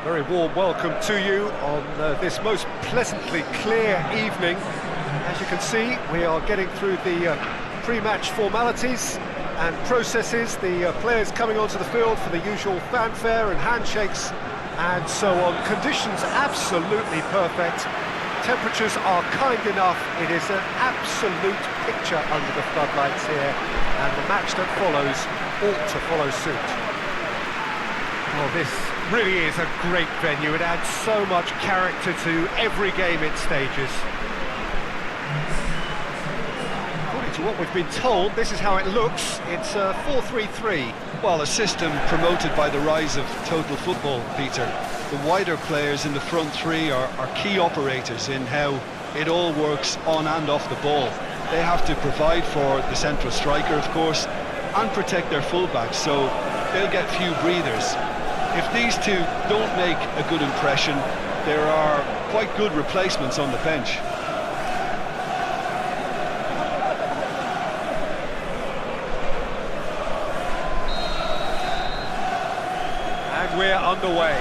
Very warm welcome to you on this most pleasantly clear evening. As you can see, we are getting through the pre-match formalities and processes, the players coming onto the field for the usual fanfare and handshakes and so on. Conditions absolutely perfect. Temperatures are kind enough. It is an absolute picture under the floodlights here, and the match that follows ought to follow suit. Well, this really is a great venue. It adds so much character to every game it stages. According to what we've been told, this is how it looks. It's 4-3-3. Well, a system promoted by the rise of total football, Peter. The wider players in the front three are key operators in how it all works on and off the ball. They have to provide for the central striker, of course, and protect their fullbacks, so they'll get few breathers. If these two don't make a good impression, there are quite good replacements on the bench. And we're underway.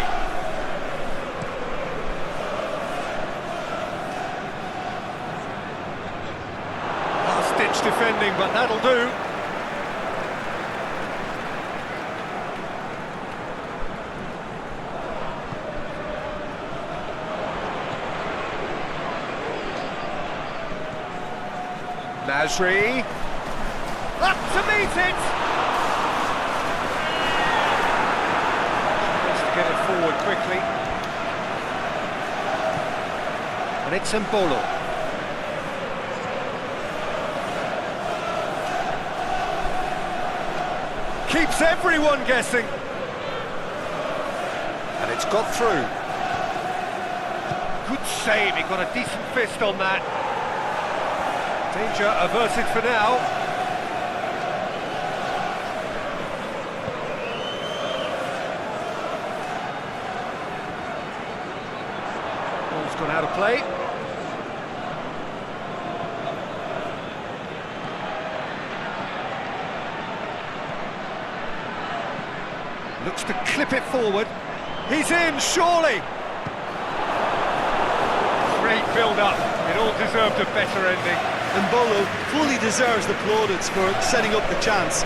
Last-ditch defending, but that'll do. Nasri, up to meet it! Needs to get it forward quickly. And it's Mbolo. Keeps everyone guessing. And it's got through. Good save, he got a decent fist on that. Danger averted for now. Ball's gone out of play. Looks to clip it forward. He's in, surely! Great build-up. It all deserved a better ending. And Mbolo fully deserves the plaudits for setting up the chance.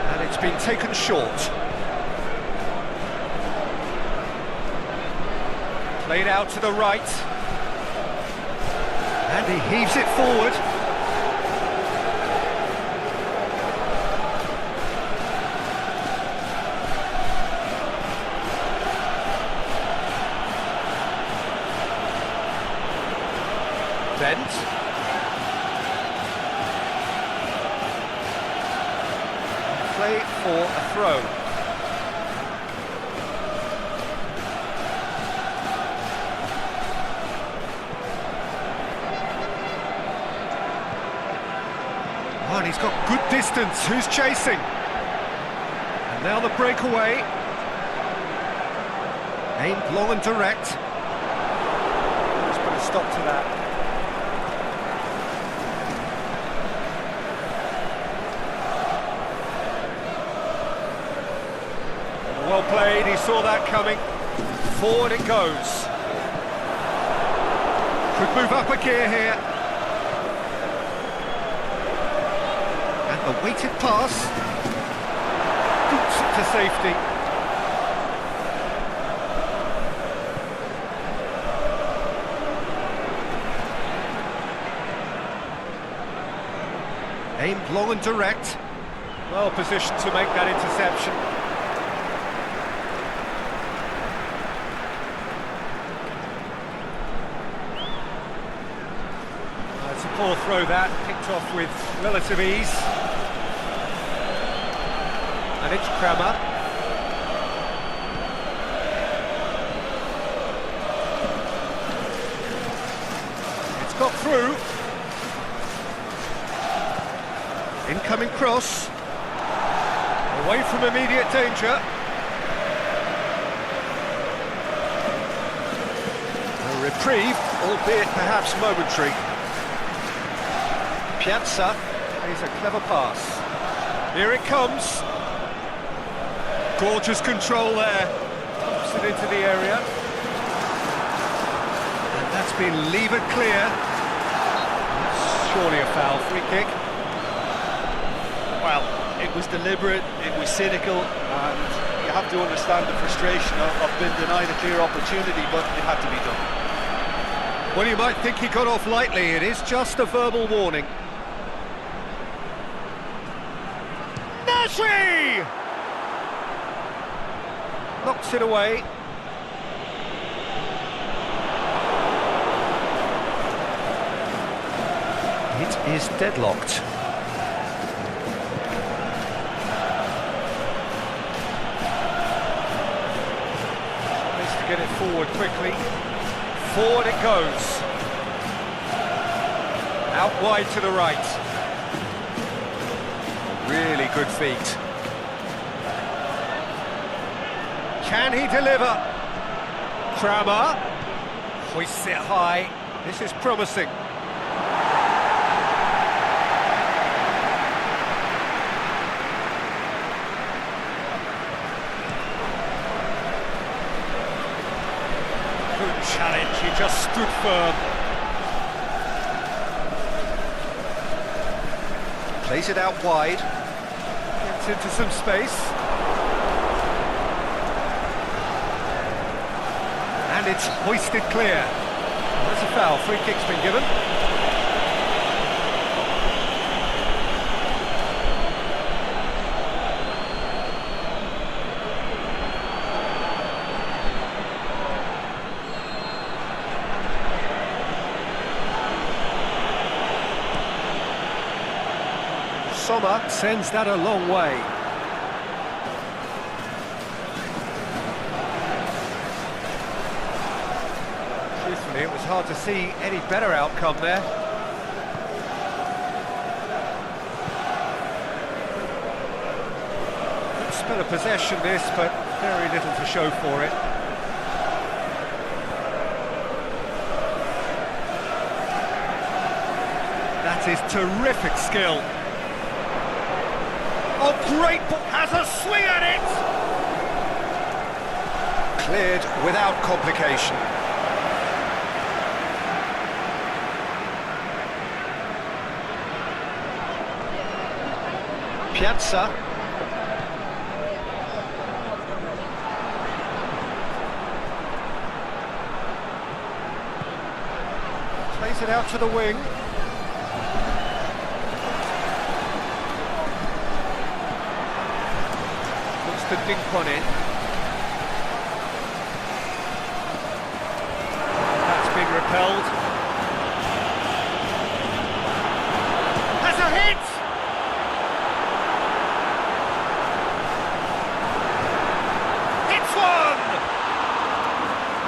And it's been taken short. Played out to the right. And he heaves it forward. Gent. Play for a throw. And he's got good distance. Who's chasing? And now the breakaway. Aimed long and direct. Let's put a stop to that. Well played, he saw that coming. Forward it goes. Could move up a gear here. A weighted pass, boots it to safety. Aimed long and direct, well positioned to make that interception. It's a poor throw that, picked off with relative ease. And it's Kramer. It's got through. Incoming cross. Away from immediate danger. reprieve, albeit perhaps momentary. Piazza plays a clever pass. Here it comes. Gorgeous control there. Pops it into the area. And that's been levered clear. That's surely a foul. Free kick. Well, it was deliberate, it was cynical, and you have to understand the frustration of being denied a clear opportunity, but it had to be done. Well, you might think he got off lightly. It is just a verbal warning. Nasri! Knocks it away. It is deadlocked. Tries to get it forward quickly. Forward it goes. Out wide to the right. Really good feet. Can he deliver? Kramer hoists it high. This is promising. Good challenge, he just stood firm. Plays it out wide. Gets into some space. And it's hoisted clear. That's a foul. Free kick's been given. Sommer sends that a long way. Truthfully, it was hard to see any better outcome there. Good spell of possession this, but very little to show for it. That is terrific skill. Oh, great ball! Has a swing at it! Cleared without complication. Piazza. Plays it out to the wing. To dink one in. That's been repelled. Has a hit! Hits one!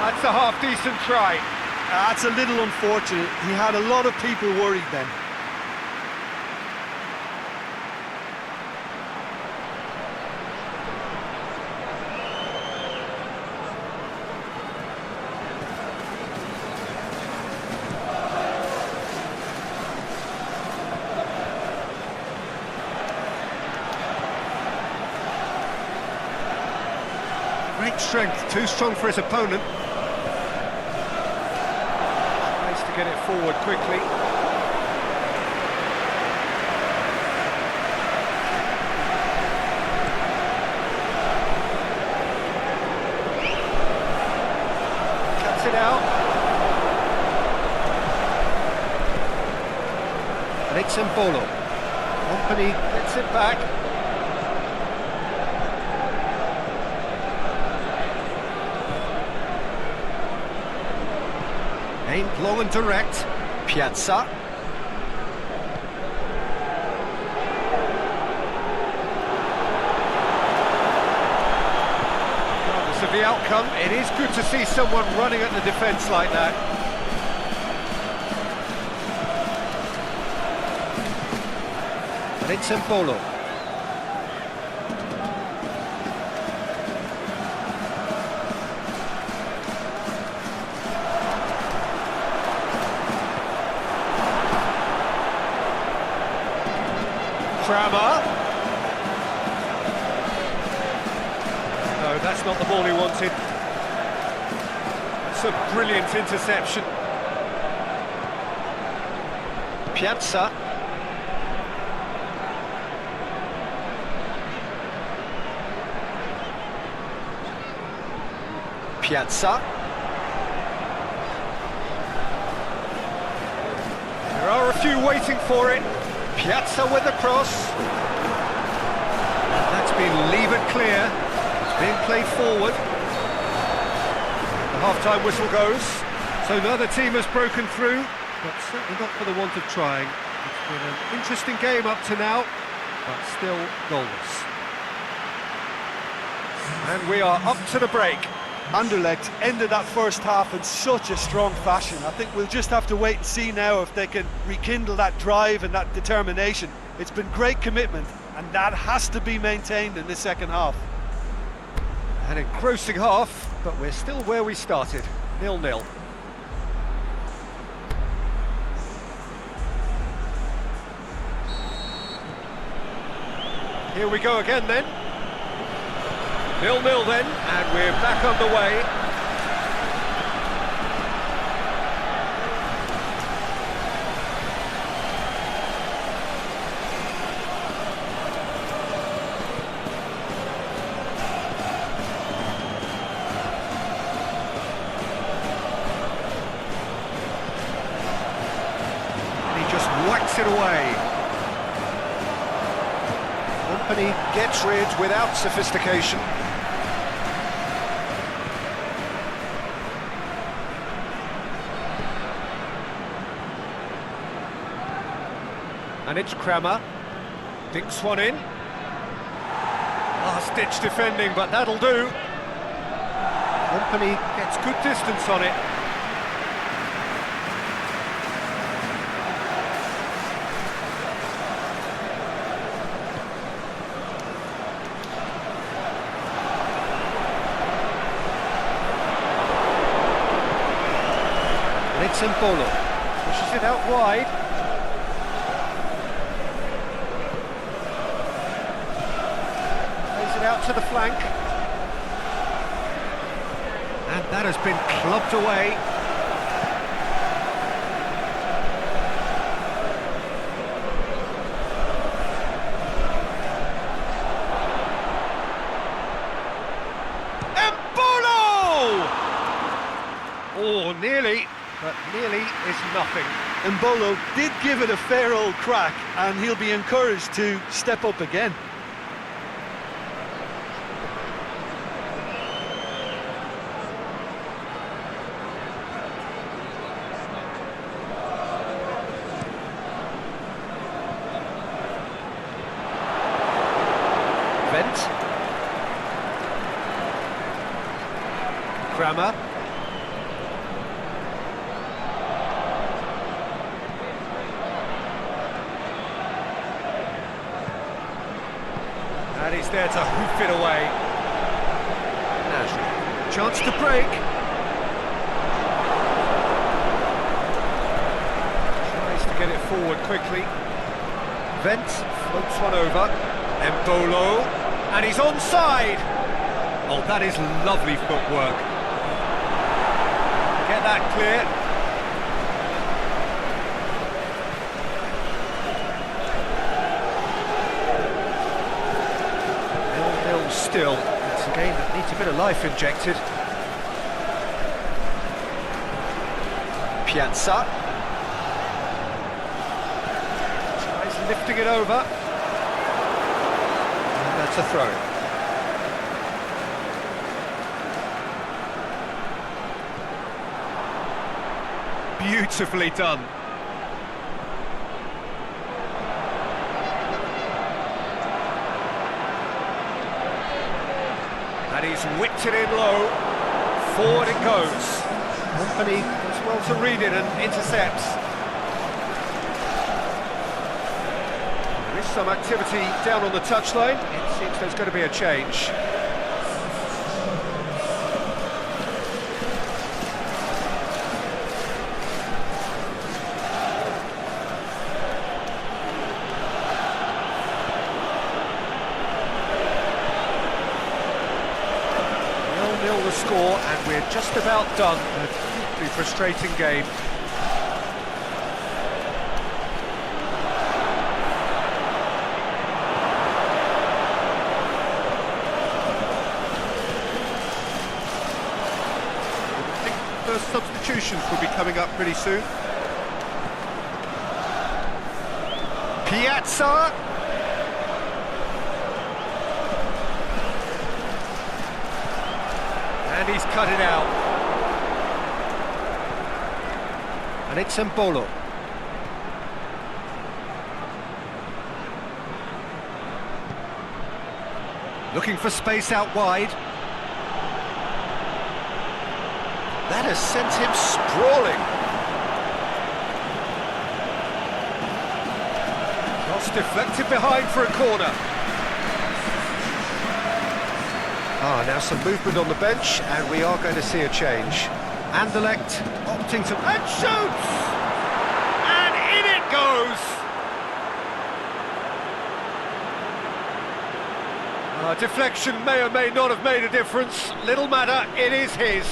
That's a half-decent try. That's a little unfortunate. He had a lot of people worried then. Great strength, too strong for his opponent. Tries to get it forward quickly. Cuts it out. Alexembolo. Company gets it back. Aimed long and direct. Piazza. Regardless of the outcome, it is good to see someone running at the defence like that. Alexembolo. Kramer. No, that's not the ball he wanted. It's a brilliant interception. Piazza. Piazza. There are a few waiting for it. Piazza with the cross. That's been levered clear. It's being played forward. The half-time whistle goes. So neither team has broken through, but certainly not for the want of trying. It's been an interesting game up to now, but still goalless. And we are up to the break. Anderlecht ended that first half in such a strong fashion. I think we'll just have to wait and see now if they can rekindle that drive and that determination. It's been great commitment, and that has to be maintained in the second half. An engrossing half, but we're still where we started, 0-0. Here we go again then. 0-0 then, and we're back underway. And he just whacks it away. Company gets rid without sophistication. And it's Kramer, dinks one in. Last-ditch defending, but that'll do. Company gets good distance on it. And it's Mbolo, pushes it out wide. Out to the flank, and that has been clubbed away. Mbolo! Oh, nearly, but nearly is nothing. Mbolo did give it a fair old crack, and he'll be encouraged to step up again. Kramer. And he's there to hoof it away. Nasri. Chance to break. Tries to get it forward quickly. Gent floats one over. Mbolo. And he's onside. Oh, that is lovely footwork. Get that clear. 0-0 still. It's a game that needs a bit of life injected. Piazza. Tries lifting it over. And that's a throw. Beautifully done. And he's whipped it in low. Forward it goes. Company does well to read it and intercepts. There is some activity down on the touchline. It seems there's going to be a change. 1-0 the score, and we're just about done. A deeply frustrating game. I think first substitutions will be coming up pretty soon. Piazza. And he's cut it out. And it's Mbolo. Looking for space out wide. That has sent him sprawling. Cross deflected behind for a corner. Now some movement on the bench, and we are going to see a change. Anderlecht opting to... and shoots! And in it goes! Deflection may or may not have made a difference. Little matter, it is his.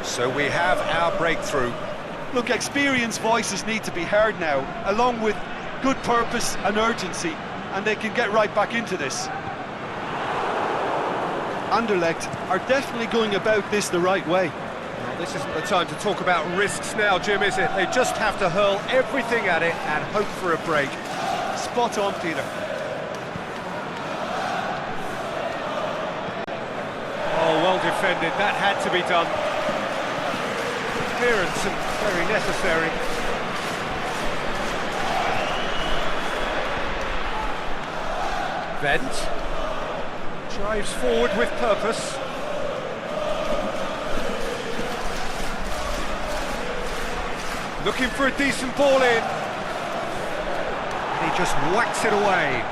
So we have our breakthrough. Look, experienced voices need to be heard now, along with good purpose and urgency, and they can get right back into this. Anderlecht are definitely going about this the right way. Well, this isn't the time to talk about risks now, Jim, is it? They just have to hurl everything at it and hope for a break. Spot on, Peter. Oh, well defended. That had to be done. Clearance and very necessary. Gent drives forward with purpose. Looking for a decent ball in. And he just whacks it away.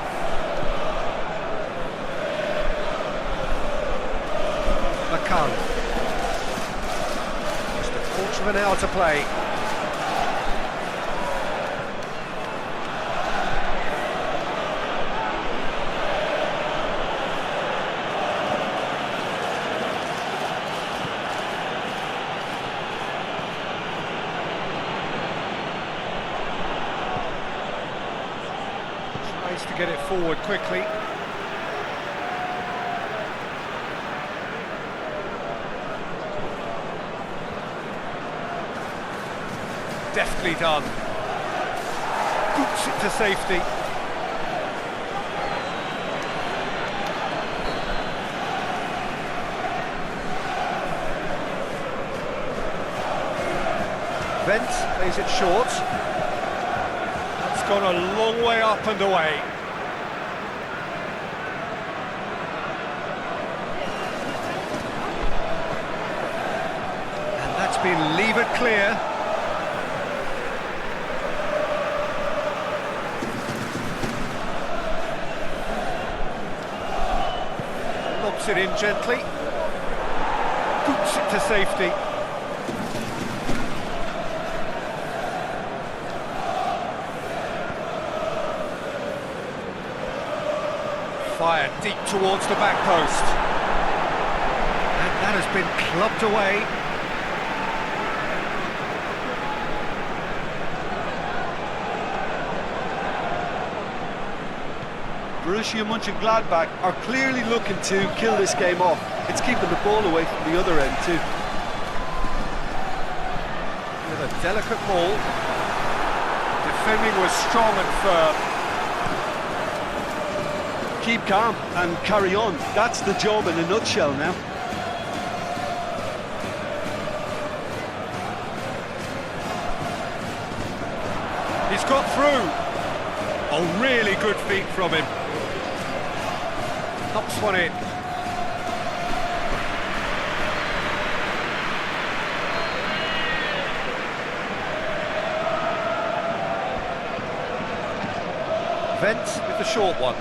Lacan. Quarter of an hour to play. Tries to get it forward quickly. Deftly done. Boots it to safety. Gent plays it short. That's gone a long way up and away. And that's been levered clear. Lobs it in gently. Boots it to safety. Fired deep towards the back post. And that has been clubbed away. Borussia Mönchengladbach are clearly looking to kill this game off. It's keeping the ball away from the other end too. With a delicate ball. Defending was strong and firm. Keep calm and carry on. That's the job in a nutshell now. He's got through. Oh, really good feet from him. Knocks one in. Gent with the short one.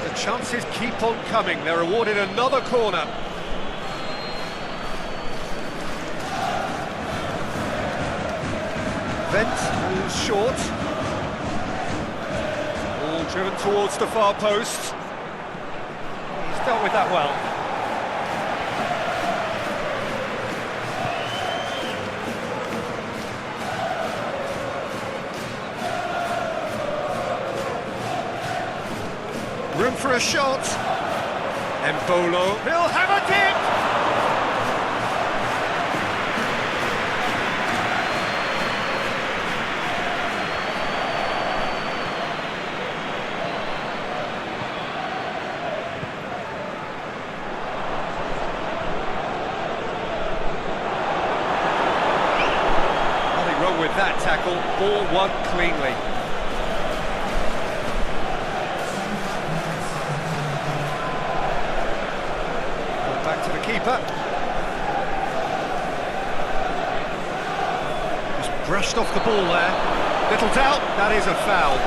The chances keep on coming. They're awarded another corner. Gent moves short. Ball driven towards the far post. He's dealt with that well. Room for a shot. Embolo, he'll have a dip! Nothing wrong with that tackle, ball won cleanly. Back to the keeper. Just brushed off the ball there. Little doubt, that is a foul.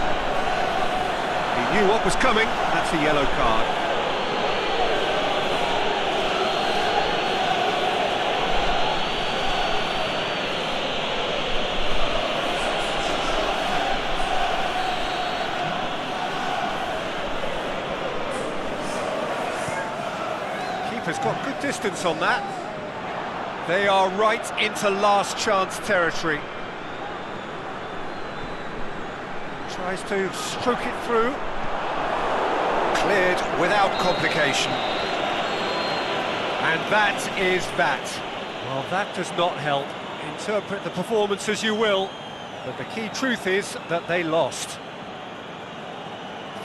He knew what was coming, that's a yellow card. Has got good distance on that. They are right into last chance territory. Tries to stroke it through. Cleared without complication. And that is that. Well, that does not help. Interpret the performance as you will, but the key truth is that they lost.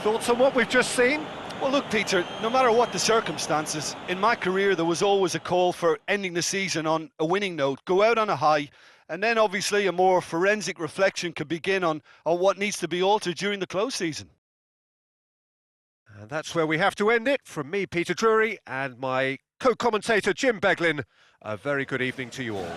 Thoughts on what we've just seen? Well, look, Peter, no matter what the circumstances, in my career there was always a call for ending the season on a winning note, go out on a high, and then obviously a more forensic reflection could begin on what needs to be altered during the close season. And that's where we have to end it. From me, Peter Drury, and my co-commentator, Jim Beglin, a very good evening to you all.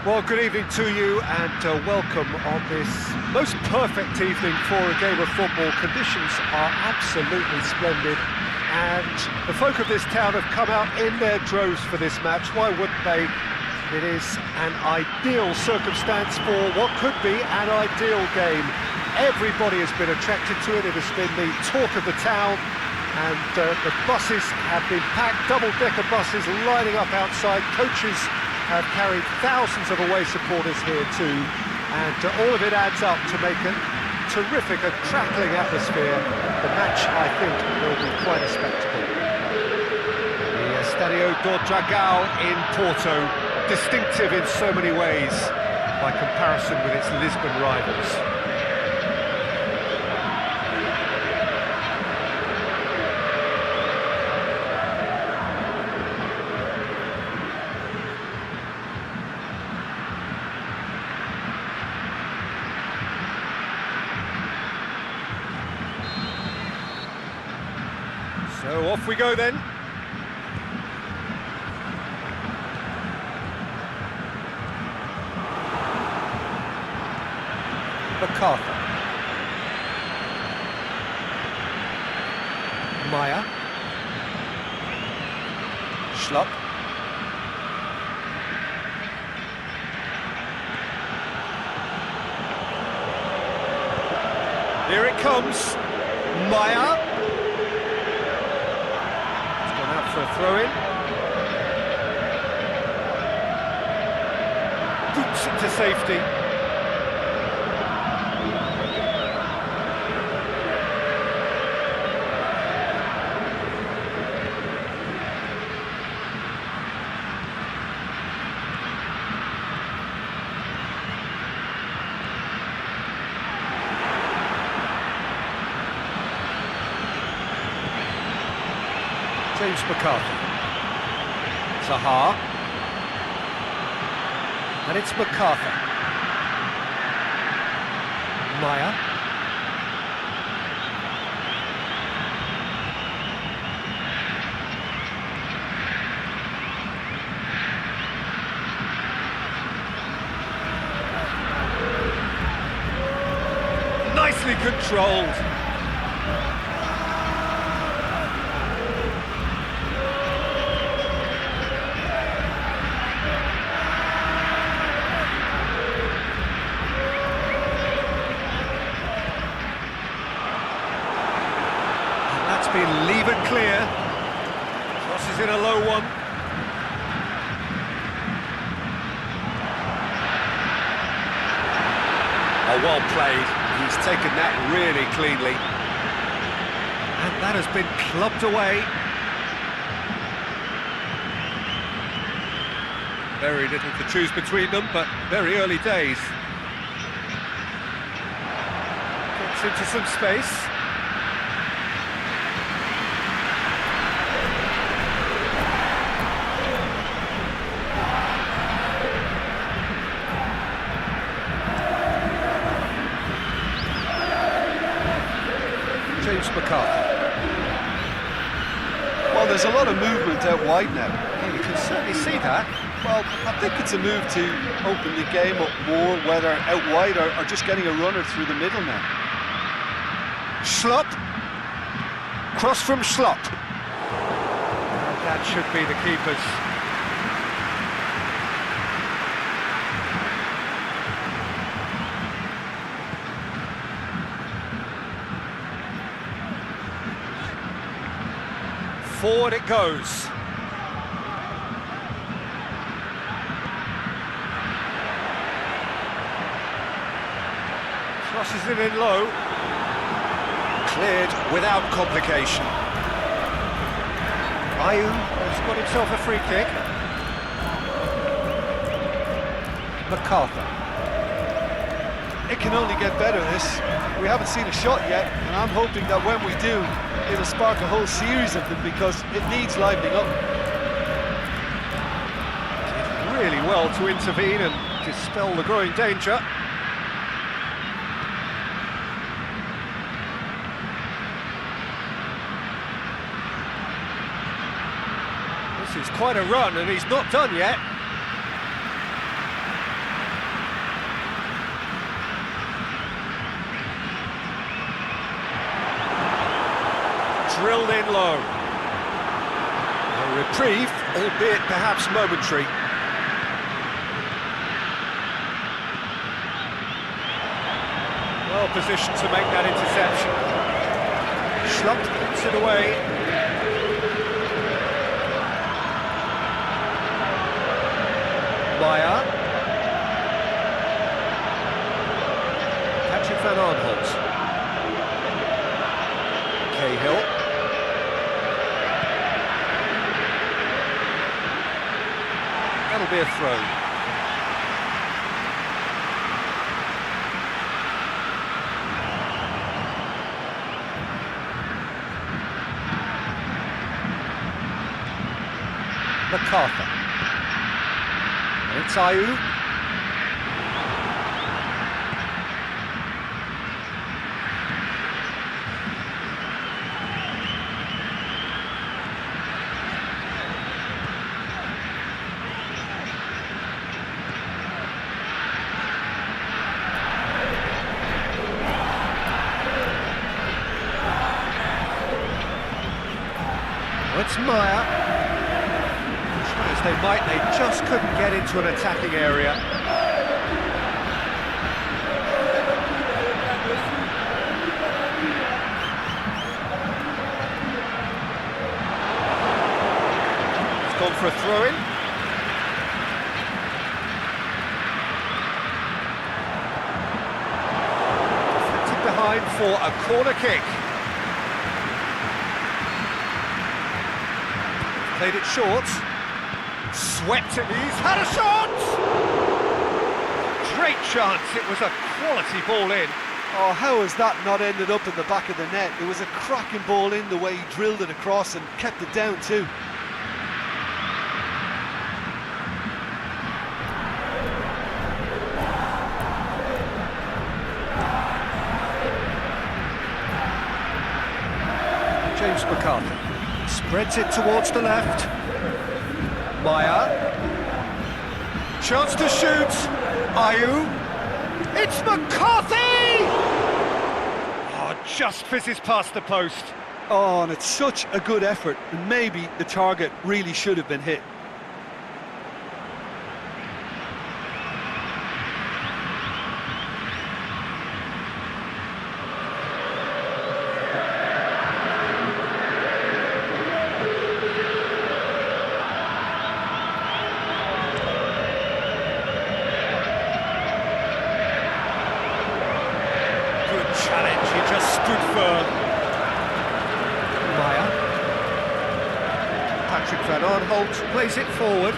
Well, good evening to you and welcome on this most perfect evening for a game of football. Conditions are absolutely splendid and the folk of this town have come out in their droves for this match. Why wouldn't they? It is an ideal circumstance for what could be an ideal game. Everybody has been attracted to it. It has been the talk of the town and the buses have been packed, double-decker buses lining up outside. Coaches have carried thousands of away supporters here too, and all of it adds up to make a terrific, a crackling atmosphere. The match, I think, will be quite a spectacle. The Estadio do Dragão in Porto, distinctive in so many ways by comparison with its Lisbon rivals. So off we go then. MacArthur. Meyer. Schlupp. Here it comes. Meyer. For a throw-in. Boots it to safety. James MacArthur. Zaha. And it's MacArthur. Meyer. Nicely controlled. Been levered clear. Crosses in a low one. Oh, well played. He's taken that really cleanly. And that has been clubbed away. Very little to choose between them, but very early days. Gets into some space. James MacArthur. Well, there's a lot of movement out wide now. Yeah, you can certainly see that. Well, I think it's a move to open the game up more, whether out wide or just getting a runner through the middle now. Schlupp. Cross from Schlupp. That should be the keeper's. Forward it goes. Crosses it in low. Cleared without complication. Ayew has got himself a free kick. MacArthur. It can only get better, this. We haven't seen a shot yet, and I'm hoping that when we do, it'll spark a whole series of them because it needs livening up. Did really well to intervene and dispel the growing danger. This is quite a run and he's not done yet. drilled in low. A reprieve, albeit perhaps momentary. Well positioned to make that interception. Schlupp puts it away. Meyer. Patrick Van Aanholt. Cahill. That'll be a throw. MacArthur. And it's Ayew. It's Meyer. As they might, they just couldn't get into an attacking area. It's gone for a throw-in. Deflected behind for a corner kick. Played it short. Swept it, he's had a shot! Great chance, it was a quality ball in. Oh, how has that not ended up in the back of the net? It was a cracking ball in the way he drilled it across and kept it down too. James MacArthur spreads it towards the left. Meyer. Chance to shoot. Ayew. It's McCarthy! Oh, just fizzes past the post. Oh, and it's such a good effort, and maybe the target really should have been hit. Challenge, he just stood firm. Meyer. Patrick Van Aanholt plays it forward.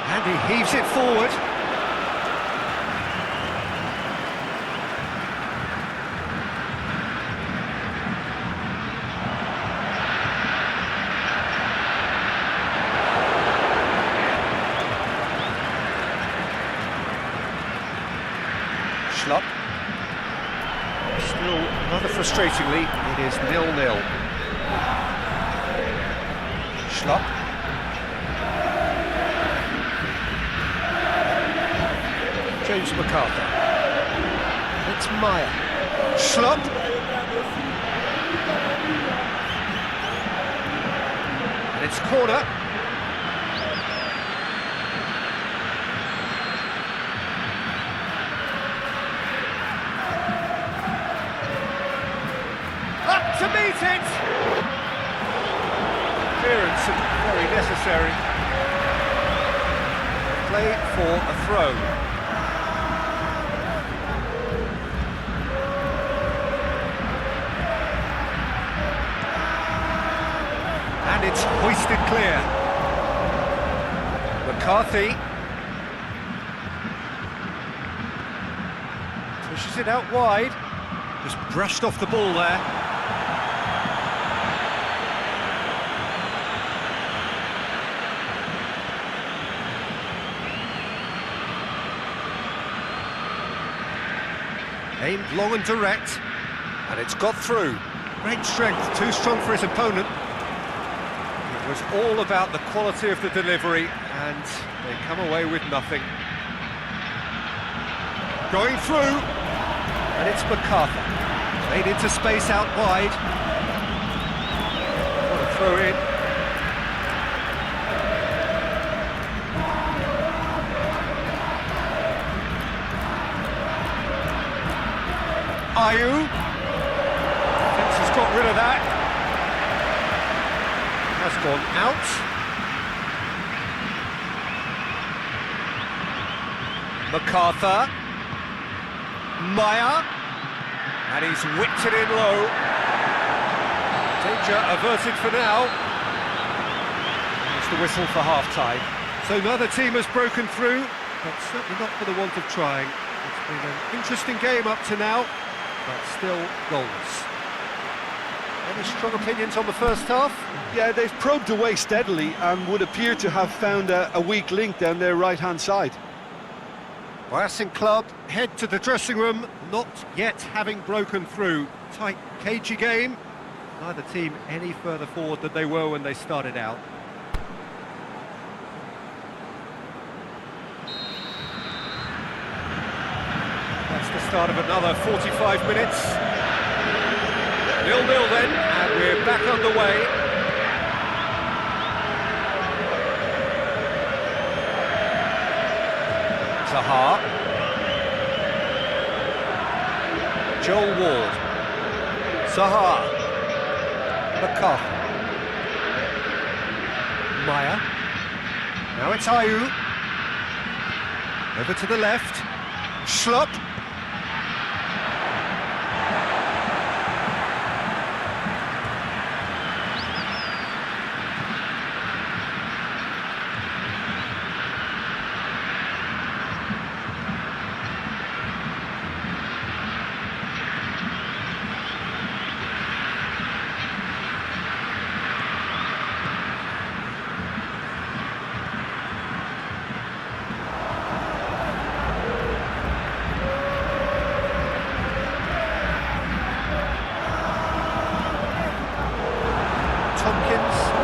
And he heaves it forward. Schlupp. Still, rather frustratingly, it is 0-0. Schlupp. James MacArthur. It's Meyer. Schlupp. And it's corner. To meet it! Clearance and very necessary. Play for a throw. And it's hoisted clear. McCarthy pushes it out wide. Just brushed off the ball there. Aimed long and direct, and it's got through. Great strength, too strong for his opponent. It was all about the quality of the delivery, and they come away with nothing. Going through, and it's MacArthur. Made into space out wide. What a throw in. Ayew. Defence has got rid of that. Has gone out. MacArthur. Maya. And he's whipped it in low. Danger averted for now. It's the whistle for half-time. So neither team has broken through, but certainly not for the want of trying. It's been an interesting game up to now, but still goalless. Any strong opinions on the first half? Yeah, they've probed away steadily and would appear to have found a weak link down their right-hand side. Racing Club head to the dressing room, not yet having broken through. Tight, cagey game. Neither team any further forward than they were when they started out. That's the start of another 45 minutes. 0-0 then, and we're back underway. Zaha. Joel Ward. Zaha. MacArthur. Maya. Now it's Ayew. Over to the left. Schlupp.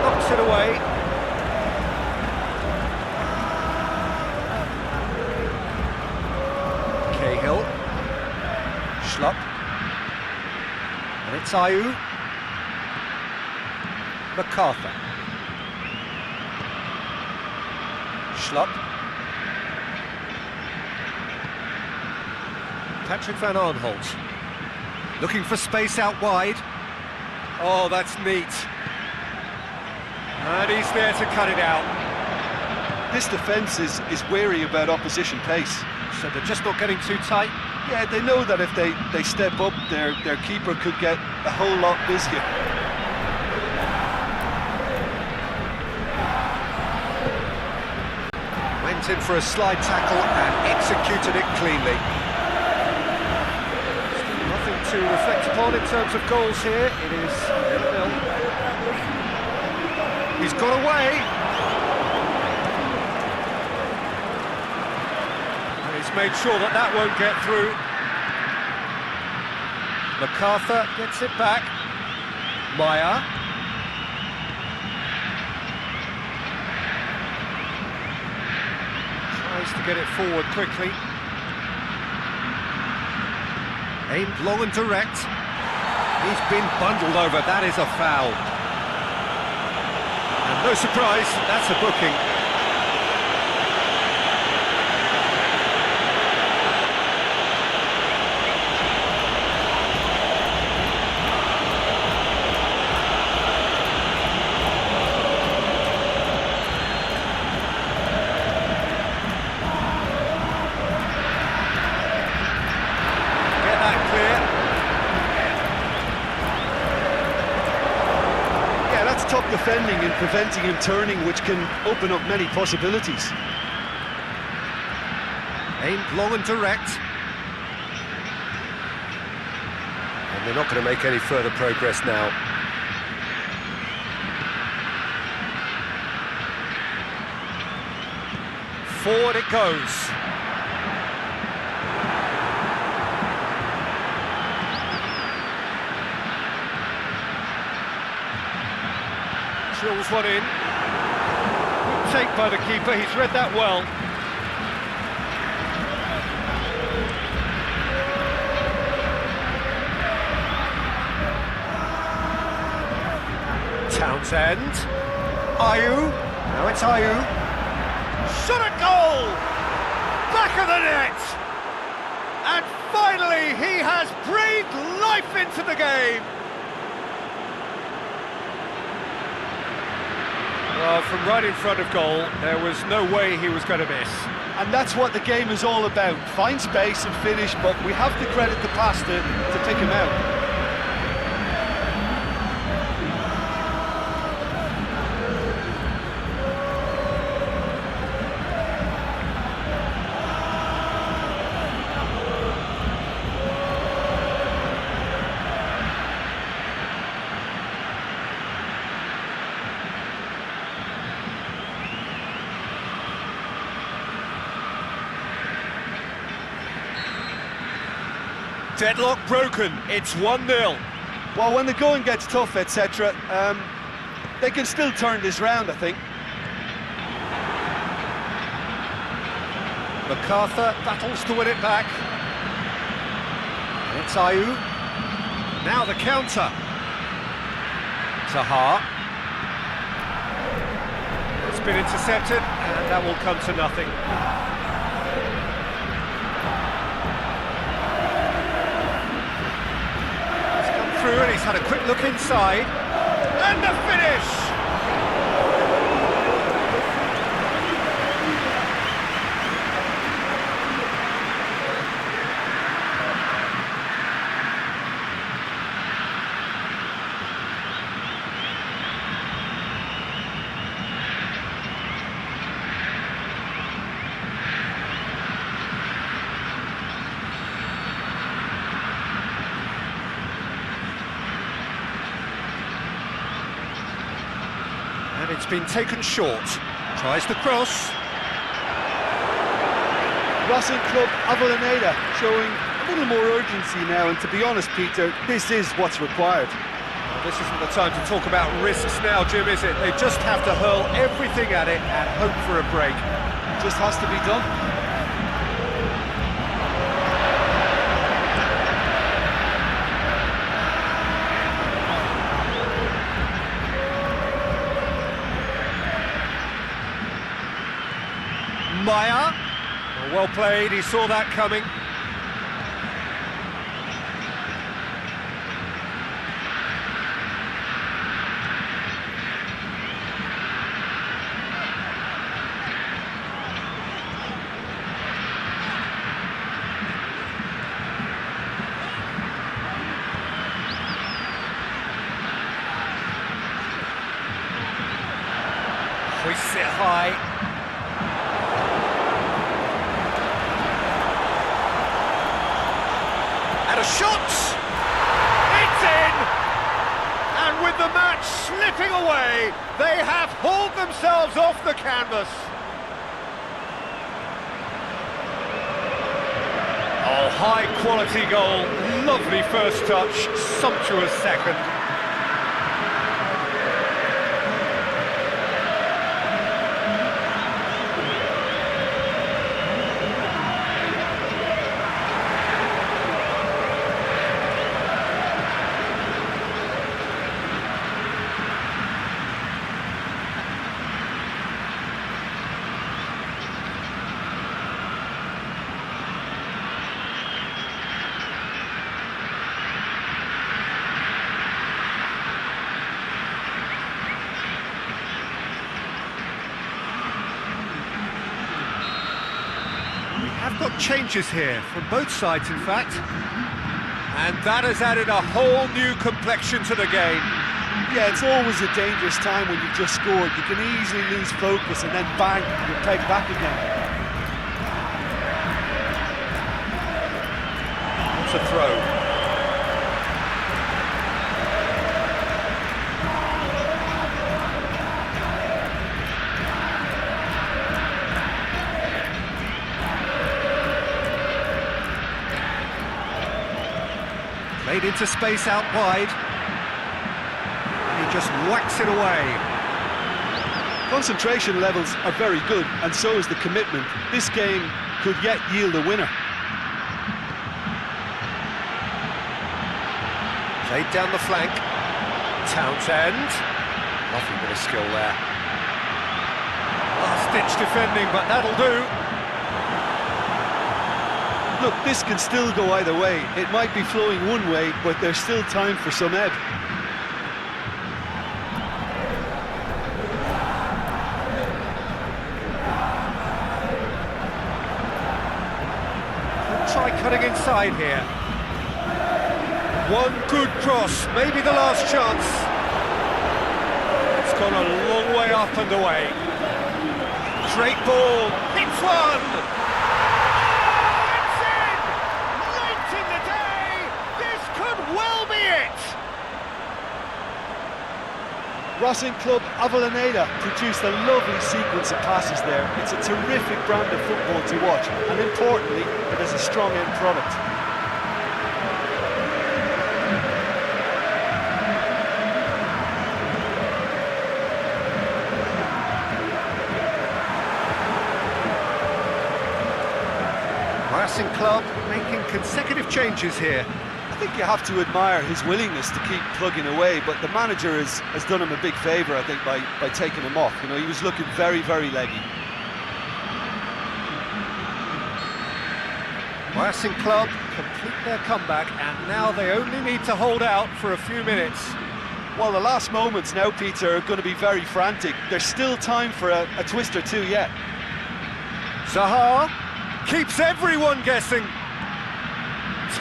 Knocks it away. Cahill. Schlupp. And it's Ayew. MacArthur. Schlupp. Patrick van Aanholt. Looking for space out wide. Oh, that's neat. And he's there to cut it out. This defence is wary about opposition pace. So they're just not getting too tight? Yeah, they know that if they step up, their keeper could get a whole lot busier. Went in for a slide tackle and executed it cleanly. Still nothing to reflect upon in terms of goals here. It is 0-0. He's got away. And he's made sure that that won't get through. MacArthur gets it back. Maya. Tries to get it forward quickly. Aimed long and direct. He's been bundled over. That is a foul. And no surprise, that's a booking. Get that clear. Top defending and preventing him turning, which can open up many possibilities. Aimed long and direct. And they're not going to make any further progress now. Forward it goes. Drills one in. Good take by the keeper, he's read that well. Townsend. Ayew. Now it's Ayew. Shot at goal! Back of the net! And finally he has breathed life into the game! Well, from right in front of goal, there was no way he was going to miss. And that's what the game is all about. Find space and finish, but we have to credit the pass to pick him out. Deadlock broken, it's 1-0. Well, when the going gets tough, etc., they can still turn this round, I think. MacArthur battles to win it back. And it's Ayew. Now the counter. Zaha. It's been intercepted, and that will come to nothing. Through, and he's had a quick look inside, and the finish! And it's been taken short. Tries the cross. Racing Club Avellaneda showing a little more urgency now, and to be honest, Peter, this is what's required. Well, this isn't the time to talk about risks now, Jim, is it? They just have to hurl everything at it and hope for a break. It just has to be done. Maya, well played, he saw that coming. Hoists it high. A shot! It's in! And with the match slipping away, they have hauled themselves off the canvas. Oh, high quality goal, lovely first touch, sumptuous second. Have got changes here from both sides, in fact, and that has added a whole new complexion to the game. Yeah, it's always a dangerous time when you've just scored. You can easily lose focus and then bang, you're pegged back again. It's a throw. Played into space out wide. And he just whacks it away. Concentration levels are very good, and so is the commitment. This game could yet yield a winner. Played down the flank. Townsend. Lovely bit of skill there. Last-ditch defending, but that'll do. Look, this can still go either way. It might be flowing one way, but there's still time for some ebb. Try cutting inside here. One good cross, maybe the last chance. It's gone a long way up and away. Great ball, hits one! Oh, it's in! Late in the day, this could well be it! Racing Club Avellaneda produced a lovely sequence of passes there. It's a terrific brand of football to watch, and importantly, it has a strong end product. Racing Club making consecutive changes here. I think you have to admire his willingness to keep plugging away, but the manager has done him a big favour, I think, by taking him off. You know, he was looking very, very leggy. Racing Club complete their comeback, and now they only need to hold out for a few minutes. Well, the last moments now, Peter, are going to be very frantic. There's still time for a twist or two yet. Zaha keeps everyone guessing.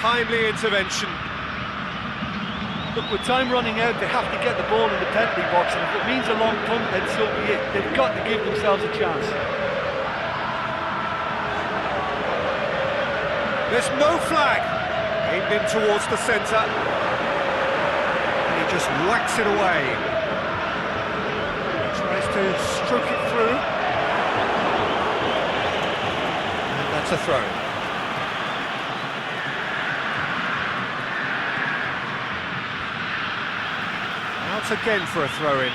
Timely intervention. Look, with time running out, they have to get the ball in the penalty box, and if it means a long punt, then so be it. They've got to give themselves a chance. There's no flag. Aimed in towards the centre. And he just whacks it away. Tries to stroke it through. And that's a throw. Out again for a throw-in.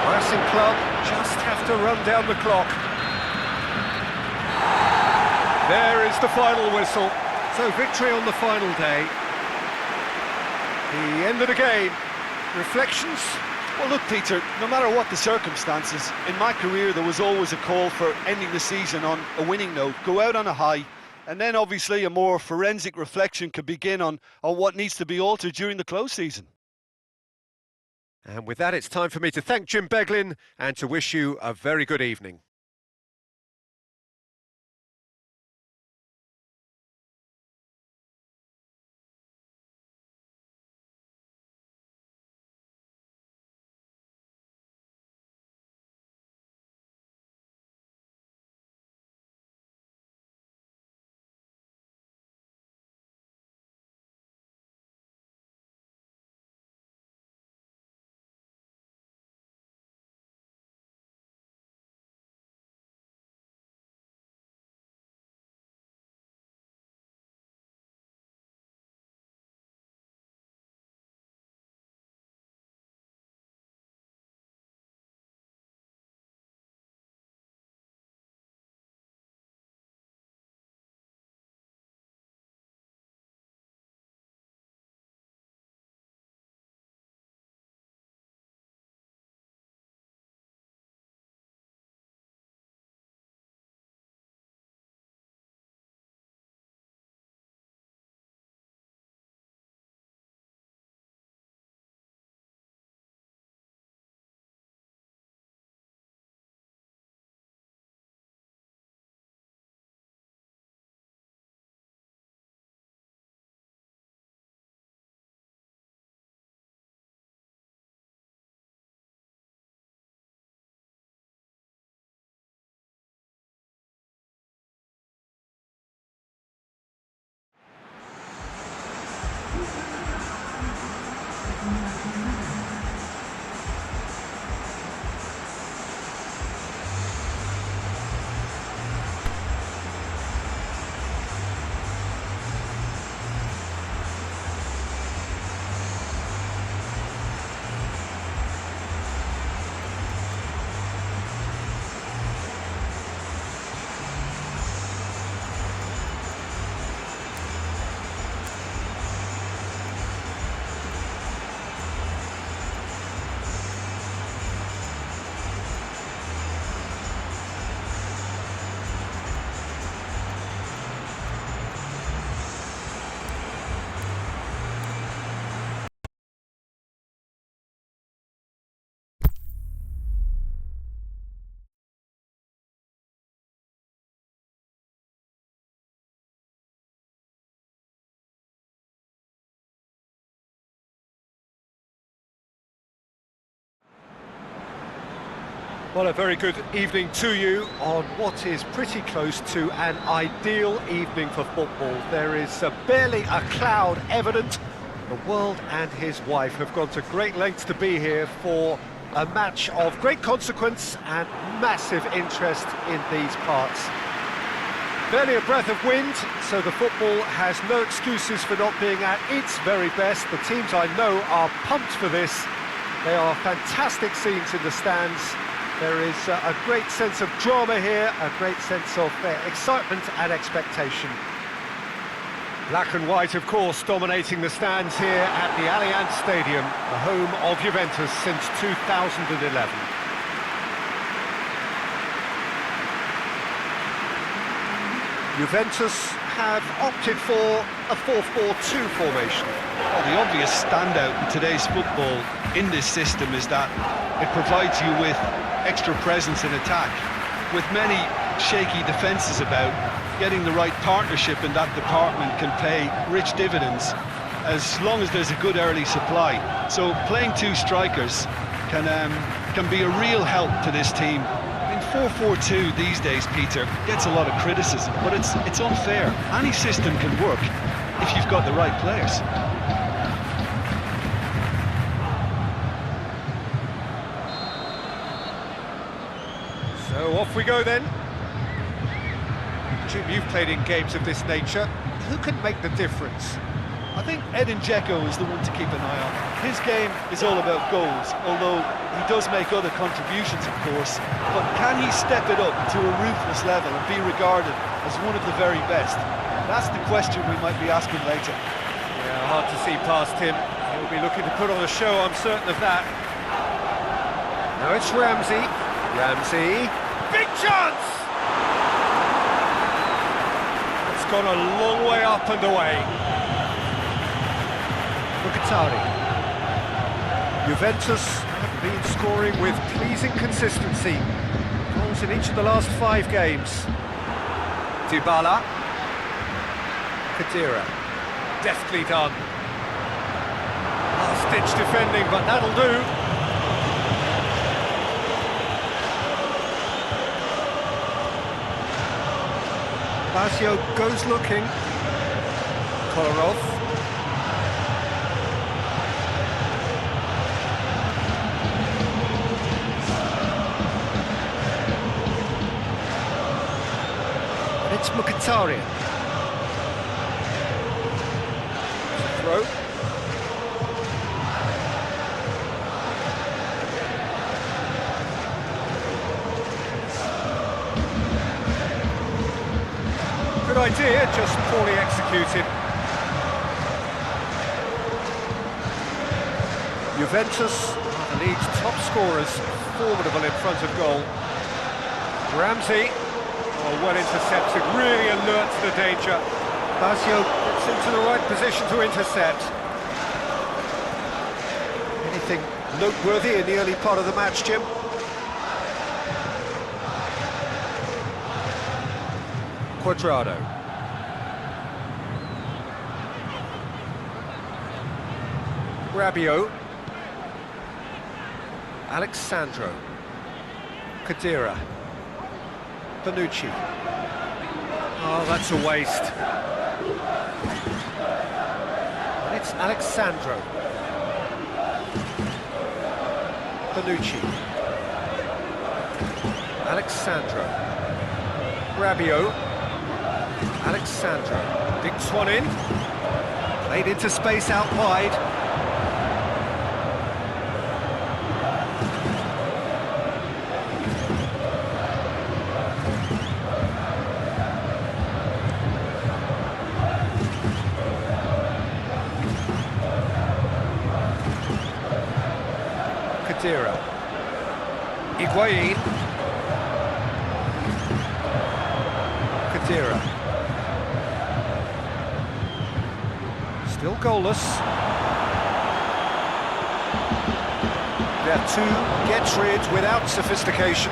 Racing Club just have to run down the clock. There is the final whistle. So victory on the final day. The end of the game. Reflections? Well, look, Peter, no matter what the circumstances, in my career there was always a call for ending the season on a winning note. Go out on a high. And then obviously a more forensic reflection could begin on what needs to be altered during the close season. And with that, it's time for me to thank Jim Beglin and to wish you a very good evening. Well, a very good evening to you on what is pretty close to an ideal evening for football. There is barely a cloud evident. The world and his wife have gone to great lengths to be here for a match of great consequence and massive interest in these parts. Barely a breath of wind, so the football has no excuses for not being at its very best. The teams I know are pumped for this. They are fantastic scenes in the stands. There is a great sense of drama here, a great sense of excitement and expectation. Black and white, of course, dominating the stands here at the Allianz Stadium, the home of Juventus since 2011. Juventus have opted for a 4-4-2 formation. Well, the obvious standout in today's football in this system is that it provides you with extra presence in attack. With many shaky defences about, getting the right partnership in that department can pay rich dividends as long as there's a good early supply. So playing two strikers can be a real help to this team. I mean, 4-4-2 these days, Peter, gets a lot of criticism, but it's unfair. Any system can work if you've got the right players. So off we go then. Jim, you've played in games of this nature. Who can make the difference? I think Edin Dzeko is the one to keep an eye on. His game is all about goals, although he does make other contributions, of course. But can he step it up to a ruthless level and be regarded as one of the very best? That's the question we might be asking later. Yeah, hard to see past him. He'll be looking to put on a show, I'm certain of that. Now it's Ramsey. Ramsey. Big chance! It's gone a long way up and away. Mkhitaryan. Juventus have been scoring with pleasing consistency. Goals in each of the last 5 games. Dybala. Khedira. Deftly done. Last-ditch defending, but that'll do. Lazio goes looking. Kolarov. And it's Mkhitaryan. Throw. Good idea, just poorly executed. Juventus are the league's top scorers, formidable in front of goal. Ramsey, well intercepted, really alert to the danger. Lazio gets into the right position to intercept. Anything noteworthy in the early part of the match, Jim? Quadrado. Rabiot. Alexandro. Khedira. Bonucci. Oh, that's a waste. And it's Alexandro. Bonucci. Alexandro. Rabiot. Alexandro digs one in, played into space out wide. Khedira. Higuain. Khedira. Still goalless. They're two get-rids without sophistication.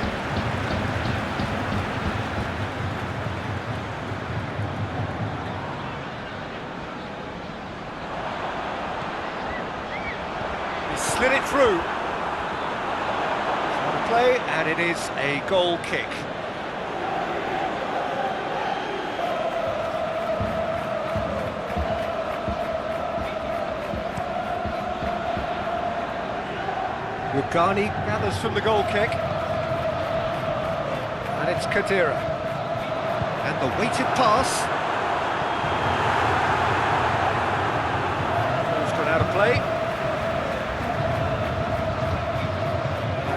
He slid it through. play, and it is a goal kick. Rugani gathers from the goal kick. And it's Kadira. And the weighted pass. Ball's gone out of play.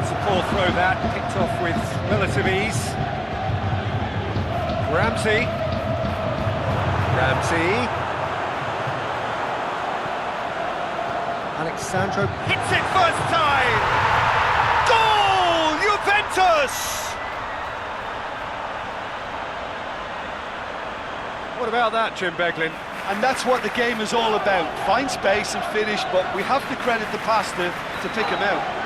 It's a poor throw that, picked off with relative ease. Ramsey. Alexandro hits it first time! Goal! Juventus! What about that, Jim Beglin? And that's what the game is all about. Find space and finish, but we have to credit the pass to pick him out.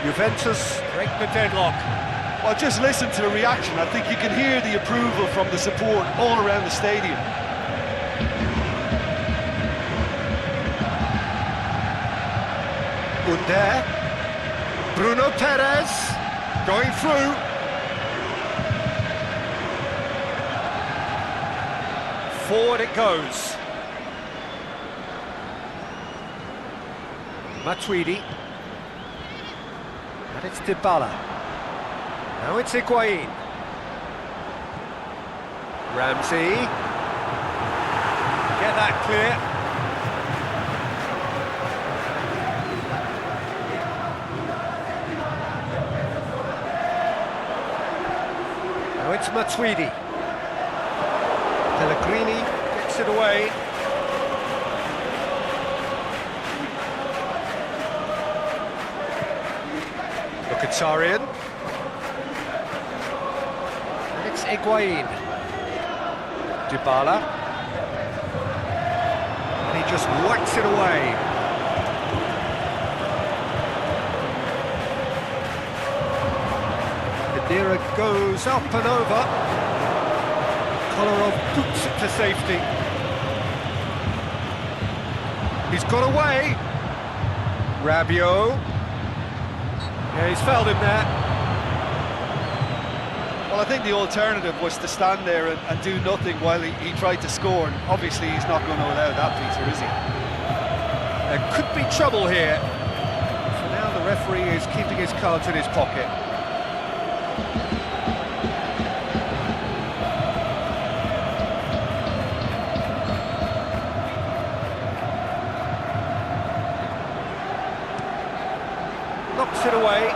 Juventus break the deadlock. Well, just listen to the reaction. I think you can hear the approval from the support all around the stadium. Under. Bruno Perez going through. Forward it goes. Matuidi. And it's Dybala. Now it's Higuain. Ramsey. Get that clear. Now it's Matuidi. Pellegrini gets it away. Mkhitaryan. And it's Higuain. Dybala. And he just whacks it away. Kadira goes up and over. Kolarov boots it to safety. He's got away. Rabiot. Yeah, he's fouled him there. Well, I think the alternative was to stand there and do nothing while he tried to score, and obviously he's not going to allow that, Peter, is he? There could be trouble here. So now the referee is keeping his cards in his pocket. Knocks it away.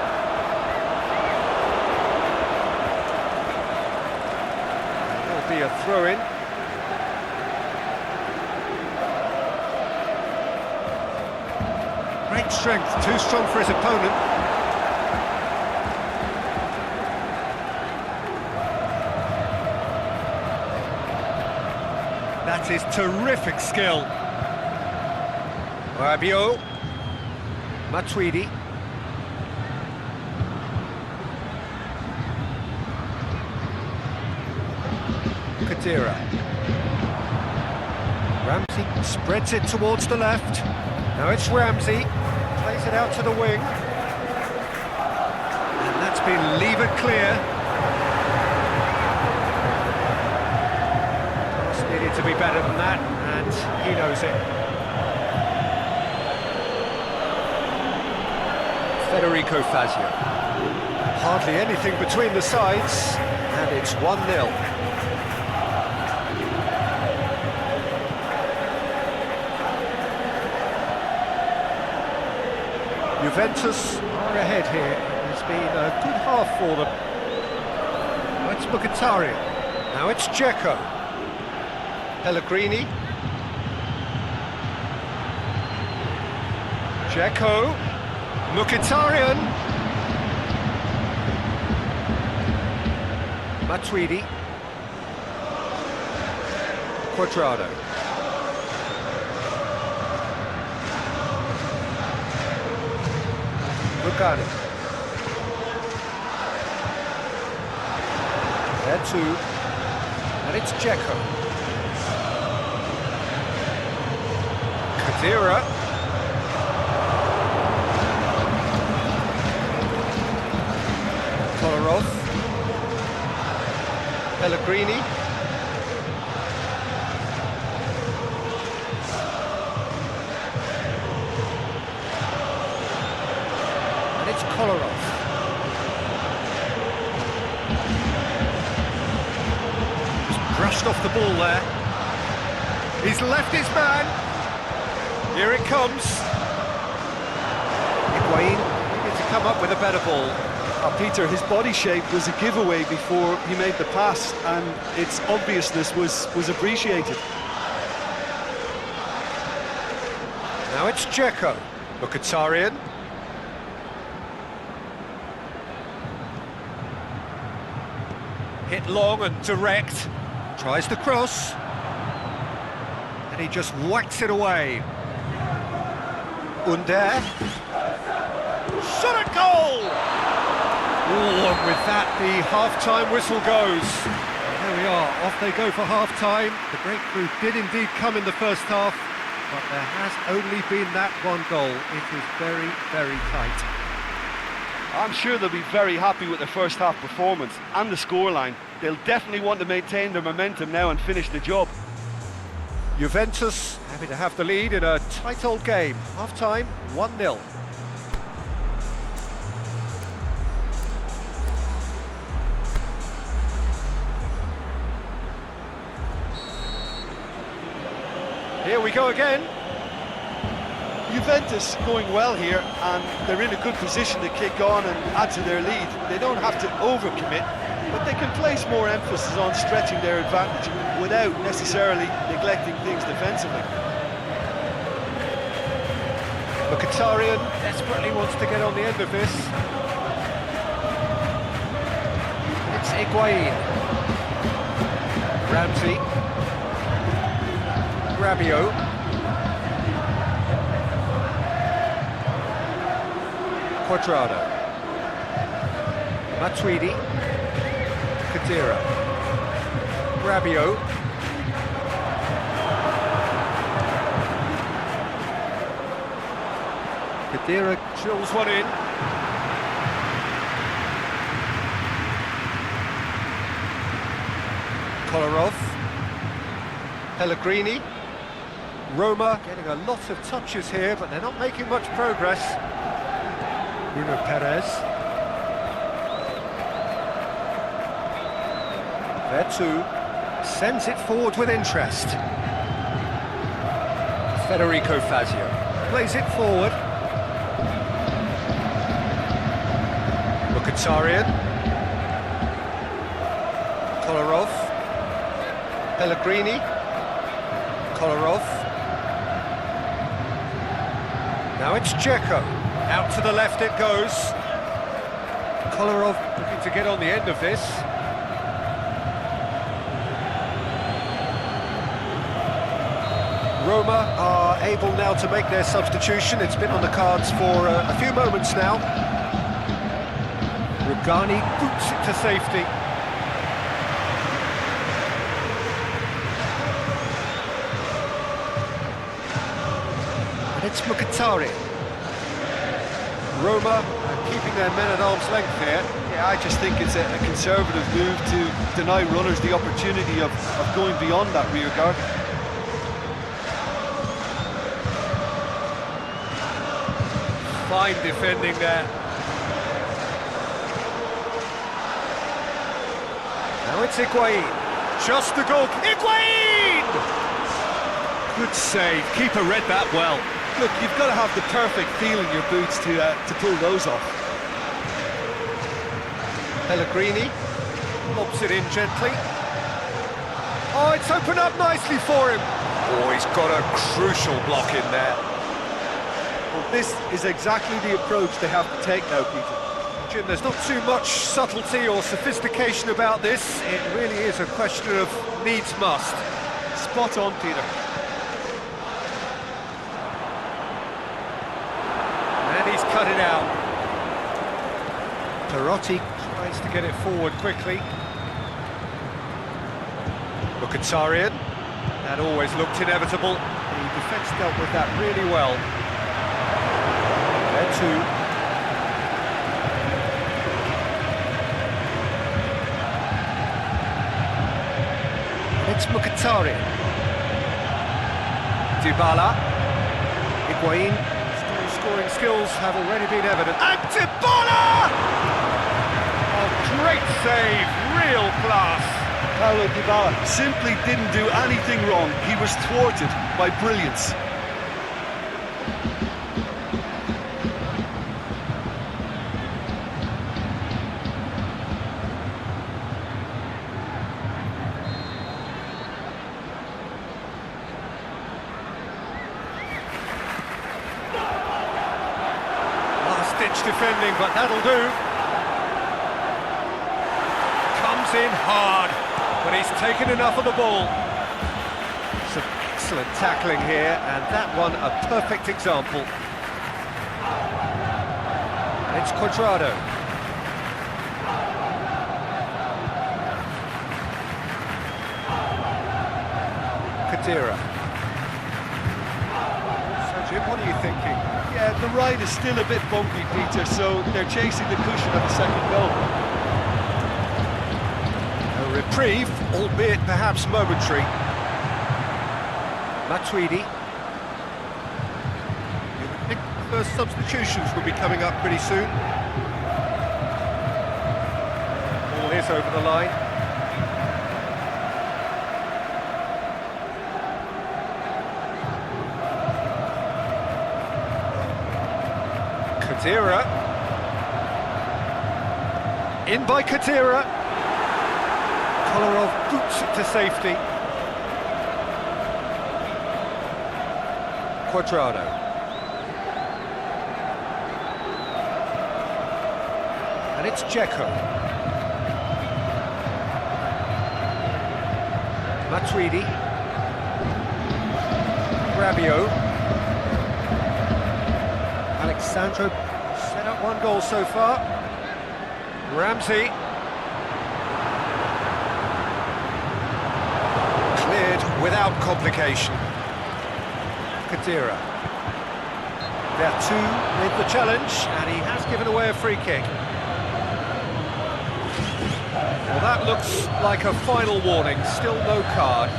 There'll be a throw-in. Great strength, too strong for his opponent. That is terrific skill. Rabiot. Matuidi. Kadira. Ramsey spreads it towards the left. Now it's Ramsey. Plays it out to the wing. And that's been levered clear. It's needed to be better than that, and he knows it. Federico Fazio. Hardly anything between the sides, and it's 1-0. Juventus are ahead here. It's been a good half for them. Now it's Mkhitaryan. Now it's Dzeko. Pellegrini. Dzeko. Mkhitaryan. Matuidi. Quadrado. Lugano. There too. And it's Dzeko. Khedira. Kolarov. Pellegrini. And it's Kolarov. Just brushed off the ball there. He's left his man. Here it comes. Higuain needed to come up with a better ball. Peter, his body shape was a giveaway before he made the pass, and its obviousness was appreciated. Now it's Dzeko. Mkhitaryan. Hit long and direct. Tries the cross. And he just whacks it away. Under. Shot at goal! Oh, and with that, the half-time whistle goes. There we are, off they go for half-time. The breakthrough did indeed come in the first half, but there has only been that one goal. It is very, very tight. I'm sure they'll be very happy with their first half performance and the scoreline. They'll definitely want to maintain their momentum now and finish the job. Juventus happy to have the lead in a tight old game. Half-time, 1-0. Here we go again. Juventus going well here, and they're in a good position to kick on and add to their lead. They don't have to overcommit, but they can place more emphasis on stretching their advantage without necessarily neglecting things defensively. Mkhitaryan desperately wants to get on the end of this. It's Higuain. Ramsey. Rabiot. Quadrado. Matuidi. Khedira. Rabiot. Khedira drills one in. Kolarov. Pellegrini. Roma getting a lot of touches here, but they're not making much progress. Bruno Perez. Vertu sends it forward with interest. Federico Fazio plays it forward. Mkhitaryan. Kolarov. Pellegrini. Kolarov. Now it's Dzeko. Out to the left it goes. Kolarov looking to get on the end of this. Roma are able now to make their substitution. It's been on the cards for a few moments now. Rugani boots it to safety. And it's Mkhitaryan. Roma are keeping their men at arm's length here. Yeah, I just think it's a conservative move to deny runners the opportunity of going beyond that rear guard. Fine defending there. Now it's Higuain. Just the goal. Higuain! Good save. Keeper read that well. Look, you've got to have the perfect feel in your boots to pull those off. Pellegrini lobs it in gently. Oh, it's opened up nicely for him. Oh, he's got a crucial block in there. Well, this is exactly the approach they have to take now, Peter. Jim, there's not too much subtlety or sophistication about this. It really is a question of needs must. Spot on, Peter. And he's cut it out. Perotti tries to get it forward quickly. Mkhitaryan. That always looked inevitable. The defence dealt with that really well. There too. It's Mkhitaryan. Dybala. Higuain. Scoring skills have already been evident. And Dybala! Oh, great save, real class. Paulo Dybala simply didn't do anything wrong. He was thwarted by brilliance. Last-ditch defending, but that'll do. Comes in hard. But he's taken enough of the ball. Some excellent tackling here, and that one a perfect example. It's Cuadrado. Khedira. So Jim, what are you thinking? Yeah, the ride is still a bit bumpy, Peter, so they're chasing the cushion of the second goal. Reprieve, albeit perhaps momentary. Matuidi. You would think the first substitutions will be coming up pretty soon. Ball is over the line. Khedira. In by Khedira. Kolarov boots it to safety. Cuadrado. And it's Dzeko. Matuidi. Rabiot. Alexandro set up one goal so far. Ramsey. Without complication. Khedira. They're two with the challenge, and he has given away a free kick. Well, that looks like a final warning, still no card.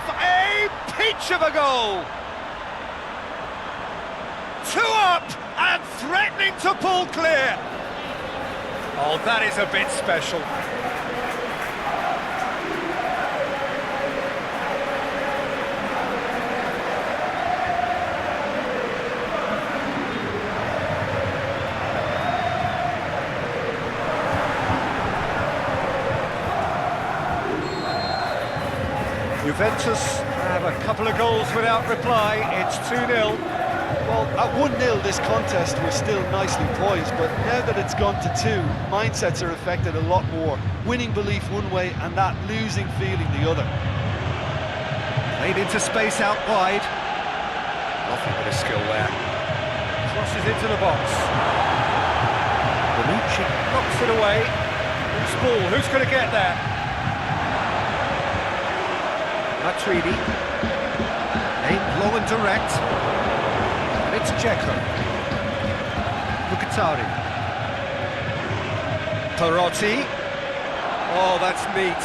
A peach of a goal. 2 up and threatening to pull clear. Oh, that is a bit special. Juventus have a couple of goals without reply. It's 2-0. Well, at 1-0 this contest was still nicely poised, but now that it's gone to 2, mindsets are affected a lot more. Winning belief one way and that losing feeling the other. Played into space out wide. Nothing but a skill there. Crosses into the box. Bonucci knocks it away. Loose ball, who's going to get there? Matuidi, aimed low and direct, and it's Dzeko. Mkhitaryan. Perotti. Oh, that's neat.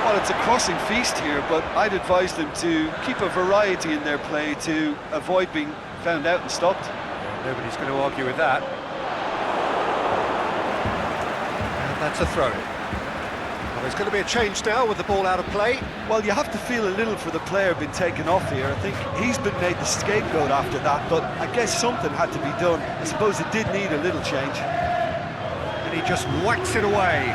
Well, it's a crossing feast here, but I'd advise them to keep a variety in their play to avoid being found out and stopped. Yeah, nobody's going to argue with that. And that's a throw. Well, there's going to be a change now with the ball out of play. Well, you have to feel a little for the player being taken off here. I think he's been made the scapegoat after that, but I guess something had to be done. I suppose it did need a little change. And he just whacks it away.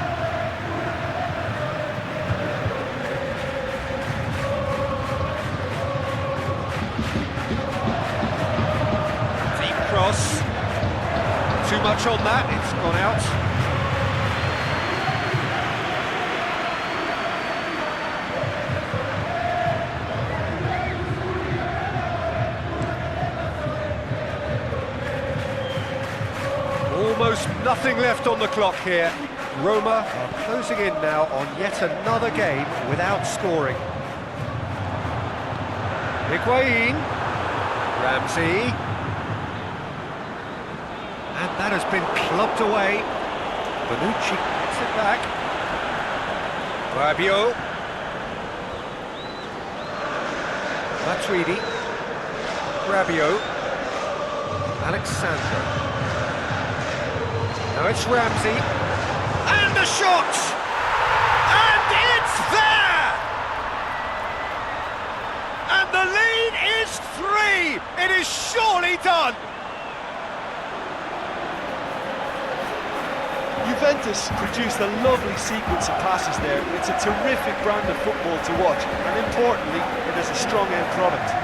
Deep cross. Too much on that, it's gone out. Almost nothing left on the clock here. Roma are closing in now on yet another game without scoring. Higuain, Ramsey, and that has been clubbed away. Bonucci gets it back. Rabiot, Matuidi, Rabiot, Alexander. Now it's Ramsey, and the shot! And it's there! And the lead is 3! It is surely done! Juventus produced a lovely sequence of passes there. It's a terrific brand of football to watch, and importantly, it is a strong end product.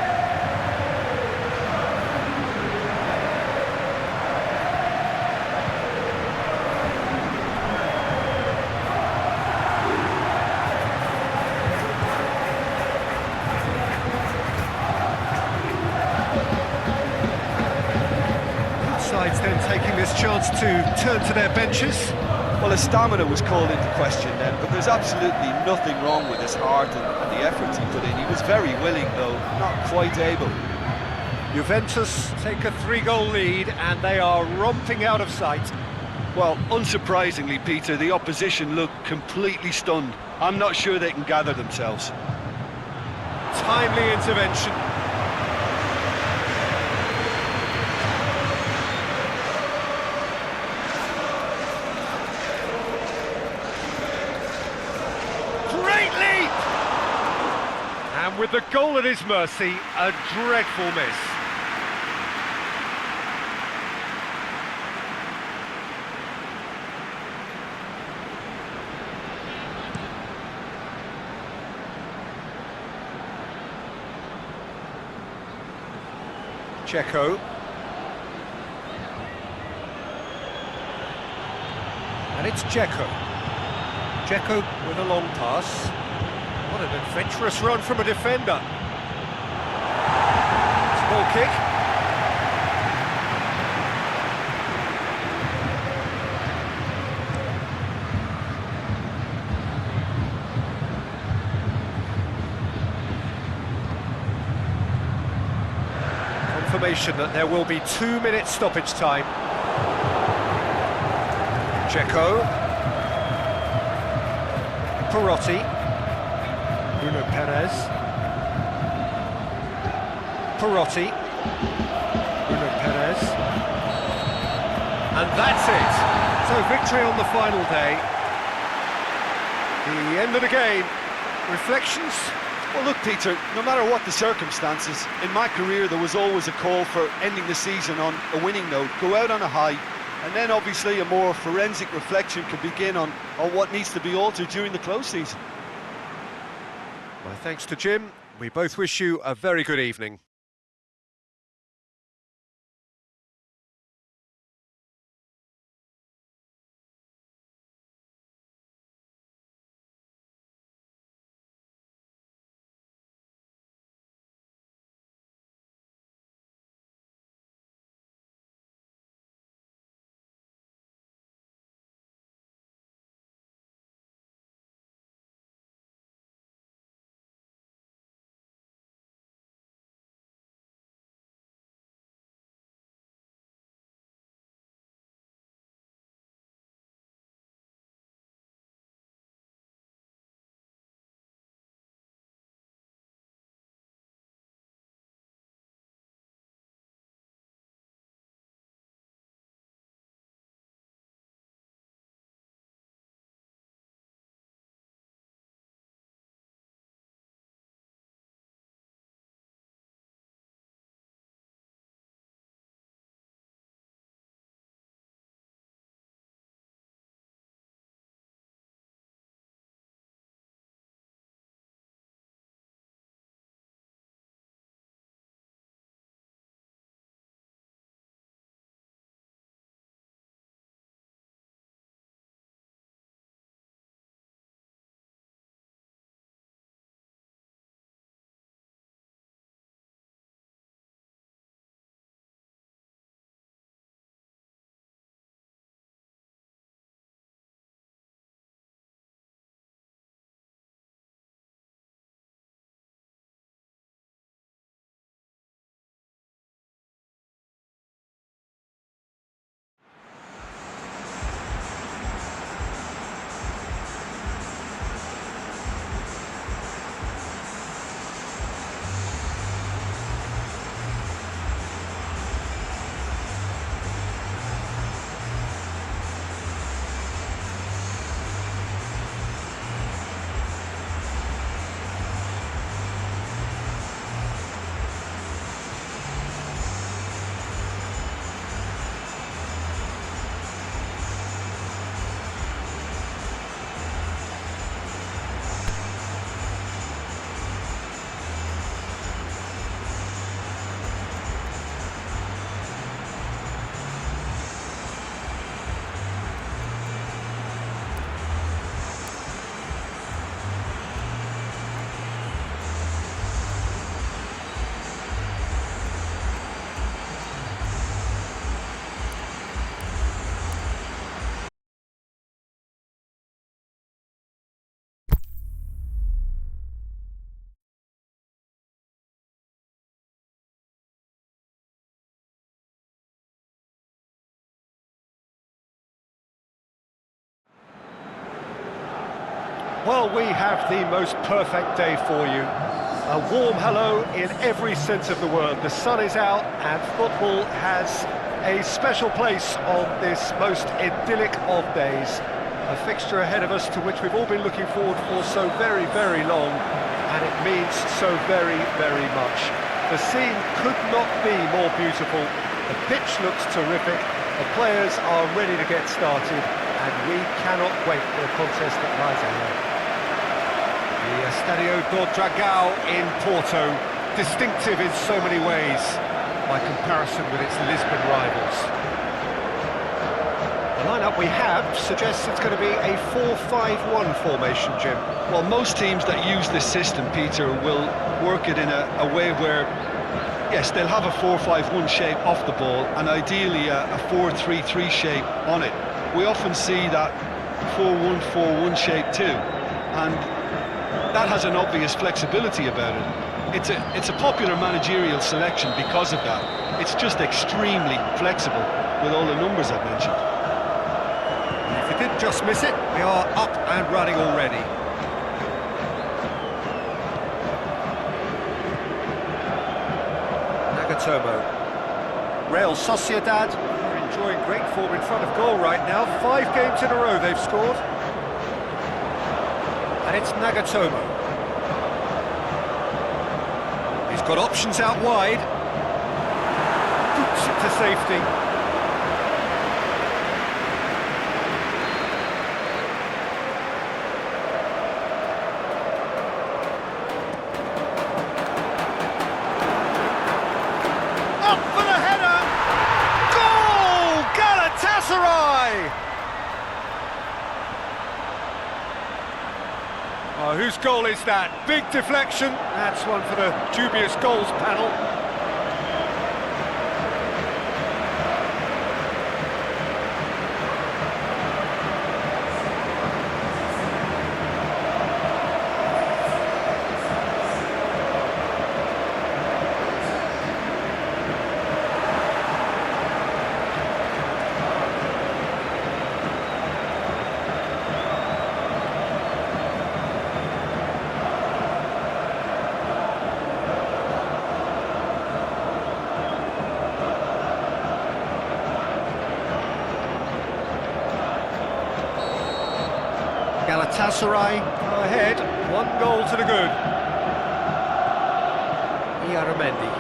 Sides then taking this chance to turn to their benches. Well, his stamina was called into question then, but there's absolutely nothing wrong with his heart and the efforts he put in. He was very willing, though, not quite able. Juventus take a 3-goal lead and they are romping out of sight. Well, unsurprisingly, Peter, the opposition look completely stunned. I'm not sure they can gather themselves. Timely intervention. And with the goal at his mercy, a dreadful miss. Checo. And it's Checo. Checo with a long pass. What an adventurous run from a defender. Small kick. Confirmation that there will be 2 minutes stoppage time. Checo. Perotti. Bruno Perez. Perotti. Bruno Perez. And that's it. So victory on the final day. The end of the game. Reflections? Well, look, Peter, no matter what the circumstances, in my career there was always a call for ending the season on a winning note, go out on a high, and then obviously a more forensic reflection can begin on what needs to be altered during the close season. My thanks to Jim. We both wish you a very good evening. Well, we have the most perfect day for you. A warm hello in every sense of the word. The sun is out and football has a special place on this most idyllic of days. A fixture ahead of us to which we've all been looking forward for so very, very long, and it means so very, very much. The scene could not be more beautiful. The pitch looks terrific, the players are ready to get started, and we cannot wait for the contest that lies ahead. The Estadio do Dragão in Porto, distinctive in so many ways, by comparison with its Lisbon rivals. The lineup we have suggests it's going to be a 4-5-1 formation, Jim. Well, most teams that use this system, Peter, will work it in a way where, yes, they'll have a 4-5-1 shape off the ball, and ideally a 4-3-3 shape on it. We often see that 4-1-4-1 shape too, and that has an obvious flexibility about it. It's a popular managerial selection because of that. It's just extremely flexible with all the numbers I've mentioned. If you did just miss it, we are up and running already. Nagatomo. Real Sociedad are enjoying great form in front of goal right now. 5 games in a row they've scored. And it's Nagatomo. He's got options out wide. Boots it to safety. Up for the header! Goal! Galatasaray! Oh, whose goal is that? Big deflection. That's one for the dubious goals panel. Galatasaray go ahead, 1 goal to the good. Iaramendi.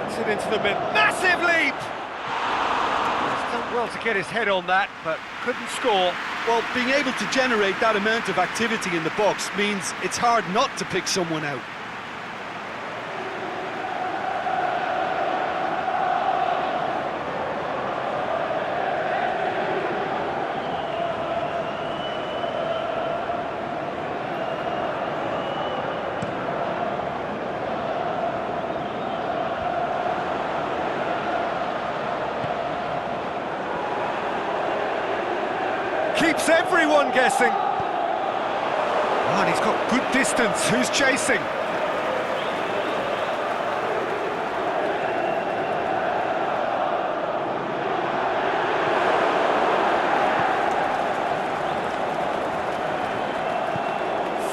Gets it into the mid. Massive leap! He's done well to get his head on that, but couldn't score. Well, being able to generate that amount of activity in the box means it's hard not to pick someone out. Keeps everyone guessing. Oh, and he's got good distance. Who's chasing?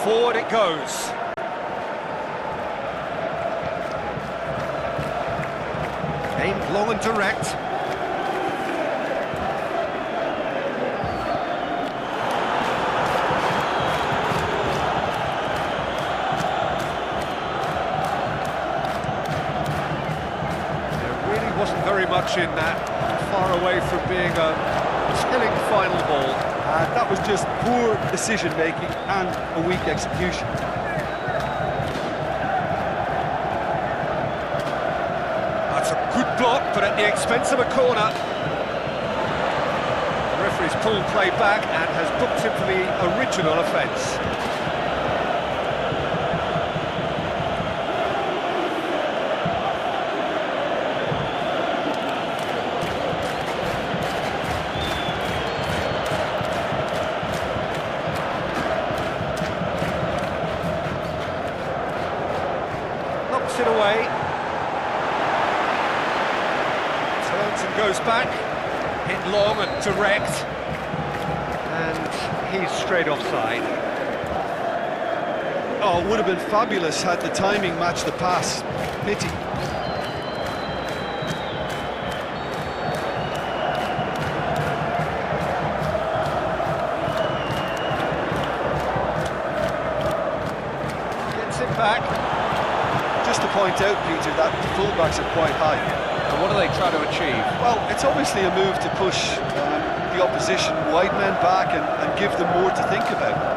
Forward it goes. Aimed long and direct. Wasn't very much in that, far away from being a telling final ball. That was just poor decision-making and a weak execution. That's a good block, but at the expense of a corner. The referee's pulled play back and has booked him for the original offence. It away. Defends and goes back. Hit long and direct. And he's straight offside. Oh, it would have been fabulous had the timing matched the pass. Pity. Gets it back. Just to point out, Peter, that the fullbacks are quite high. And what are they trying to achieve? Well, it's obviously a move to push the opposition wide men back and give them more to think about.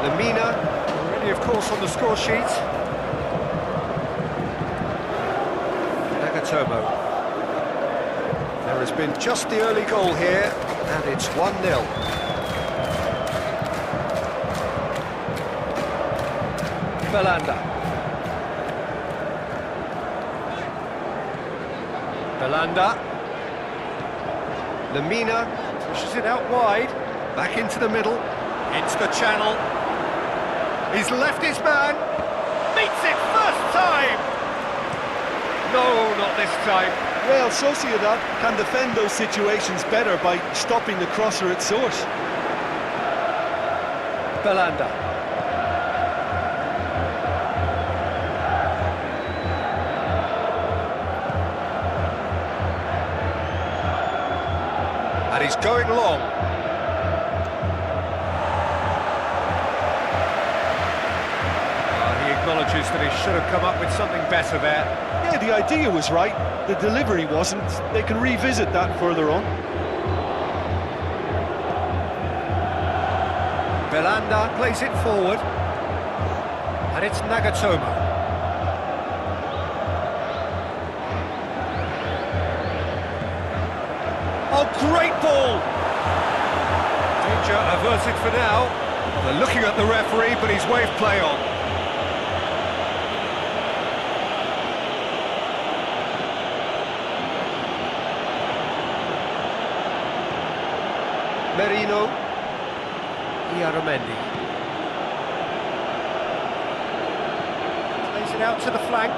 Lemina, already of course on the score sheet. Nagatomo. There has been just the early goal here, and it's 1-0. Belanda. Belanda. Lemina pushes it out wide, back into the middle, into the channel. He's left his man, meets it first time! No, not this time. Well, Sociedad can defend those situations better by stopping the crosser at source. Belanda. And he's going long. He acknowledges that he should have come up with something better there. Yeah, the idea was right, the delivery wasn't. They can revisit that further on. Belanda plays it forward. And it's Nagatomo. Oh, great ball! Danger averted for now. They're looking at the referee, but he's waved play on. Merino. Iaramendi. Plays it out to the flank.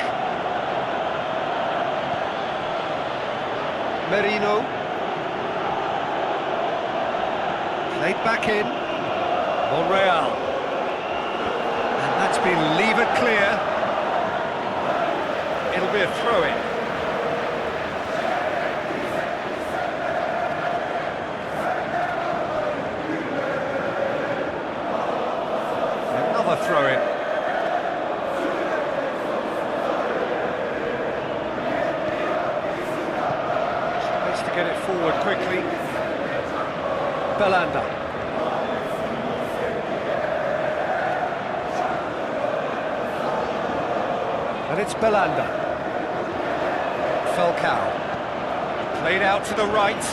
Merino. Played back in. Monreal. And that's been levered clear. It'll be a throw-in. Another throw-in. Tries to get it forward quickly. Belanda. And it's Belanda. Falcao. Played out to the right.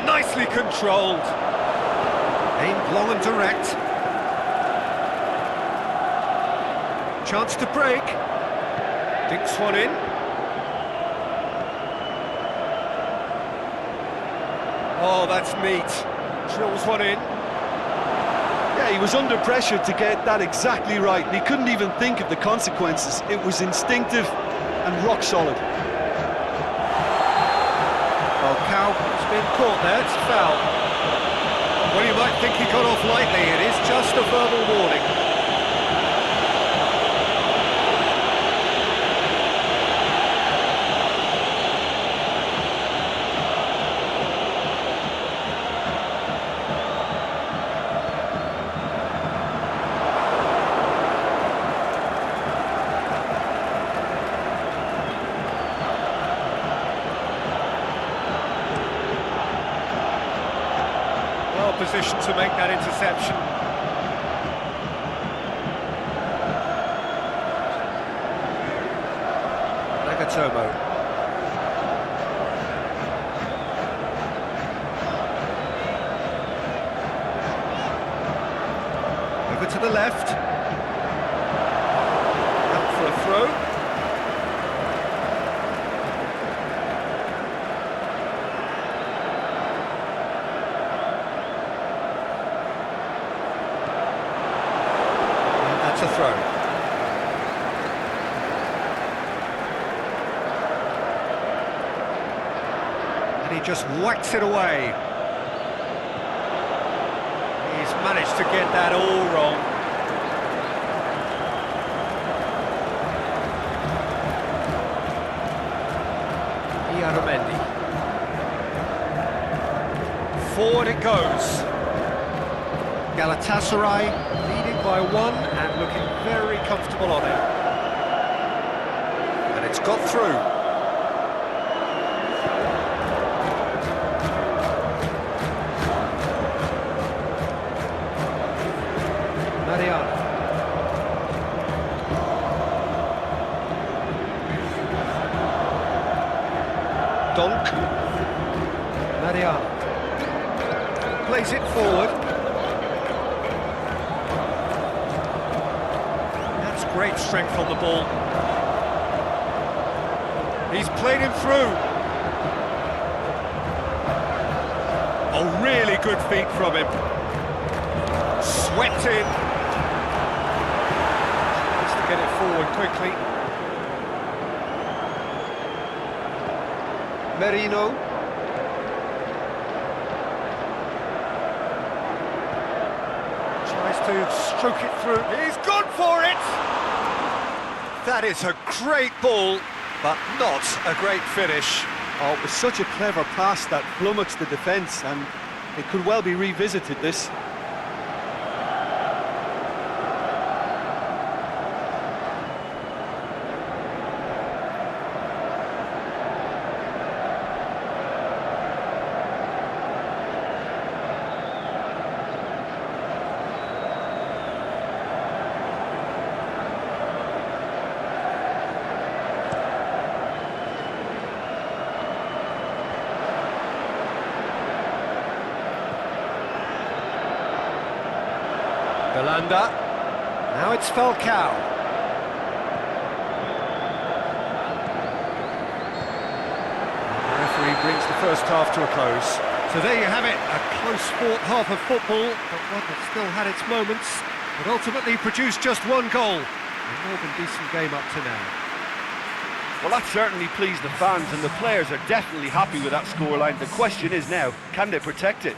Nicely controlled. Aimed long and direct. Chance to break. Dinks one in. Oh, that's neat. Drills one in. Yeah, he was under pressure to get that exactly right, and he couldn't even think of the consequences. It was instinctive and rock solid. Falcao's been caught there, it's a foul. Well, you might think he got off lightly, it is just a verbal warning. Position to make that interception. Nagatomo. Over to the left. Out for a throw. A throw. he just whacks it away. He's managed to get that all wrong. Mendy. Forward it goes. Galatasaray leading by 1 and looking very comfortable on it. And it's got through. Mariano. Donk. Mariano plays it forward. That's great strength on the ball. He's played him through. Oh, really good feet from him. Swept in. Tries to get it forward quickly. Merino. Tries to stroke it through. He's gone for it! That is a great ball, but not a great finish. Oh, it was such a clever pass that flummoxed the defence, and it could well be revisited, this. Belanda. Now it's Falcao. The referee brings the first half to a close. So there you have it, a close-fought half of football, but one that still had its moments, but ultimately produced just 1 goal. A more than decent game up to now. Well, that certainly pleased the fans, and the players are definitely happy with that scoreline. The question is now, can they protect it?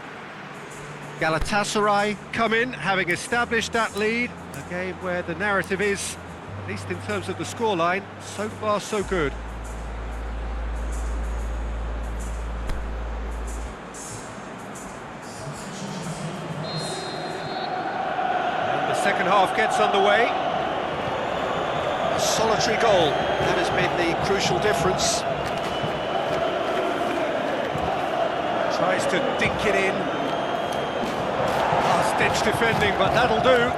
Galatasaray come in, having established that lead. A game where the narrative is, at least in terms of the scoreline, so far so good. And the second half gets underway. A solitary goal, that has made the crucial difference. Tries to dink it in. Last-ditch defending, but that'll do.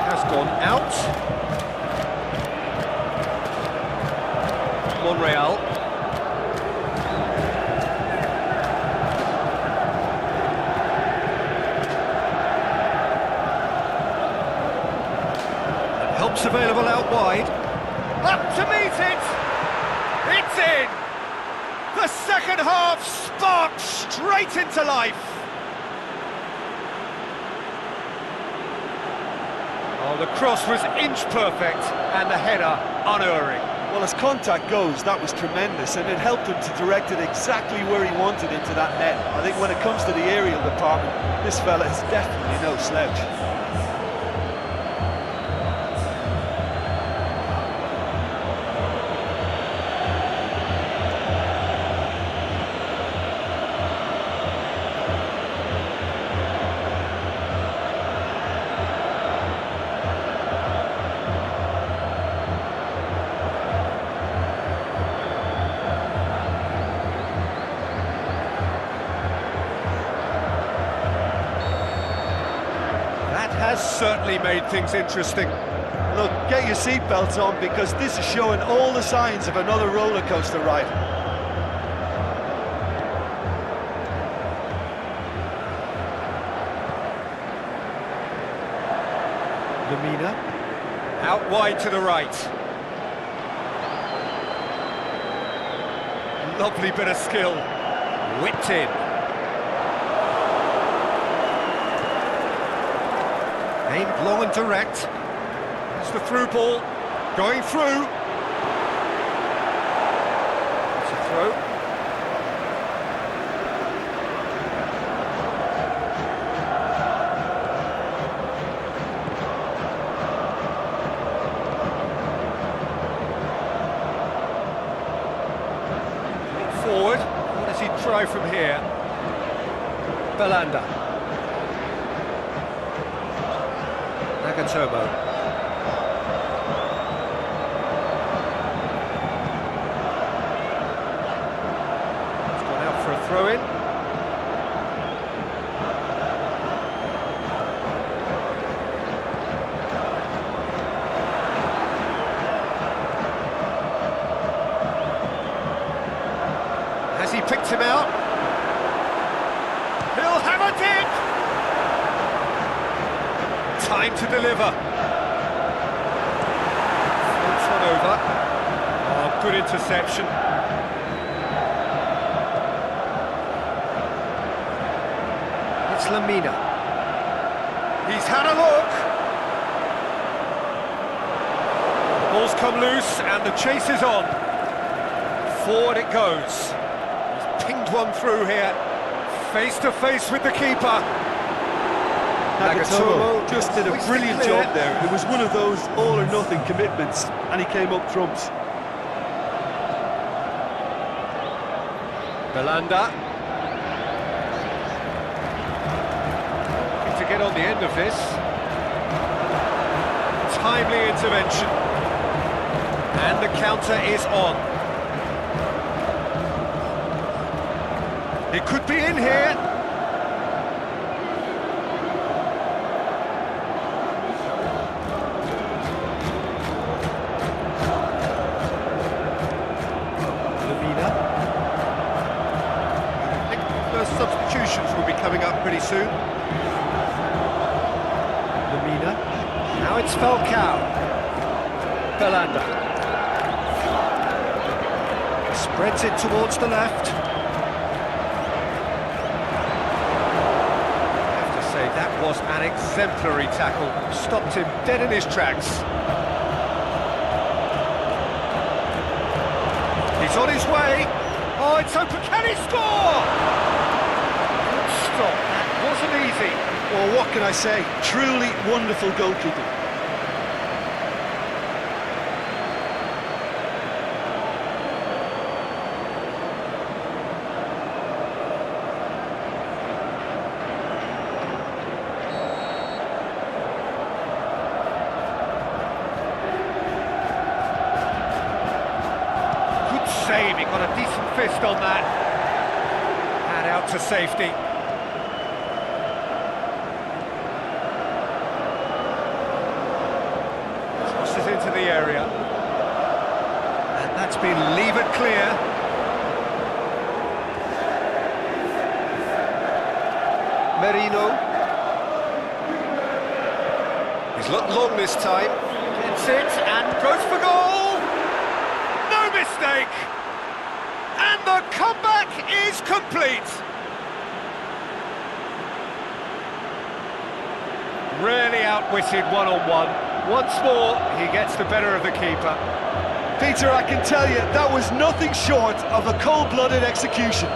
Has gone out. Monreal. And help's available out wide. Up to meet it! It's in! The second half sparks straight into life! Oh, the cross was inch perfect and the header unerring. Well, as contact goes, that was tremendous, and it helped him to direct it exactly where he wanted into that net. I think when it comes to the aerial department, this fella is definitely no slouch. Has certainly made things interesting. Look, get your seatbelts on, because this is showing all the signs of another roller coaster ride. Lamina, out wide to the right. Lovely bit of skill, whipped in. Aimed long and direct. Has the through ball, going through. It's a throw. Forward. What does he try from here? Belanda. Nagatomo. He's gone out for a throw-in. Has he picked him out? He'll have it in! Time to deliver. Floats one over. Oh, good interception. It's Lamina. He's had a look. The ball's come loose and the chase is on. Forward it goes. He's pinged one through here. Face to face with the keeper. Nagatomo just did a brilliant job there. It was one of those all-or-nothing commitments, and he came up trumps. Belanda. Looking to get on the end of this. Timely intervention. And the counter is on. It could be in here. Substitutions will be coming up pretty soon. Lamina. Now it's Falcao. Belanda. Spreads it towards the left. I have to say, that was an exemplary tackle. Stopped him dead in his tracks. He's on his way. Oh, it's open. Can he score? That wasn't easy. Well, what can I say? Truly wonderful goalkeeping. Good save, he got a decent fist on that. And out to safety. Into the area, and that's been levered clear. Merino. He's looked long this time. Gets it and goes for goal. No mistake. And the comeback is complete. Really outwitted one-on-one. Once more, he gets the better of the keeper. Peter, I can tell you, that was nothing short of a cold-blooded execution.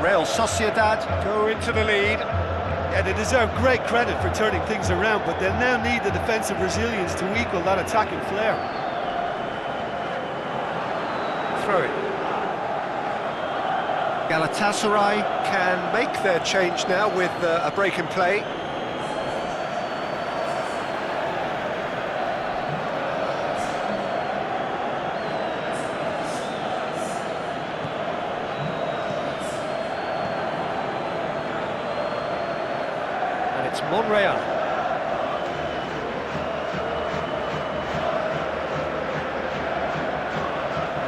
Real Sociedad go into the lead. Yeah, they deserve great credit for turning things around, but they'll now need the defensive resilience to equal that attacking flair. Throw it. Galatasaray can make their change now with a break in play. It's Monreal.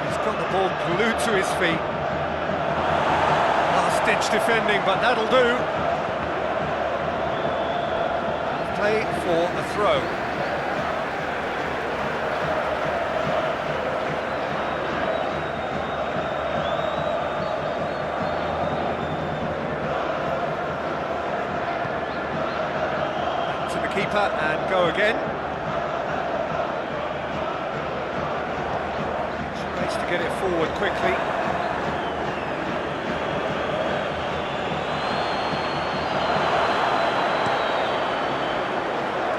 He's got the ball glued to his feet. Last-ditch defending, but that'll do. Play for a throw. Keeper and go again. Tries to get it forward quickly.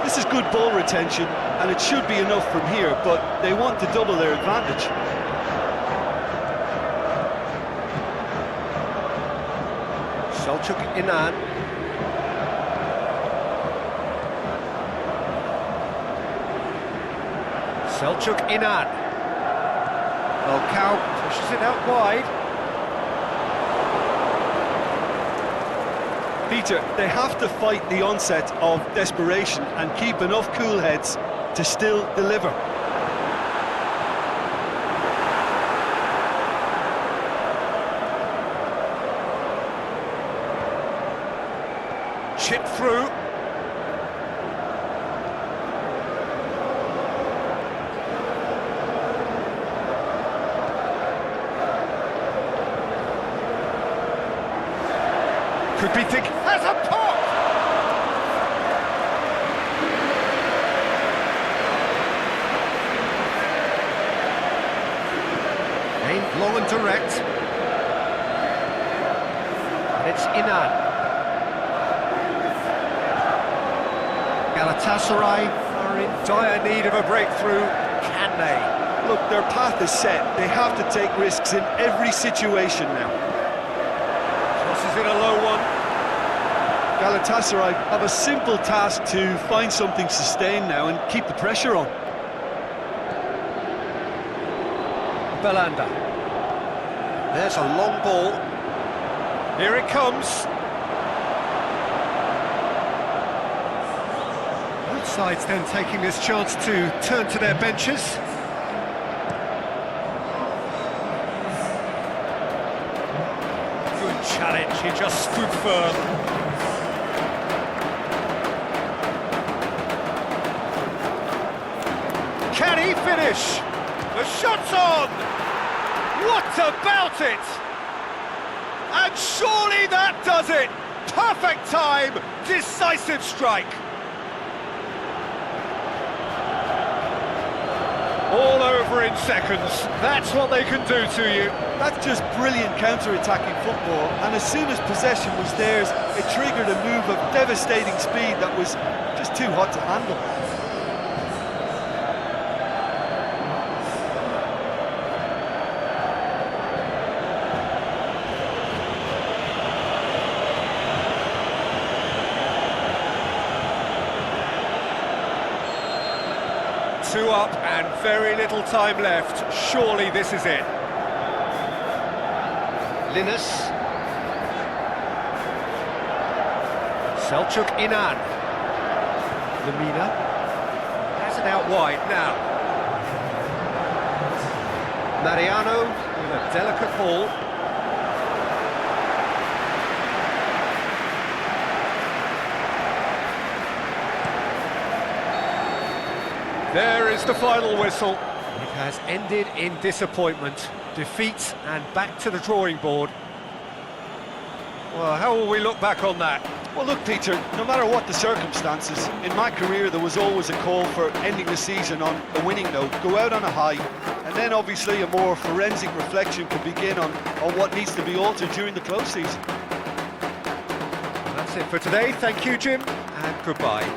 This is good ball retention, and it should be enough from here, but they want to double their advantage. Selçuk Inan. Selçuk Inan. Falcao pushes it out wide. Peter, they have to fight the onset of desperation and keep enough cool heads to still deliver. Chip through. Could be thick. Has a pop! Aimed long and direct. And it's Inan. Galatasaray are in dire need of a breakthrough. Can they? Look, their path is set. They have to take risks in every situation now. Crosses in a low one. Galatasaray have a simple task to find something sustained now and keep the pressure on. Belanda. There's a long ball. Here it comes. Both sides then taking this chance to turn to their benches. Good challenge, he just stood firm. Can he finish? The shot's on! What about it? And surely that does it! Perfect time, decisive strike. All over in seconds. That's what they can do to you. That's just brilliant counter-attacking football, and as soon as possession was theirs, it triggered a move of devastating speed that was just too hot to handle. 2 up and very little time left. Surely this is it. Linus. Selçuk Inan. Lemina. Has it out wide now. Mariano with a delicate ball. There is the final whistle. It has ended in disappointment, defeat, and back to the drawing board. Well, how will we look back on that? Well, look, Peter, no matter what the circumstances, in my career there was always a call for ending the season on a winning note, go out on a high, and then obviously a more forensic reflection can begin on what needs to be altered during the close season. That's it for today. Thank you, Jim, and goodbye.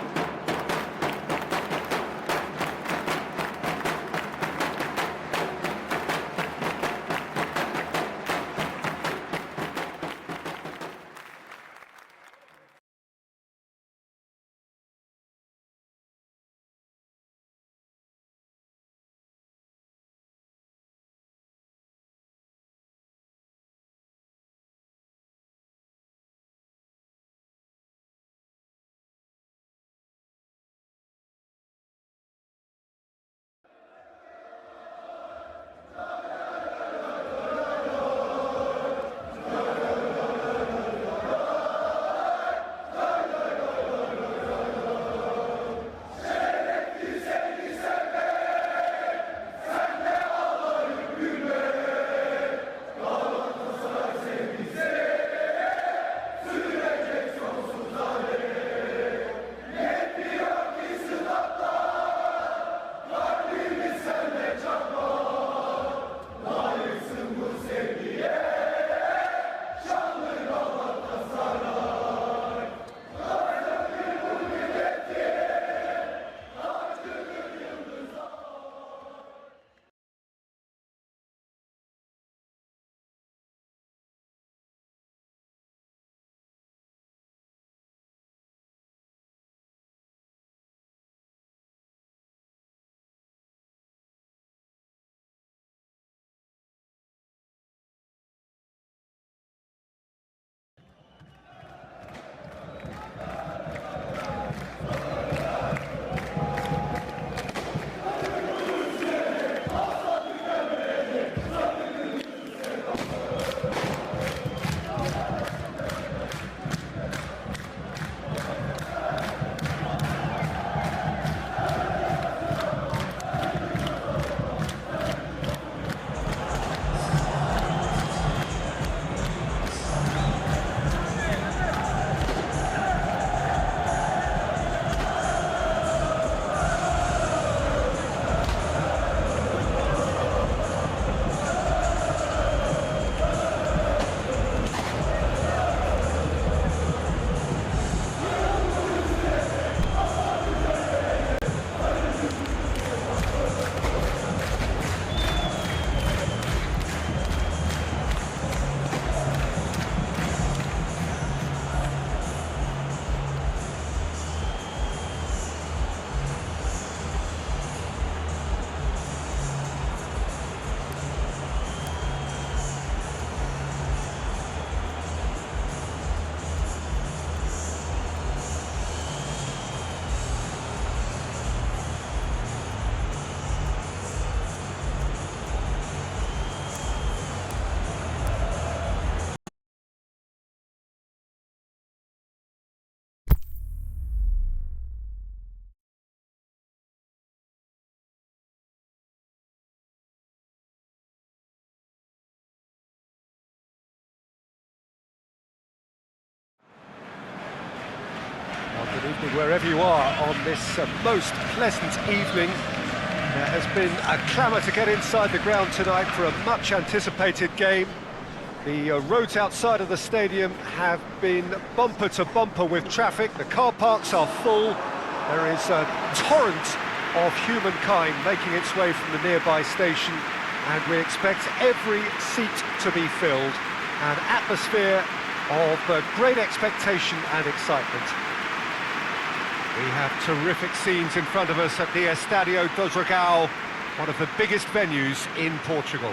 Certainly wherever you are on this most pleasant evening, there has been a clamour to get inside the ground tonight for a much anticipated game. The roads outside of the stadium have been bumper to bumper with traffic. The car parks are full. There is a torrent of humankind making its way from the nearby station, and we expect every seat to be filled. An atmosphere of great expectation and excitement. We have terrific scenes in front of us at the Estadio do Dragão, one of the biggest venues in Portugal.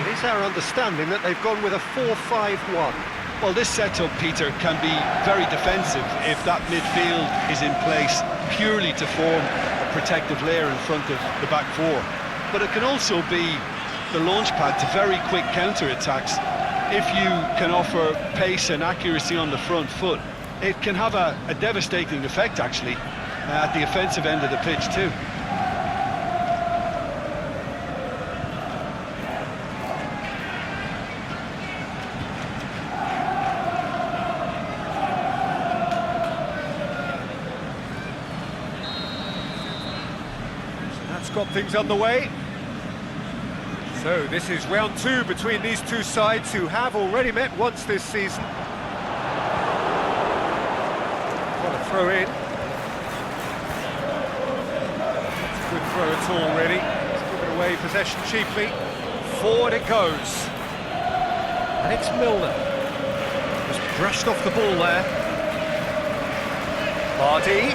It is our understanding that they've gone with a 4-5-1. Well, this setup, Peter, can be very defensive if that midfield is in place purely to form a protective layer in front of the back four. But it can also be the launch pad to very quick counter-attacks. If you can offer pace and accuracy on the front foot, it can have a devastating effect, actually, at the offensive end of the pitch too. Got things underway. So this is round two between these two sides who have already met once this season. What a throw in. It's a good throw at all, really. It's given away possession cheaply. Forward it goes. And it's Milner. Just brushed off the ball there. Vardy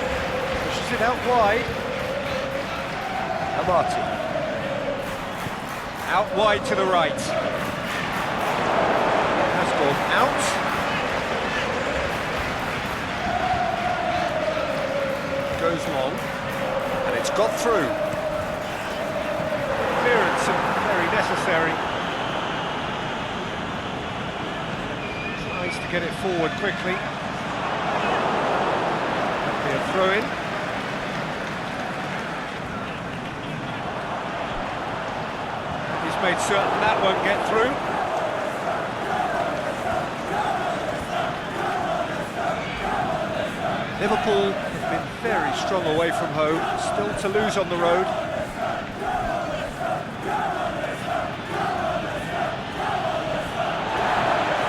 pushes it out wide. Martin. Out wide to the right. Has gone out. Goes long. And it's got through. Clearance very necessary. Tries to get it forward quickly. That'll be a throw-in. Made certain that won't get through. Liverpool have been very strong away from home, still to lose on the road.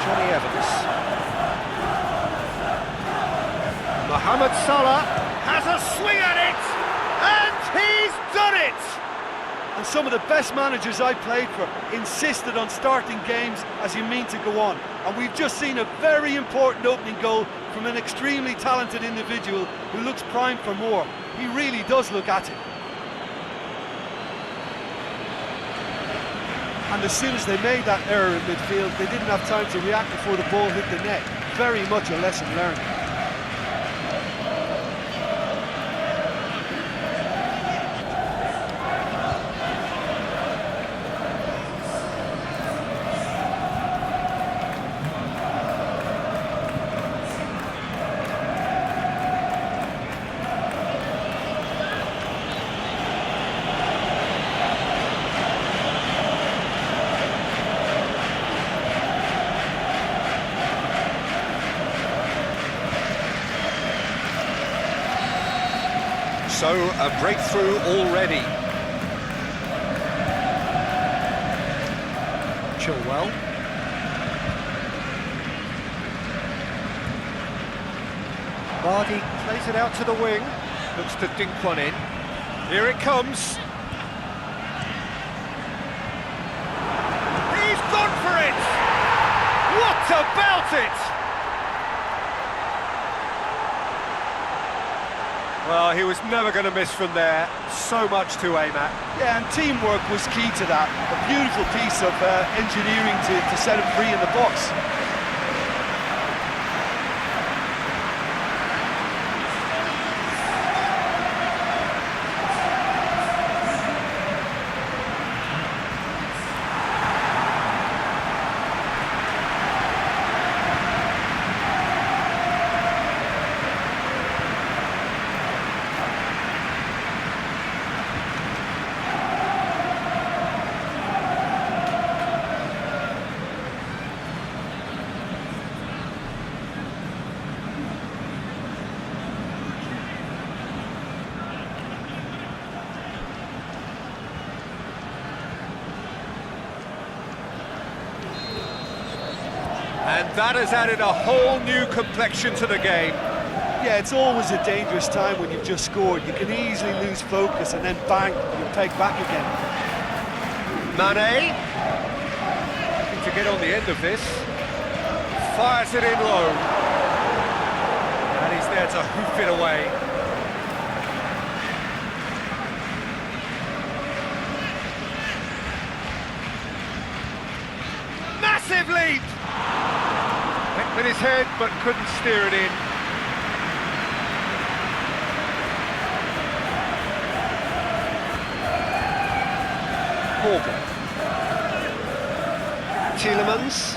Johnny Evans. Mohamed Salah has a swing at it, and he's done it! And some of the best managers I played for insisted on starting games as you mean to go on. And we've just seen a very important opening goal from an extremely talented individual who looks primed for more. He really does look at it. And as soon as they made that error in midfield, they didn't have time to react before the ball hit the net. Very much a lesson learned. So, a breakthrough already. Chilwell. Vardy plays it out to the wing. Looks to dink one in. Here it comes. He's gone for it! What about it? Well, he was never going to miss from there. So much to aim at. Yeah, and teamwork was key to that. A beautiful piece of engineering to set him free in the box. That has added a whole new complexion to the game. Yeah, it's always a dangerous time when you've just scored. You can easily lose focus and then bang, you're pegged back again. Mane, looking to get on the end of this, fires it in low, and he's there to hoof it away. Massive leap! Went with his head, but couldn't steer it in. Morgan. Tielemans.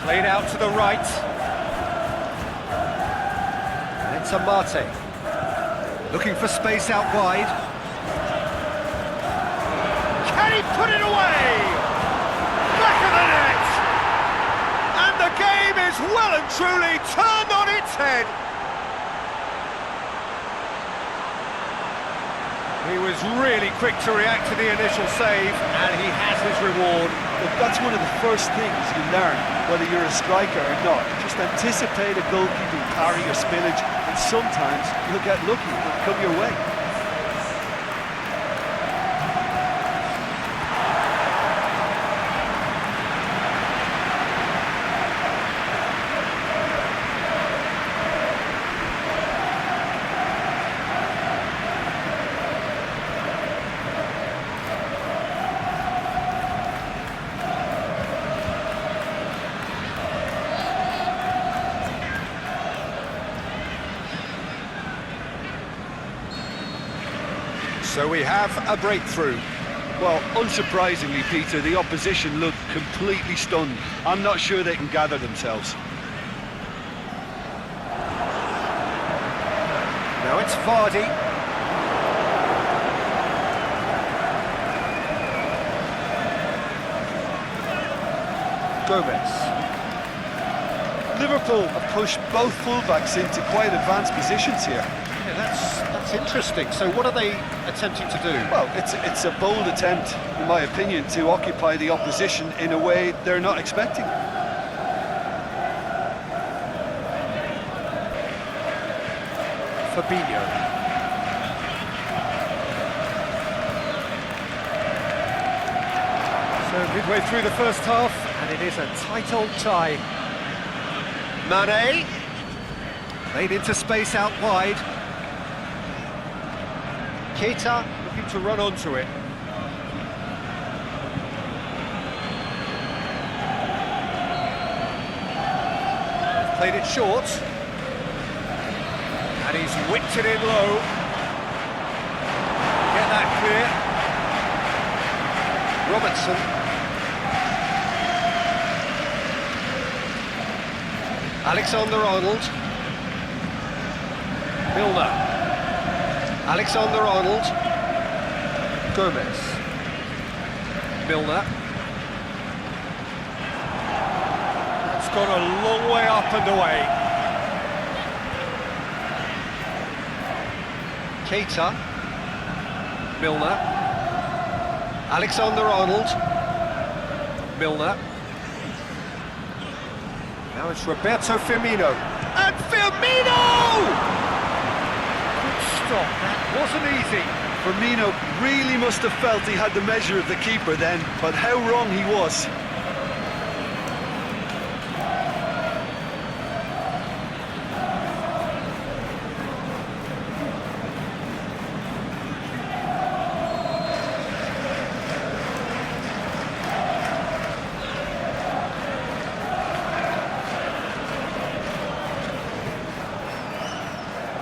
Played out to the right. And it's Mate. Looking for space out wide. Can he put it away? Back of the net! And the game is well and truly turned on its head. He was really quick to react to the initial save, and he has his reward. Look, that's one of the first things you learn, whether you're a striker or not. Just anticipate a goalkeeping parry or spillage, and sometimes you'll get lucky and it'll come your way. So we have a breakthrough. Well, unsurprisingly, Peter, the opposition look completely stunned. I'm not sure they can gather themselves. Now it's Vardy. Gomez. Liverpool have pushed both fullbacks into quite advanced positions here. Yeah, that's interesting. So what are they attempting to do? Well, it's a bold attempt, in my opinion, to occupy the opposition in a way they're not expecting. Fabinho. So midway through the first half, and it is a tight old tie. Mane. Played into space out wide. Keita looking to run onto it. Played it short. And he's whipped it in low. Get that clear. Robertson. Alexander-Arnold. Milner. Alexander-Arnold. Gomez. Milner. It's gone a long way up and away. Keita. Milner. Alexander-Arnold. Milner. Now it's Roberto Firmino. And Firmino! Stop. That wasn't easy. Firmino really must have felt he had the measure of the keeper then, but how wrong he was.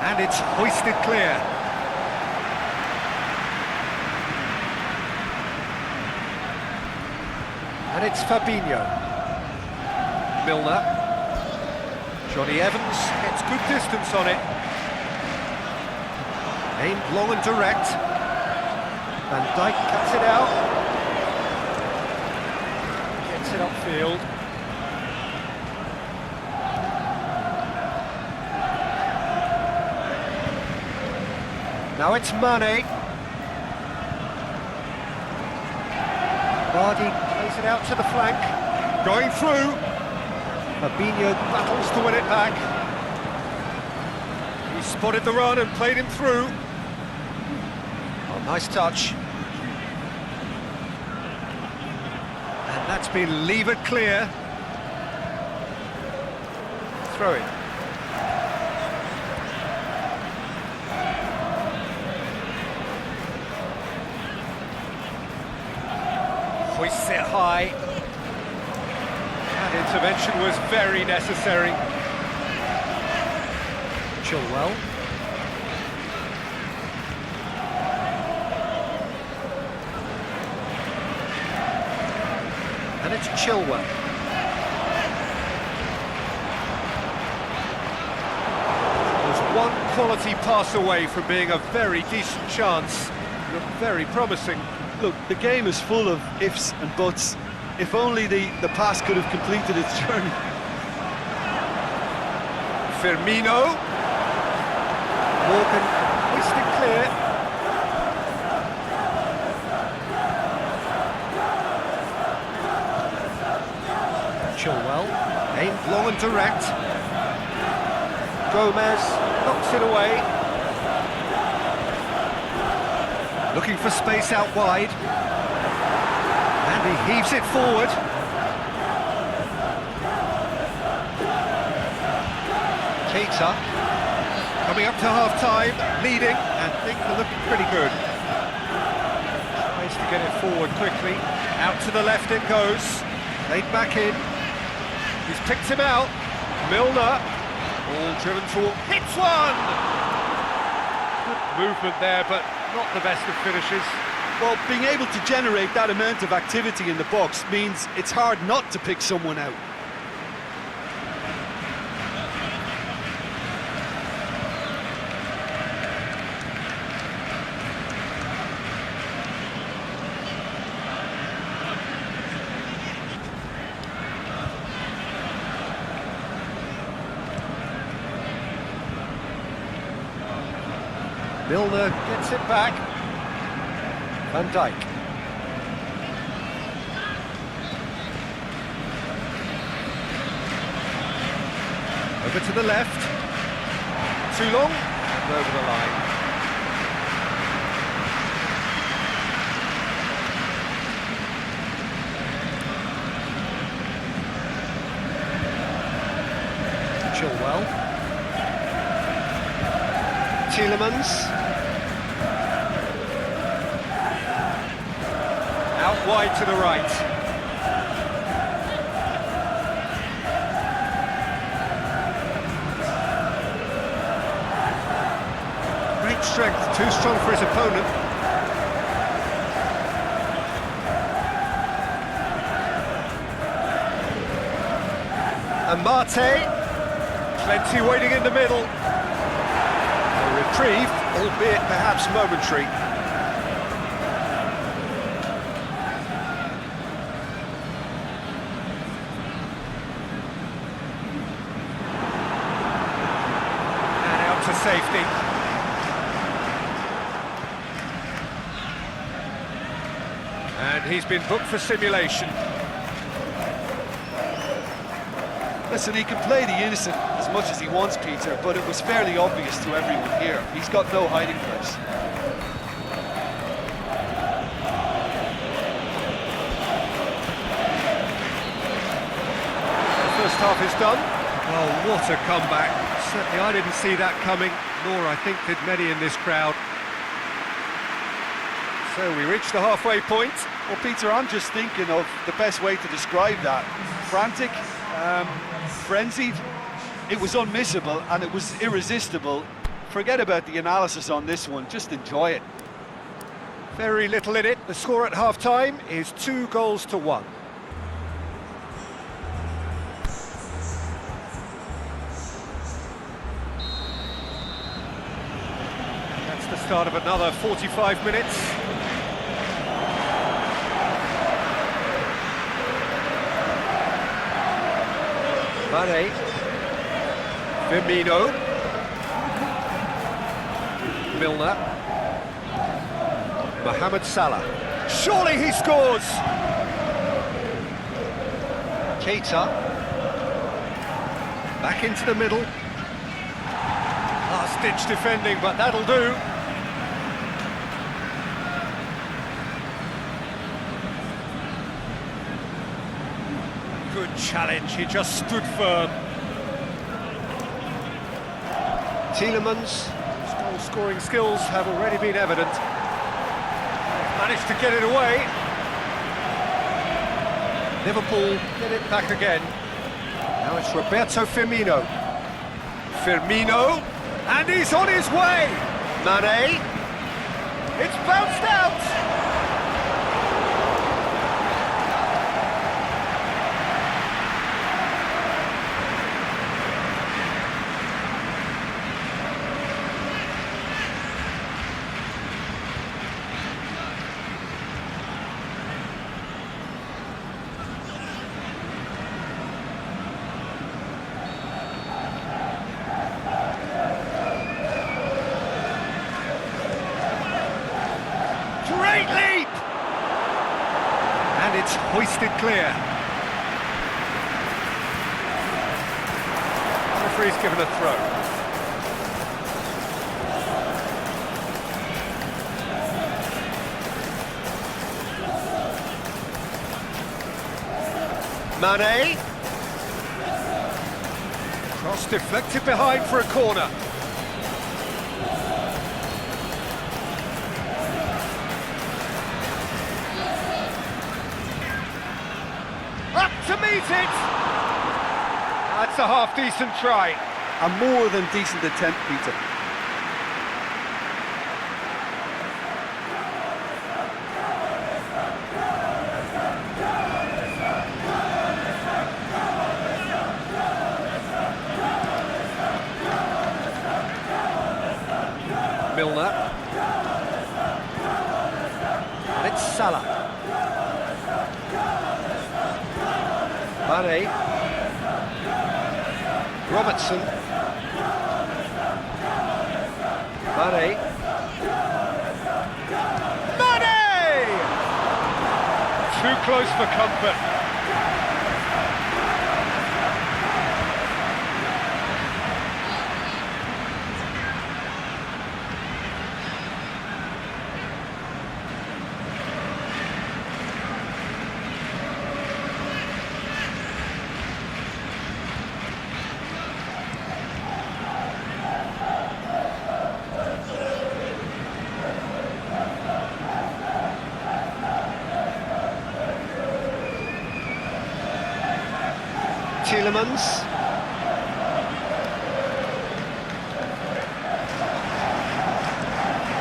And it's hoisted clear. And it's Fabinho. Milner. Johnny Evans gets good distance on it. Aimed long and direct. Van Dijk cuts it out. Gets it upfield. Now it's Mane. Vardy plays it out to the flank. Going through. Fabinho battles to win it back. He spotted the run and played him through. Oh, nice touch. And that's been levered clear. Throw it. Hoists it high. That intervention was very necessary. Chilwell. And it's Chilwell. Was one quality pass away from being a very decent chance. Looked very promising. Look, the game is full of ifs and buts. If only the pass could have completed its journey. Firmino. Morgan hoisted clear. Chilwell, aimed long and direct. Gomez knocks it away. Looking for space out wide. And he heaves it forward. Keita coming up to half-time, leading, and things are looking pretty good. Tries to get it forward quickly. Out to the left it goes. Laid back in. He's picked him out. Milner. All driven toward. Hits one! Good movement there, but not the best of finishes. Well, being able to generate that amount of activity in the box means it's hard not to pick someone out. Milner gets it back. Van Dijk. Over to the left. Too long. And over the line. Chilwell. Tielemans. Out wide to the right. Great strength, too strong for his opponent. And Mate, plenty waiting in the middle. A reprieve, albeit perhaps momentary. To safety. And he's been booked for simulation. Listen, he can play the innocent as much as he wants, Peter, but it was fairly obvious to everyone here. He's got no hiding place. The first half is done. Oh, what a comeback. Certainly I didn't see that coming, nor I think did many in this crowd. So we reach the halfway point. Well, Peter, I'm just thinking of the best way to describe that. Frantic, frenzied. It was unmissable and it was irresistible. Forget about the analysis on this one, just enjoy it. Very little in it. The score at half-time is 2-1. The start of another 45 minutes. Mane. Firmino. Milner. Mohamed Salah. Surely he scores! Keita. Back into the middle. Last-ditch defending, but that'll do. Good challenge, he just stood firm. Tielemans. His goal-scoring skills have already been evident. Managed to get it away. Liverpool get it back again. Now it's Roberto Firmino. Firmino, and he's on his way. Mane. It's bounced out. Great leap! And it's hoisted clear. The referee's given a throw. Mane. Cross deflected behind for a corner. Up to meet it! That's a half-decent try. A more than decent attempt, Peter. Milner. And it's Salah. Mane. Robertson. Mane. Mane! Too close for comfort. Tielemans.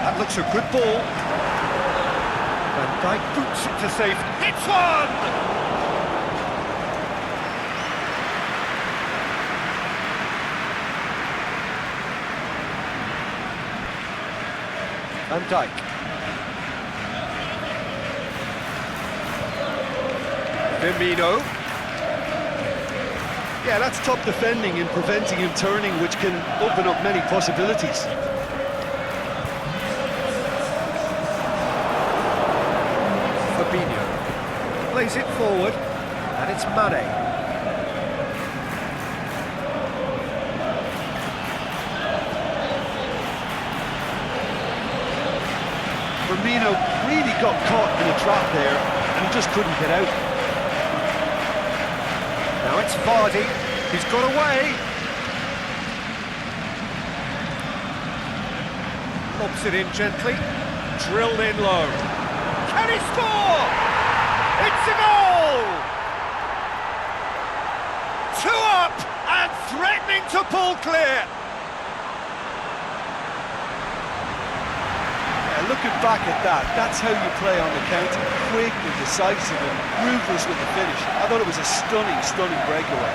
That looks a good ball. Van Dijk boots it to safety. Hits one! Van Dijk. Firmino. Yeah, that's top defending and preventing him turning, which can open up many possibilities. Fabinho plays it forward, and it's Mane. Firmino really got caught in a trap there, and he just couldn't get out. Now it's Vardy, he's got away. Lobs it in gently, drilled in low. Can he score? It's a goal! 2 up and threatening to pull clear. Yeah, looking back at that, that's how you play on the counter. Quick and decisive and ruthless with the finish. I thought it was a stunning breakaway.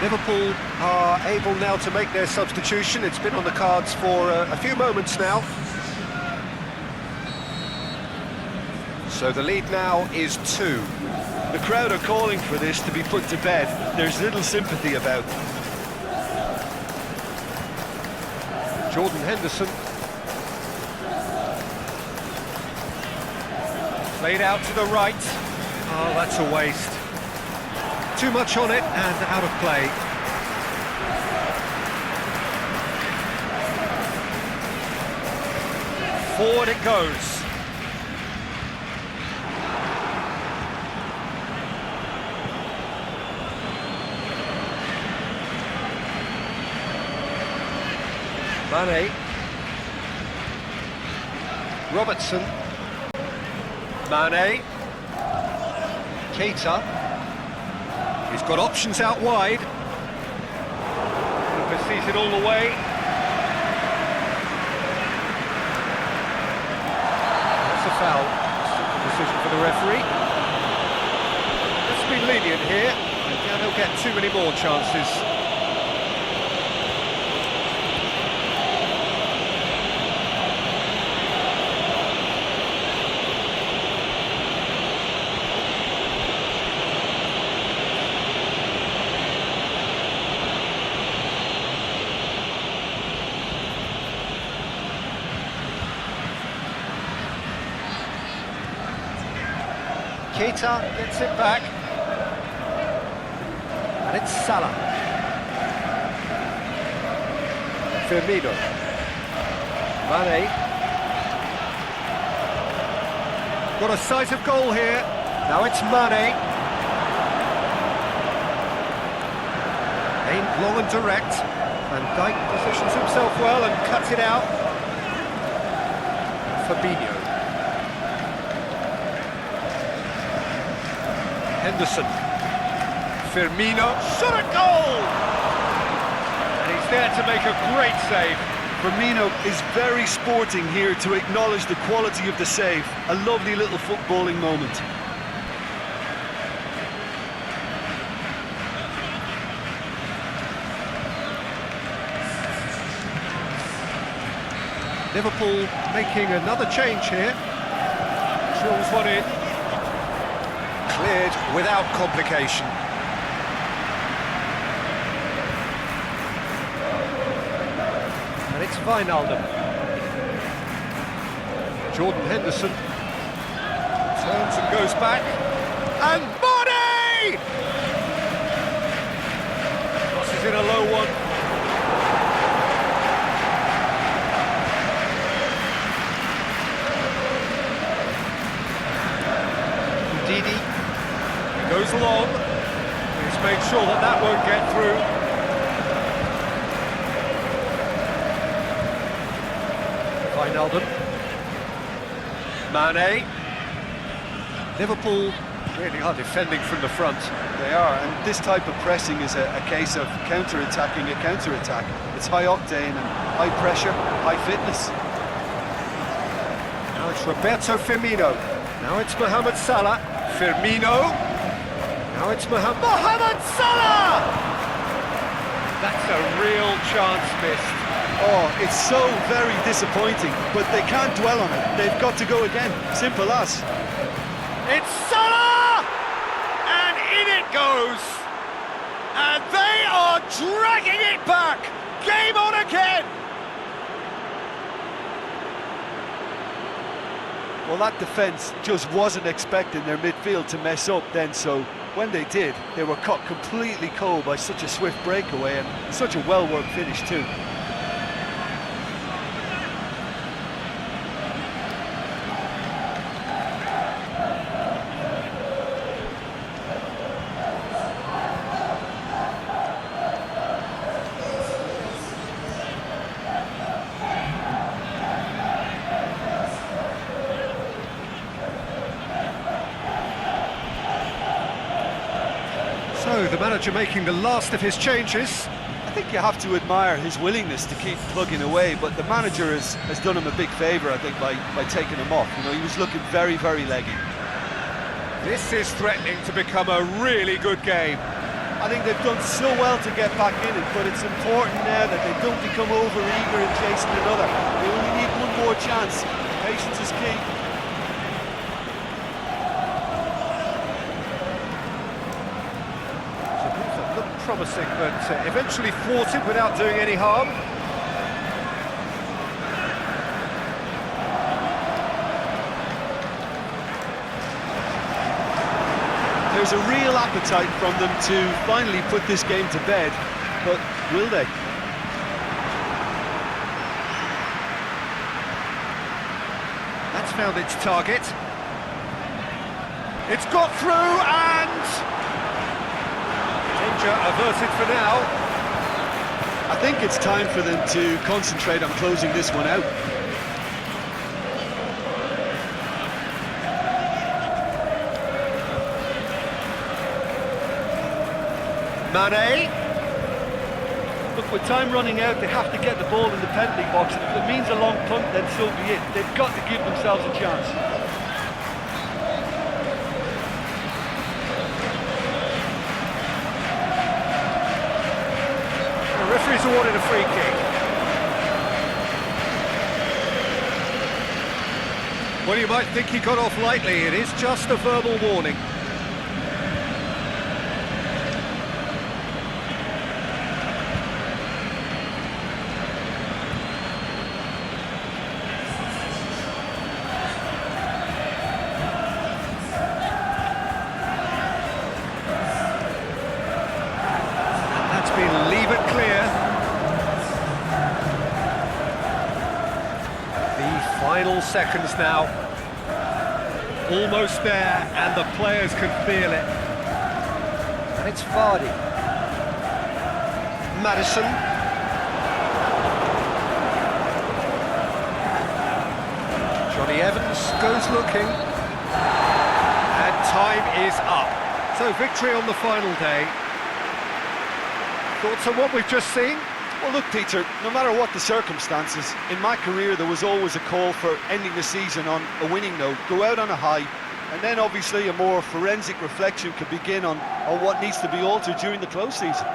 Liverpool are able now to make their substitution. It's been on the cards for a few moments now. So the lead now is 2. The crowd are calling for this to be put to bed. There's little sympathy about. Jordan Henderson. Played out to the right. Oh, that's a waste. Too much on it and out of play. Forward it goes. Mane. Robertson. Mane. Keita. He's got options out wide. Lucas sees it all the way. That's a foul. Decision for the referee. Let's be lenient here. And they'll get too many more chances. Keita gets it back, and it's Salah. Firmino. Mane. Got a sight of goal here. Now it's Mane. Aimed long and direct. Van Dijk positions himself well and cuts it out. Fabinho. Henderson. Firmino. Shot at goal! And he's there to make a great save. Firmino is very sporting here to acknowledge the quality of the save. A lovely little footballing moment. Liverpool making another change here. Drills one in. Cleared without complication. And it's Wijnaldum. Jordan Henderson turns and goes back. And Mane! Crosses in a low one. Didi. Goes along, he's made sure that that won't get through. Wijnaldum. Mane. Liverpool really are defending from the front. They are, and this type of pressing is a case of counter-attacking a counter-attack. It's high octane and high pressure, high fitness. Now it's Roberto Firmino. Now it's Mohamed Salah. Firmino. Now it's Mohamed Salah! That's a real chance missed. Oh, it's so very disappointing, but they can't dwell on it. They've got to go again. Simple as. It's Salah! And in it goes! And they are dragging it back! Game on again! Well, that defence just wasn't expecting their midfield to mess up then, so when they did, they were caught completely cold by such a swift breakaway and such a well-worked finish too. So, the manager making the last of his changes. I think you have to admire his willingness to keep plugging away, but the manager has done him a big favour, I think, by taking him off. You know, he was looking very, very leggy. This is threatening to become a really good game. I think they've done so well to get back in it, but it's important now that they don't become over-eager in chasing another. They only need one more chance. Patience is key. promising, but eventually thwarted without doing any harm. There's a real appetite from them to finally put this game to bed, but will they? That's found its target. It's got through and... danger averted for now. I think it's time for them to concentrate on closing this one out. Mane. Look, with time running out, they have to get the ball in the penalty box, and if it means a long punt, then so be it. They've got to give themselves a chance. The referee's awarded a free kick. Well, you might think he got off lightly. It is just a verbal warning. Leave it clear. The final seconds now. Almost there, and the players can feel it. And it's Vardy. Maddison. Johnny Evans goes looking. And time is up. So victory on the final day. Thoughts on what we've just seen? Well, look, Peter, no matter what the circumstances, in my career there was always a call for ending the season on a winning note, go out on a high, and then obviously a more forensic reflection could begin on what needs to be altered during the close season.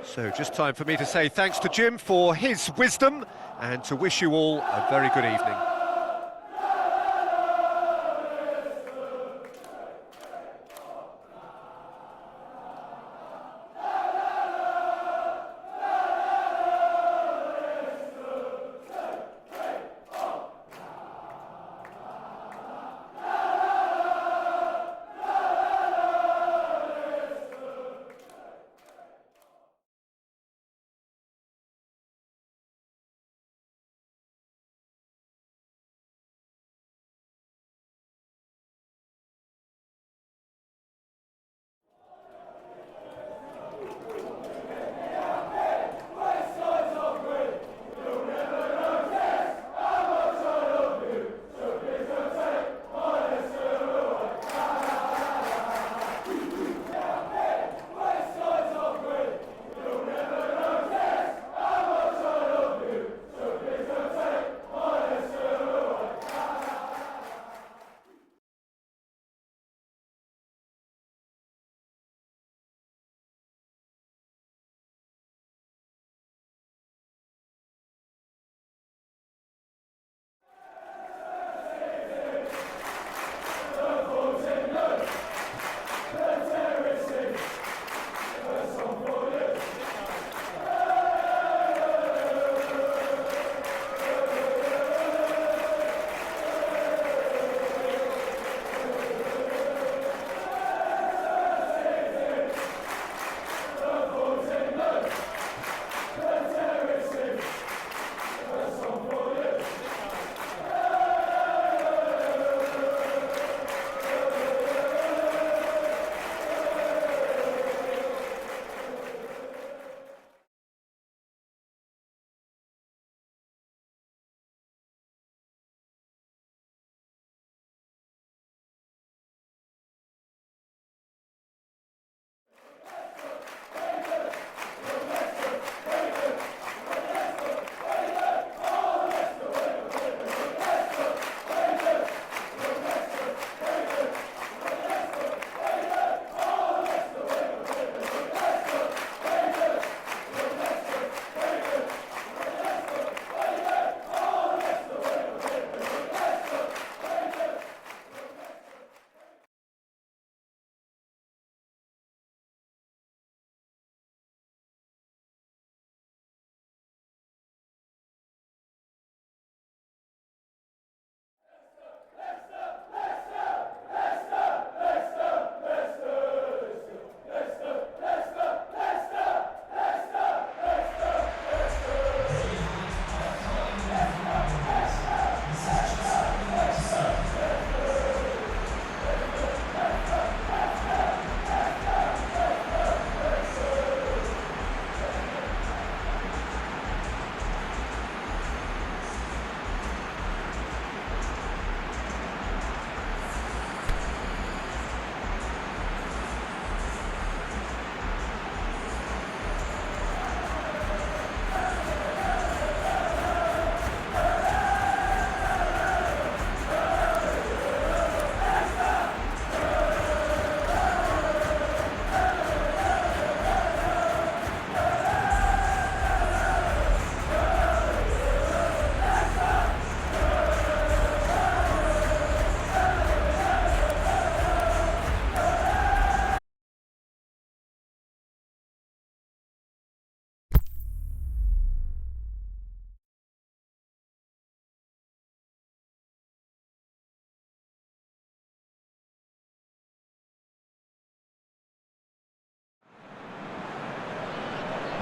So just time for me to say thanks to Jim for his wisdom and to wish you all a very good evening.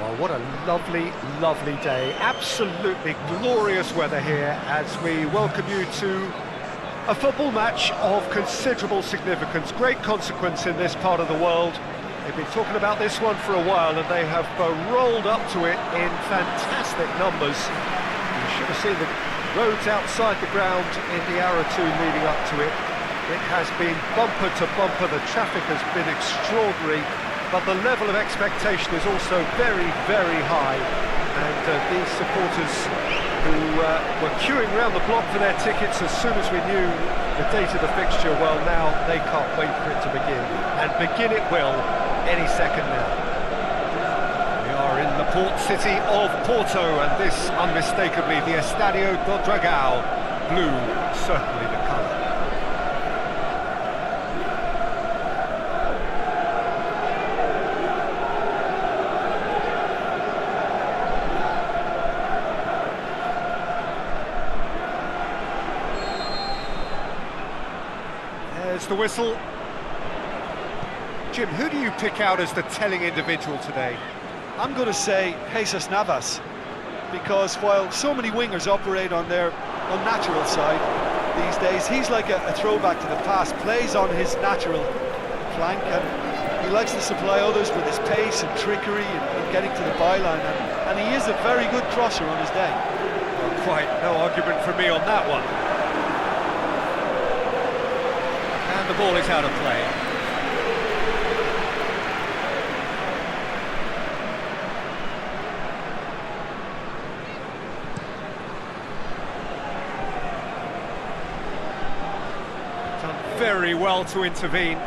Oh, what a lovely, lovely day. Absolutely glorious weather here as we welcome you to a football match of considerable significance, great consequence in this part of the world. They've been talking about this one for a while and they have rolled up to it in fantastic numbers. You should have seen the roads outside the ground in the hour or two leading up to it. It has been bumper to bumper, the traffic has been extraordinary, but the level of expectation is also very, very high. And these supporters who were queuing around the block for their tickets as soon as we knew the date of the fixture, well, now they can't wait for it to begin. And begin it will any second now. We are in the port city of Porto, and this unmistakably the Estadio do Dragão. Blue, certainly the colour. There's the whistle. Jim, who do you pick out as the telling individual today? I'm going to say Jesus Navas, because while so many wingers operate on their unnatural side these days, he's like a throwback to the past, plays on his natural flank, and he likes to supply others with his pace and trickery and getting to the byline, and he is a very good crosser on his day. Well, quite no argument from me on that one. And the ball is out of play. Very well to intervene.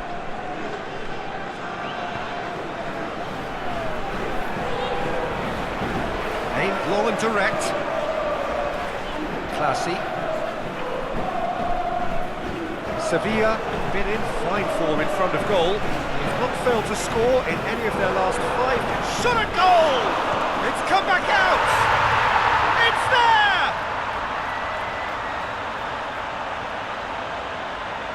Aimed long and direct. Classy. Sevilla been in fine form in front of goal. They've not failed to score in any of their last 5. Shot at goal! It's come back out! It's there!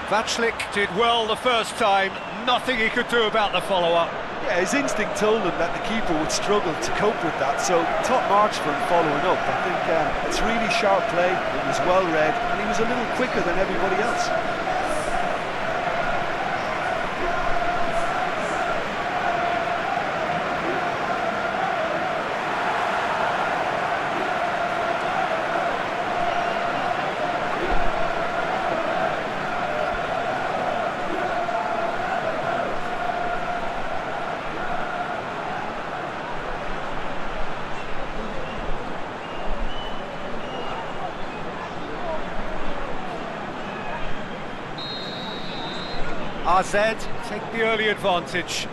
Vaclik did well the first time, nothing he could do about the follow-up. Yeah, his instinct told him that the keeper would struggle to cope with that, so top marks for him following up. I think it's really sharp play, it was well read, and he was a little quicker than everybody else. AZ take the early advantage.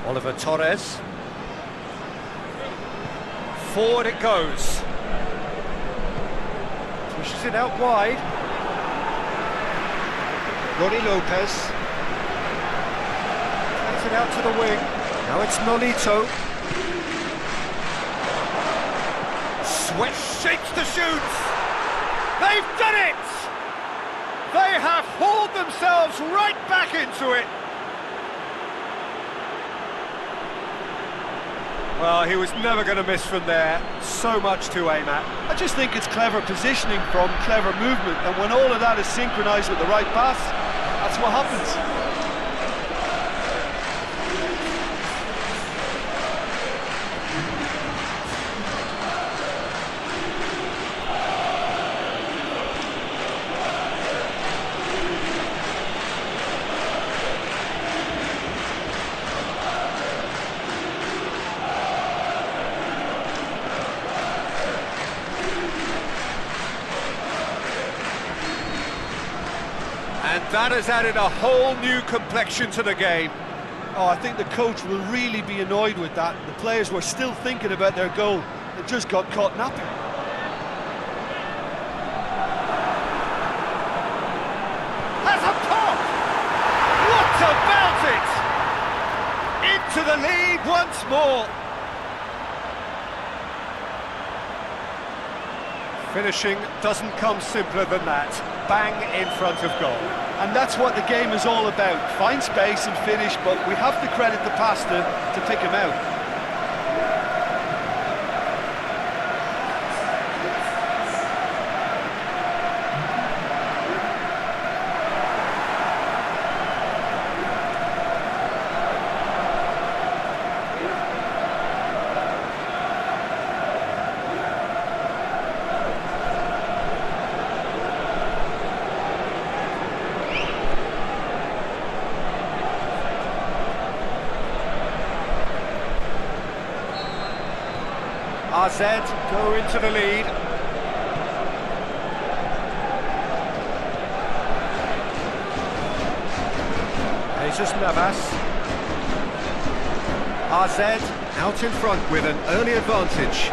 Oliver Torres. Forward it goes. Pushes it out wide. Ronnie Lopez. Plays it out to the wing. Now it's Nolito. Sweat shakes to shoot. They've done it! They have hauled themselves right back into it. Well, he was never going to miss from there. So much to aim at. I just think it's clever positioning from clever movement, and when all of that is synchronised with the right pass, that's what happens. And that has added a whole new complexion to the game. Oh, I think the coach will really be annoyed with that. The players were still thinking about their goal. They just got caught napping. Has a pop! What about it? Into the lead once more. Finishing doesn't come simpler than that. Bang in front of goal. And that's what the game is all about. Find space and finish, but we have to credit the passer to pick him out. AZ go into the lead. Jesus Navas. AZ out in front with an early advantage.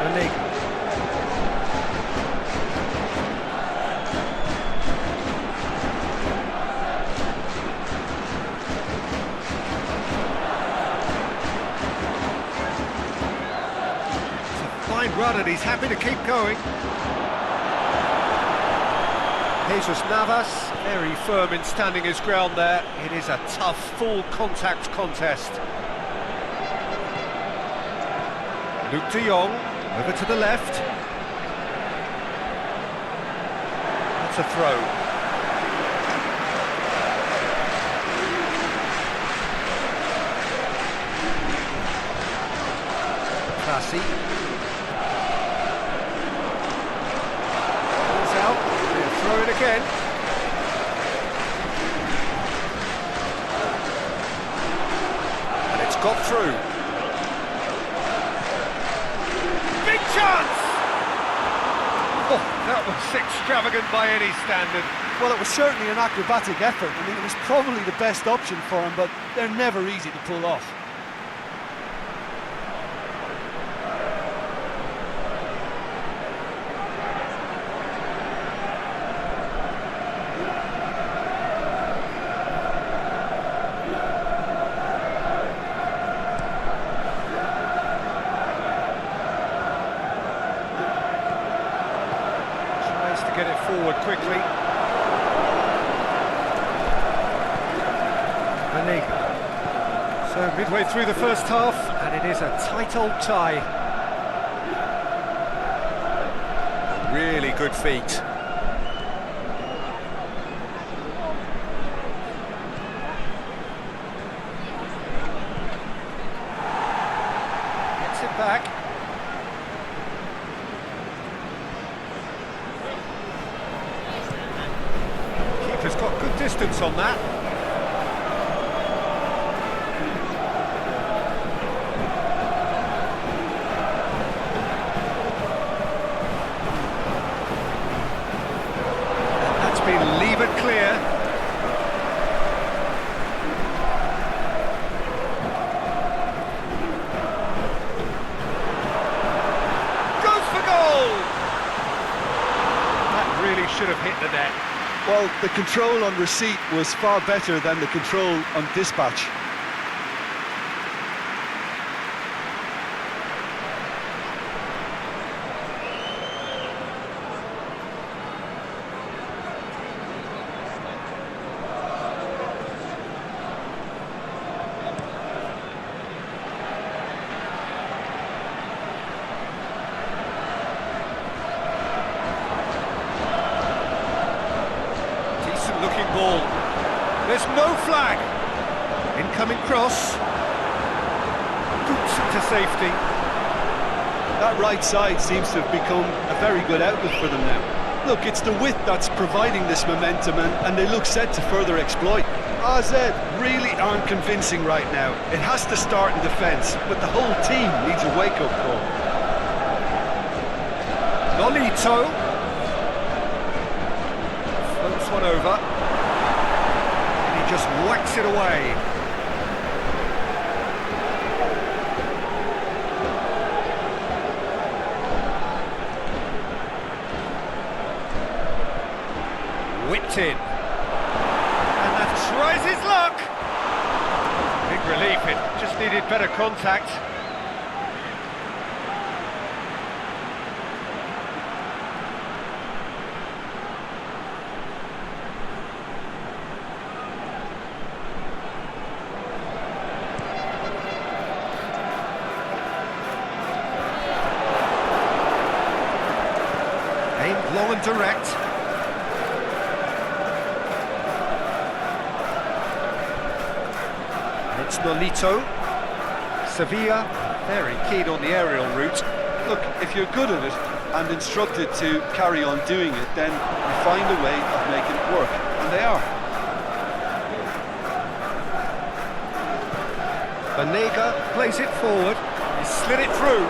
Zenit. Fine run and he's happy to keep going. Jesus Navas, very firm in standing his ground there. It is a tough, full contact contest. Luke de Jong, over to the left. That's a throw. Classy. Throw it again. And it's got through. Big chance! Oh, that was extravagant by any standard. Well, it was certainly an acrobatic effort. I mean, it was probably the best option for him, but they're never easy to pull off. Get it forward quickly. So midway through the first half, and it is a tight old tie. Really good feet. Gets it back. Has got good distance on that. And that's been levered clear. Goes for goal! That really should have hit the net. Well, the control on receipt was far better than the control on dispatch. Looking ball. There's no flag. Incoming cross. Boots into safety. That right side seems to have become a very good outlet for them now. Look, it's the width that's providing this momentum, and they look set to further exploit. AZ really aren't convincing right now. It has to start in defence, but the whole team needs a wake-up call. Nolito. Floats one over. Just whacks it away. Whipped in. And that tries his luck. Big relief, it just needed better contact. It's Nolito. Sevilla, very keen on the aerial route. Look, if you're good at it and instructed to carry on doing it, then you find a way of making it work, and they are. Banega plays it forward. He slid it through.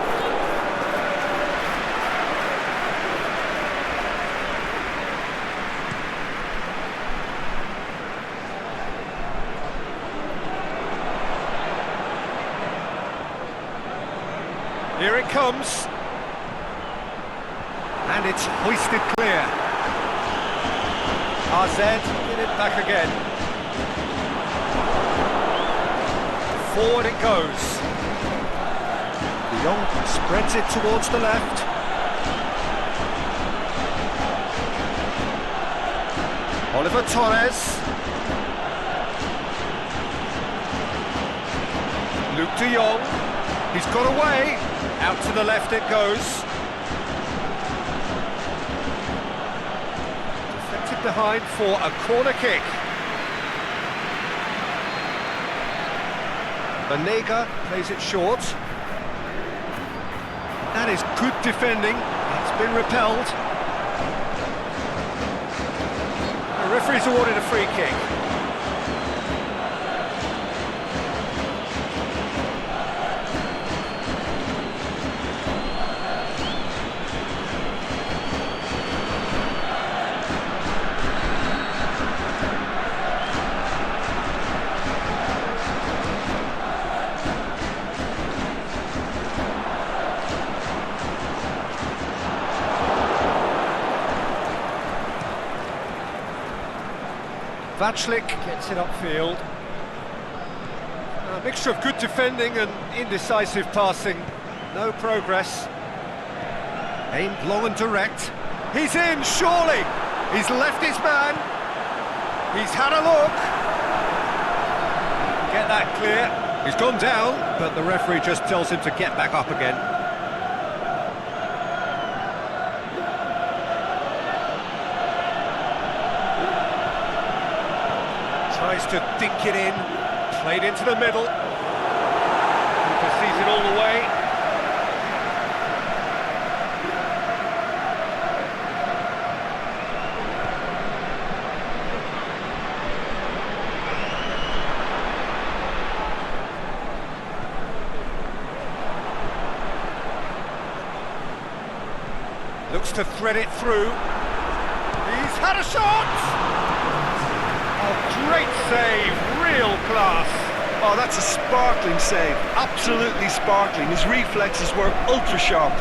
Here it comes. And it's hoisted clear. RZ in it back again. Forward it goes. De Jong spreads it towards the left. Oliver Torres. Luke de Jong. He's got away. Out to the left it goes. Deflected behind for a corner kick. Banega plays it short. That is good defending. It's been repelled. The referee's awarded a free kick. Vachlik gets it upfield. A mixture of good defending and indecisive passing. No progress. Aimed long and direct. He's in, surely! He's left his man. He's had a look. Get that clear. He's gone down, but the referee just tells him to get back up again. Tries to dink it in, played into the middle. Cooper sees it all the way. Looks to thread it through. He's had a shot! Great save, real class. Oh, that's a sparkling save, absolutely sparkling. His reflexes were ultra sharp.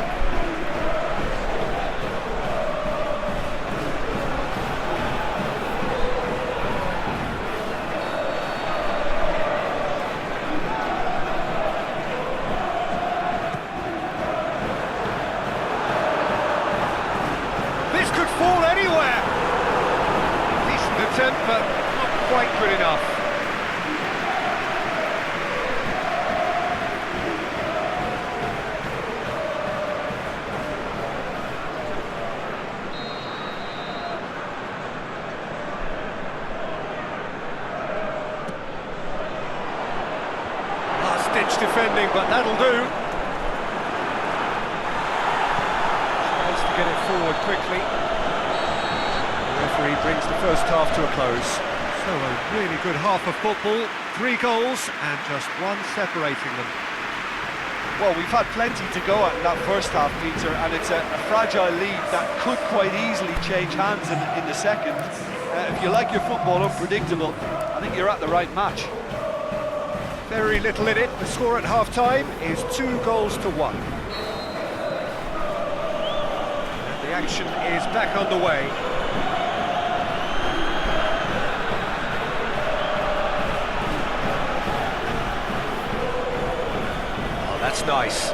This could fall anywhere. Decent attempt, but quite good enough. Last-ditch defending, but that'll do. Tries to get it forward quickly. The referee brings the first half to a close. So a really good half of football, 3 goals and just one separating them. Well, we've had plenty to go at in that first half, Peter, and it's a fragile lead that could quite easily change hands in the second. If you like your football unpredictable, I think you're at the right match. Very little in it. The score at half-time is 2 goals to 1. And the action is back underway. That's nice.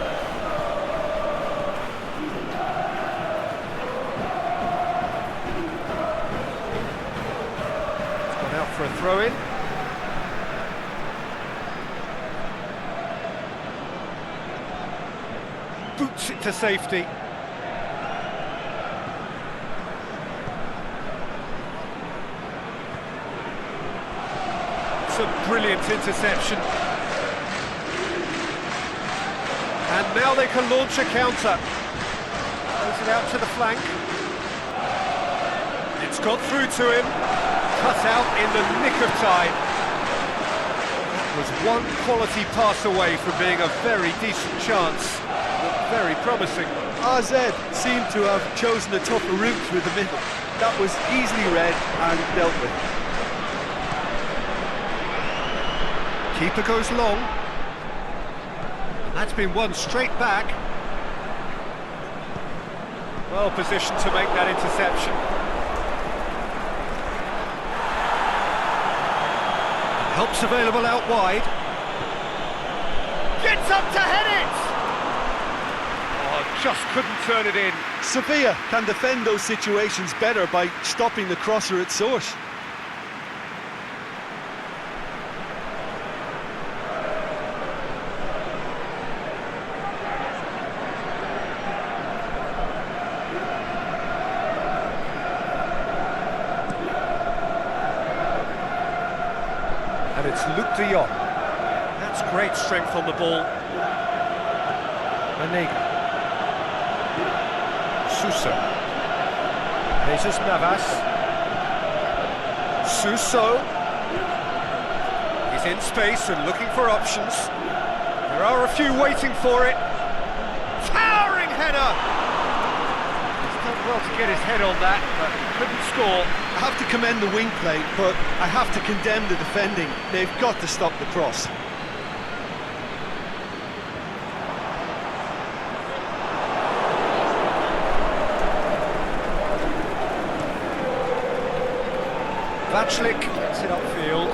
It's gone out for a throw-in. Boots it to safety. It's a brilliant interception. And now they can launch a counter. Throws it out to the flank. It's got through to him. Cut out in the nick of time. Was one quality pass away from being a very decent chance. Looked very promising. AZ seemed to have chosen a tougher route through the middle. That was easily read and dealt with. Keeper goes long. And that's been won straight back. Well positioned to make that interception. Help's available out wide. Gets up to head it! Oh, just couldn't turn it in. Sevilla can defend those situations better by stopping the crosser at source. And it's Luke de Jong. That's great strength on the ball. Manega. Suso. Jesus Navas. Suso. He's in space and looking for options. There are a few waiting for it. Towering header! He's done well to get his head on that, but couldn't score. I have to commend the wing play, but I have to condemn the defending. They've got to stop the cross. Vachlik gets it upfield.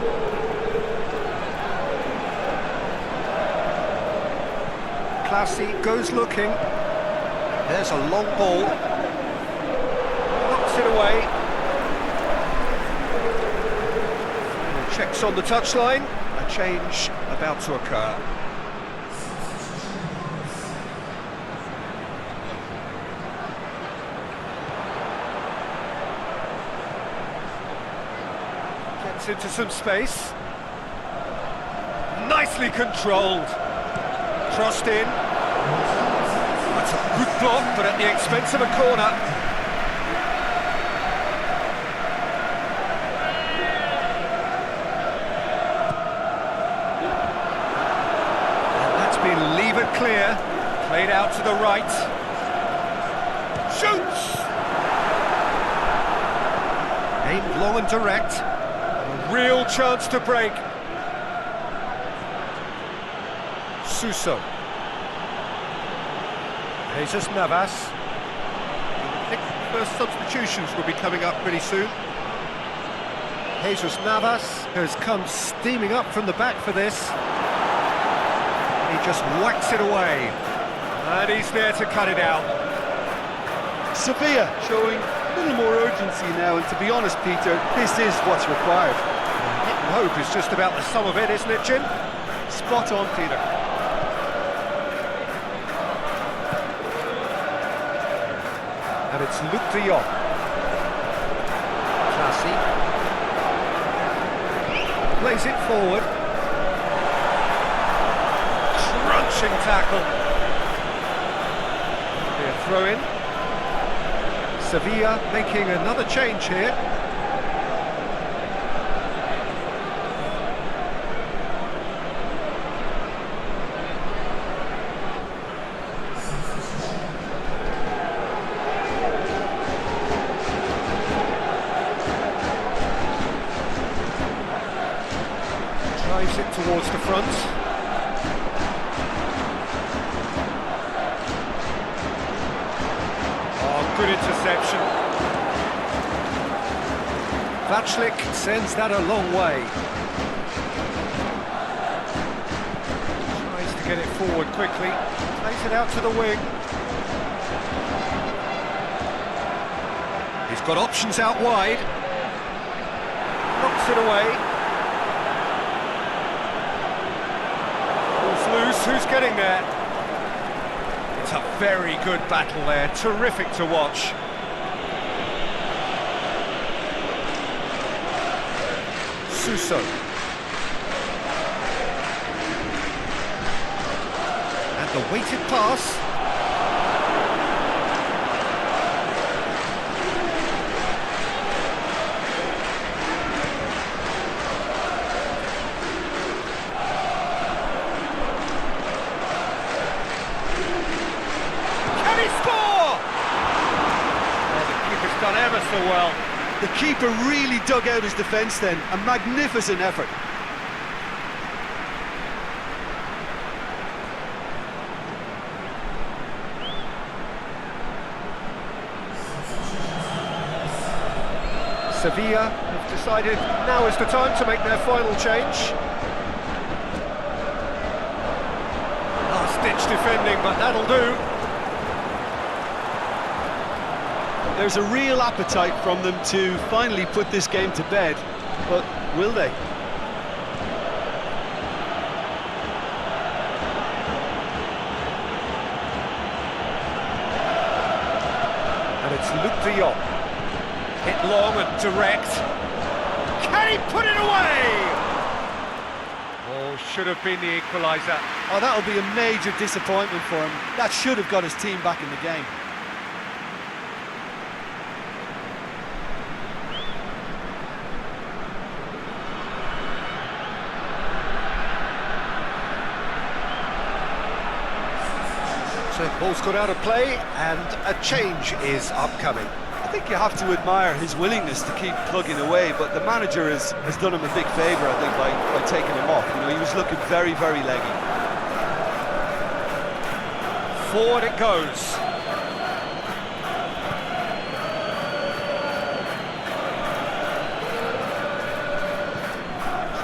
Classy goes looking. There's a long ball. Knocks it away. Checks on the touchline. A change about to occur. Gets into some space. Nicely controlled. Crossed in. That's a good block, but at the expense of a corner. Clear, played out to the right, shoots! Aimed long and direct, a real chance to break. Suso. Jesus Navas. I think the first substitutions will be coming up pretty soon. Jesus Navas has come steaming up from the back for this. He just whacks it away, and he's there to cut it out. Sevilla showing a little more urgency now, and to be honest, Peter, this is what's required. Hit and hope is just about the sum of it, isn't it, Jim? Spot on, Peter. And it's Luke de Jong. Classy. Plays it forward. Crunching tackle. Be a throw-in. Sevilla making another change here. Drives it towards the front. Good interception. Vachlik sends that a long way. Tries to get it forward quickly. Plays it out to the wing. He's got options out wide. Knocks it away. Ball's loose. Who's getting there? It's a very good battle there, terrific to watch. Suso. And The weighted pass. Can he score? Oh, the keeper's done ever so well. The keeper really dug out his defence then. A magnificent effort. Sevilla have decided now is the time to make their final change. Last-ditch defending, but that'll do. There's a real appetite from them to finally put this game to bed, but will they? And it's Luke de Jong. Hit long and direct. Can he put it away? Oh, should have been the equaliser. Oh, that'll be a major disappointment for him. That should have got his team back in the game. So ball's got out of play and a change is upcoming. I think you have to admire his willingness to keep plugging away, but the manager has done him a big favour, I think, by taking him off. You know, he was looking very, very leggy. Forward it goes.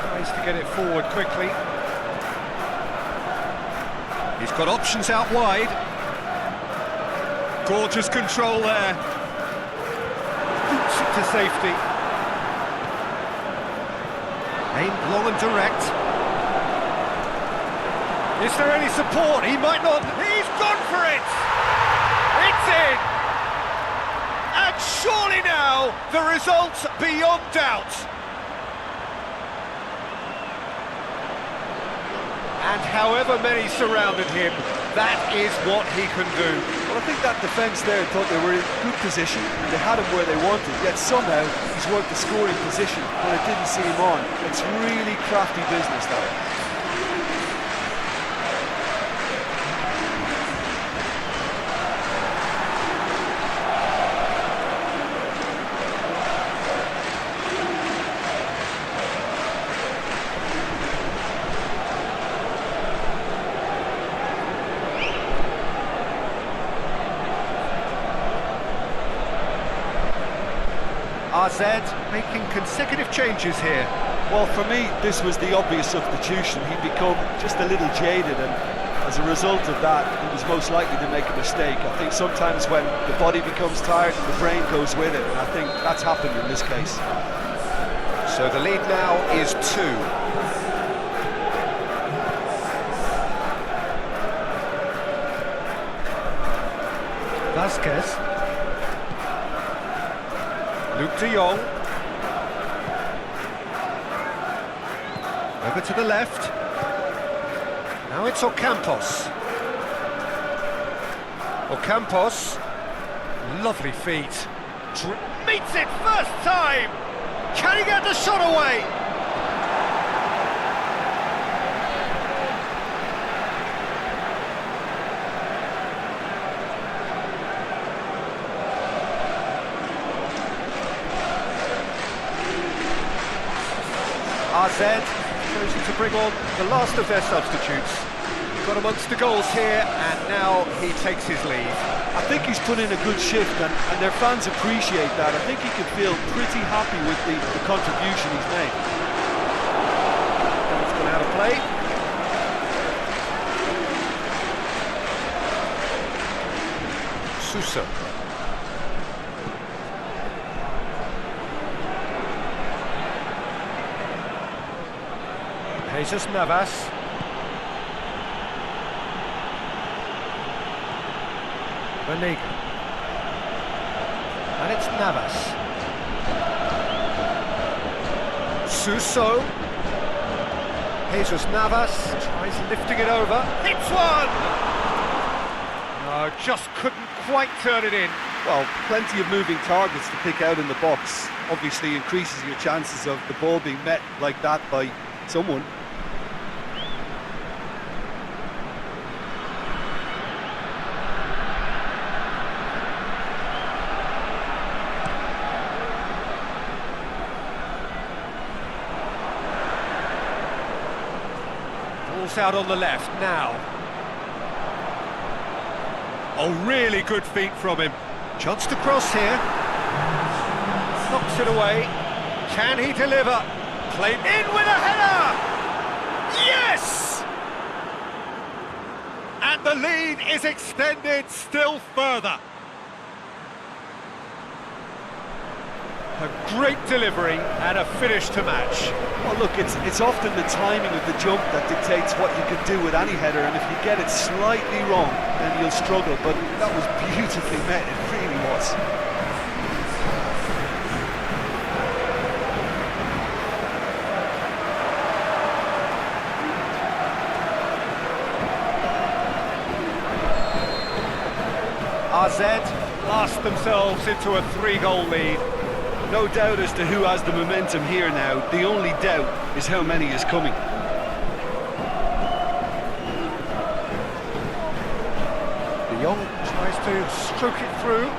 Tries to get it forward quickly. He's got options out wide. Gorgeous control there. Boots it to safety. Aimed long and direct. Is there any support? He might not. He's gone for it! It's in! And surely now, the result's beyond doubt. And however many surrounded him, that is what he can do. Well, I think that defence there thought they were in good position and they had him where they wanted, yet somehow he's worked the scoring position when it didn't see him on. It's really crafty business, that. RZ making consecutive changes here. Well, for me, this was the obvious substitution. He'd become just a little jaded, and as a result of that, he was most likely to make a mistake. I think sometimes when the body becomes tired, the brain goes with it, and I think that's happened in this case. So the lead now is 2. Vasquez. Luke de Jong. Over to the left. Now it's Ocampos. Ocampos. Lovely feet. Meets it first time! Can he get the shot away? RZ chosen to bring on the last of their substitutes. Got amongst the goals here, and now he takes his leave. I think he's put in a good shift, and their fans appreciate that. I think he can feel pretty happy with the contribution he's made. It's gone out of play. Sousa. Jesus Navas. Banega. And it's Navas. Suso. Jesus Navas tries lifting it over. Hits one! just couldn't quite turn it in. Well, plenty of moving targets to pick out in the box. Obviously increases your chances of the ball being met like that by someone. Ball's out on the left now. Oh, really good feet from him. Chance to cross here. Knocks it away. Can he deliver? Played in with a header! Yes! And the lead is extended still further. A great delivery and a finish to match. Well, look, it's often the timing of the jump that dictates what you can do with any header, and if you get it slightly wrong, then you'll struggle, but that was beautifully met, it really was. AZ blast themselves into a 3-goal lead. No doubt as to who has the momentum here now. The only doubt is how many is coming. De Jong tries to stroke it through.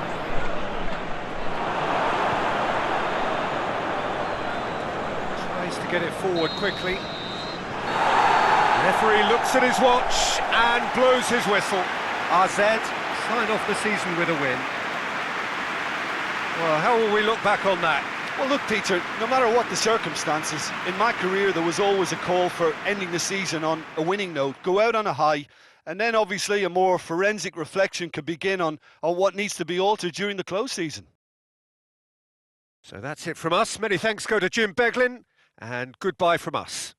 Tries to get it forward quickly. Referee looks at his watch and blows his whistle. AZ sign off the season with a win. Well, how will we look back on that? Well, look, Peter, no matter what the circumstances, in my career there was always a call for ending the season on a winning note, go out on a high, and then obviously a more forensic reflection could begin on what needs to be altered during the close season. So that's it from us. Many thanks go to Jim Beglin, and goodbye from us.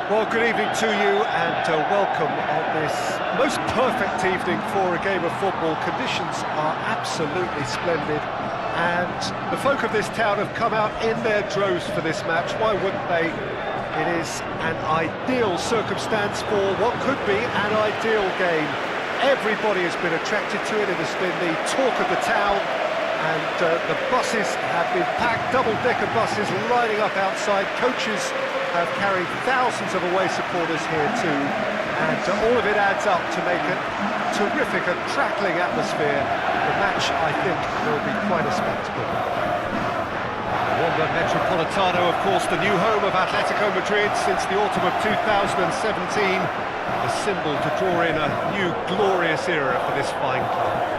Well, good evening to you and welcome on this most perfect evening for a game of football. Conditions are absolutely splendid and the folk of this town have come out in their droves for this match. Why wouldn't they? It is an ideal circumstance for what could be an ideal game. Everybody has been attracted to it. It has been the talk of the town. And the buses have been packed, double-decker buses lining up outside. Coaches have carried thousands of away supporters here too, and all of it adds up to make a terrific and crackling atmosphere. The match, I think, will be quite a spectacle. Wanda Metropolitano, of course, the new home of Atletico Madrid since the autumn of 2017, a symbol to draw in a new glorious era for this fine club.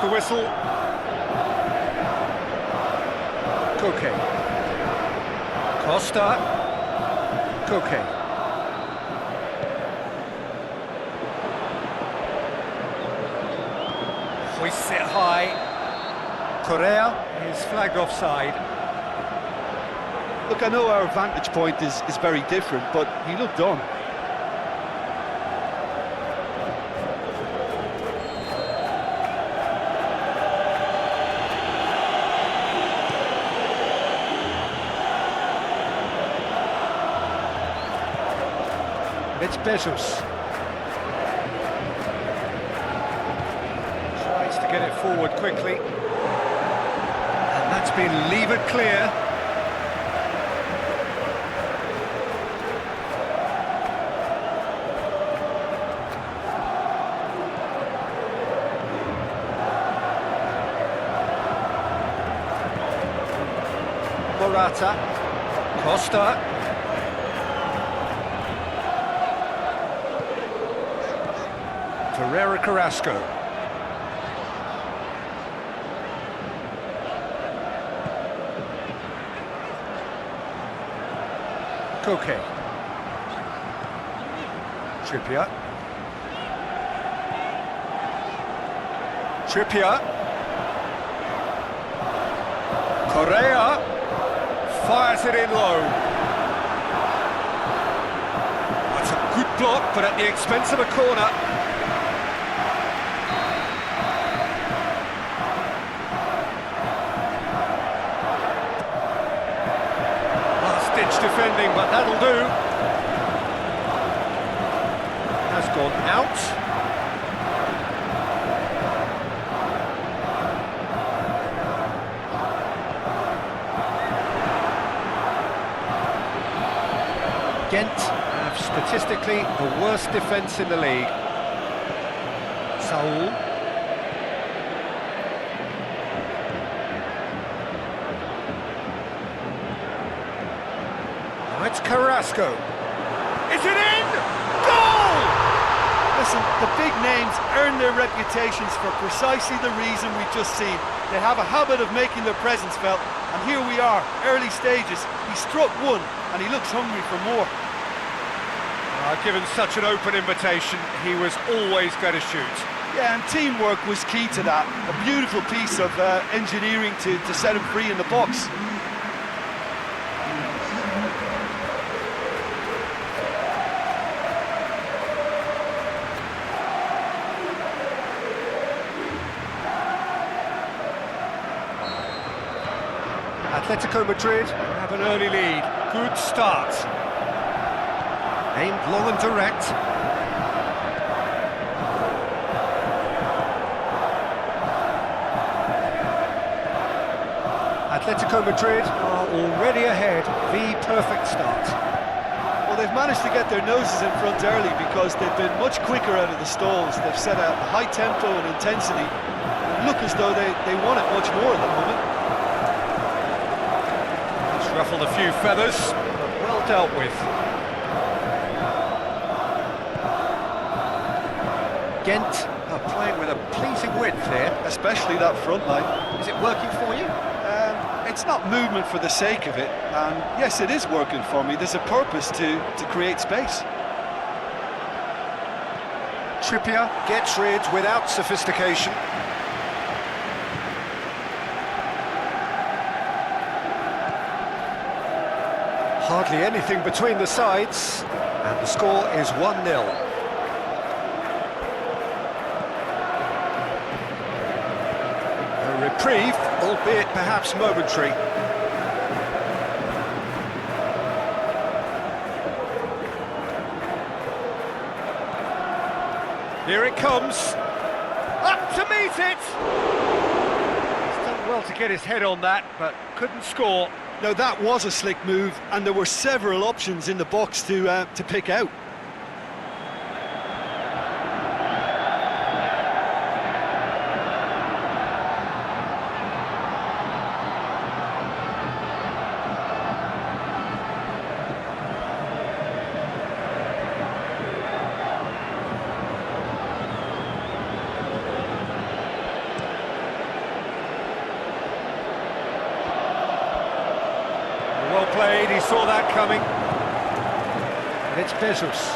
The whistle. Koke. Costa. Koke. Hoists it high. Correa is flagged offside. Look, I know our vantage point is very different, but he looked on. It's Bezos. Tries to get it forward quickly. And that's been levered clear. Morata. Costa. Ferreira Carrasco. Koke. Trippier. Correa fires it in low. That's a good block, but at the expense of a corner. Defending, but that'll do. Has gone out. Gent have statistically the worst defence in the league. Saul. It's Carrasco. Is it in? Goal! Listen, the big names earn their reputations for precisely the reason we've just seen. They have a habit of making their presence felt, and here we are, early stages. He struck one, and he looks hungry for more. Given such an open invitation, he was always going to shoot. Yeah, and teamwork was key to that. A beautiful piece of engineering to set him free in the box. Atletico Madrid have an early lead. Good start. Aimed long and direct. Atletico Madrid are already ahead. The perfect start. Well, they've managed to get their noses in front early because they've been much quicker out of the stalls. They've set a high tempo and intensity. And look as though they want it much more at the moment. Ruffled a few feathers, but well dealt with. Gent are playing with a pleasing width here. Especially that front line. Is it working for you? It's not movement for the sake of it, and yes, it is working for me. There's a purpose to create space. Trippier gets rid without sophistication. Hardly anything between the sides, and the score is 1-0. A reprieve, albeit perhaps momentary. Here it comes, up to meet it! He's done well to get his head on that, but couldn't score. Now that was a slick move, and there were several options in the box to pick out. Well played, he saw that coming. And it's Bezos.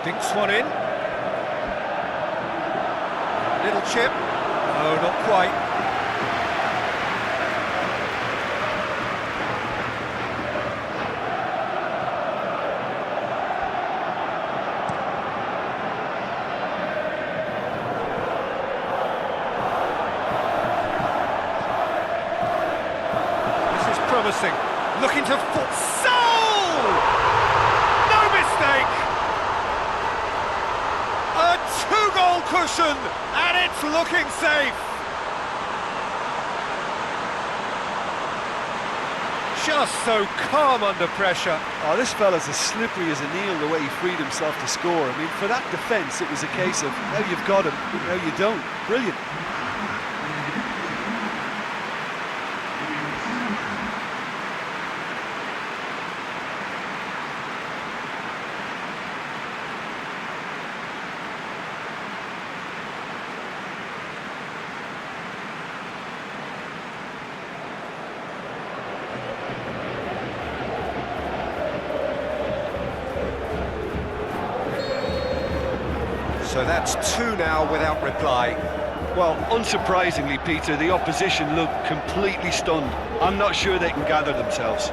Dinks one in. Little chip. No, not quite. Promising, looking to Soul! No mistake! A two-goal cushion, and it's looking safe! Just so calm under pressure. Oh, this fella's as slippery as a eel the way he freed himself to score. I mean, for that defence, it was a case of, now you've got him, now you don't. Brilliant. So that's two now without reply. Well, unsurprisingly, Peter, the opposition look completely stunned. I'm not sure they can gather themselves.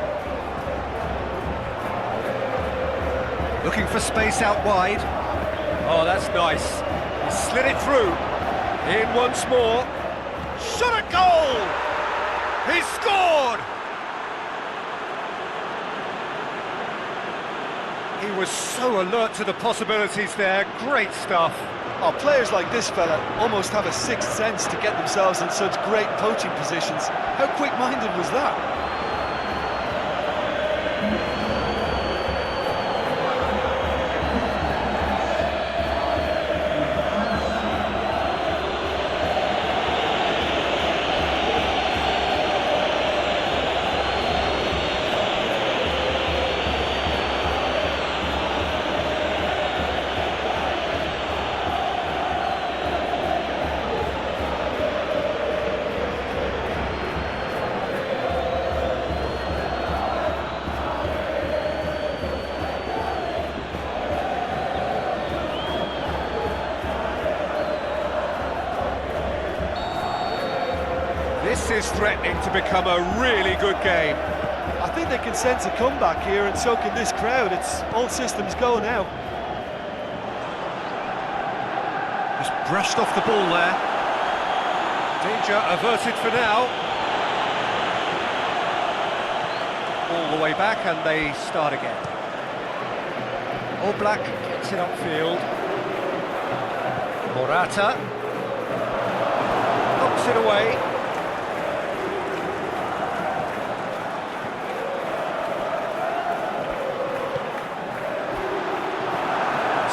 Looking for space out wide. Oh, that's nice. He slid it through. In once more. Shot a goal! He scored! He was so alert to the possibilities there. Great stuff. Oh, players like this fella almost have a sixth sense to get themselves in such great poaching positions. How quick-minded was that? This is threatening to become a really good game. I think they can sense a comeback here, and so can this crowd. It's all systems go now. Just brushed off the ball there. Danger averted for now. All the way back, and they start again. Oblak gets it upfield. Morata knocks it away.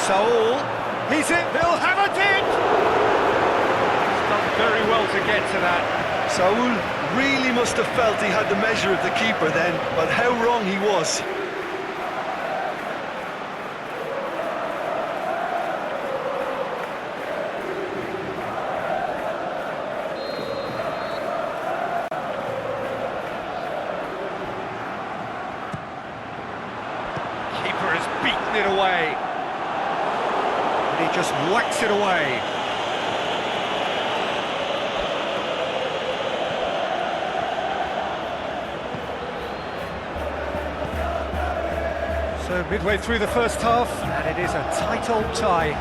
Saul, he's in, he'll have it in! He's done very well to get to that. Saul really must have felt he had the measure of the keeper then, but how wrong he was. beaten it away. And he just whacks it away. So midway through the first half, and it is a tight old tie.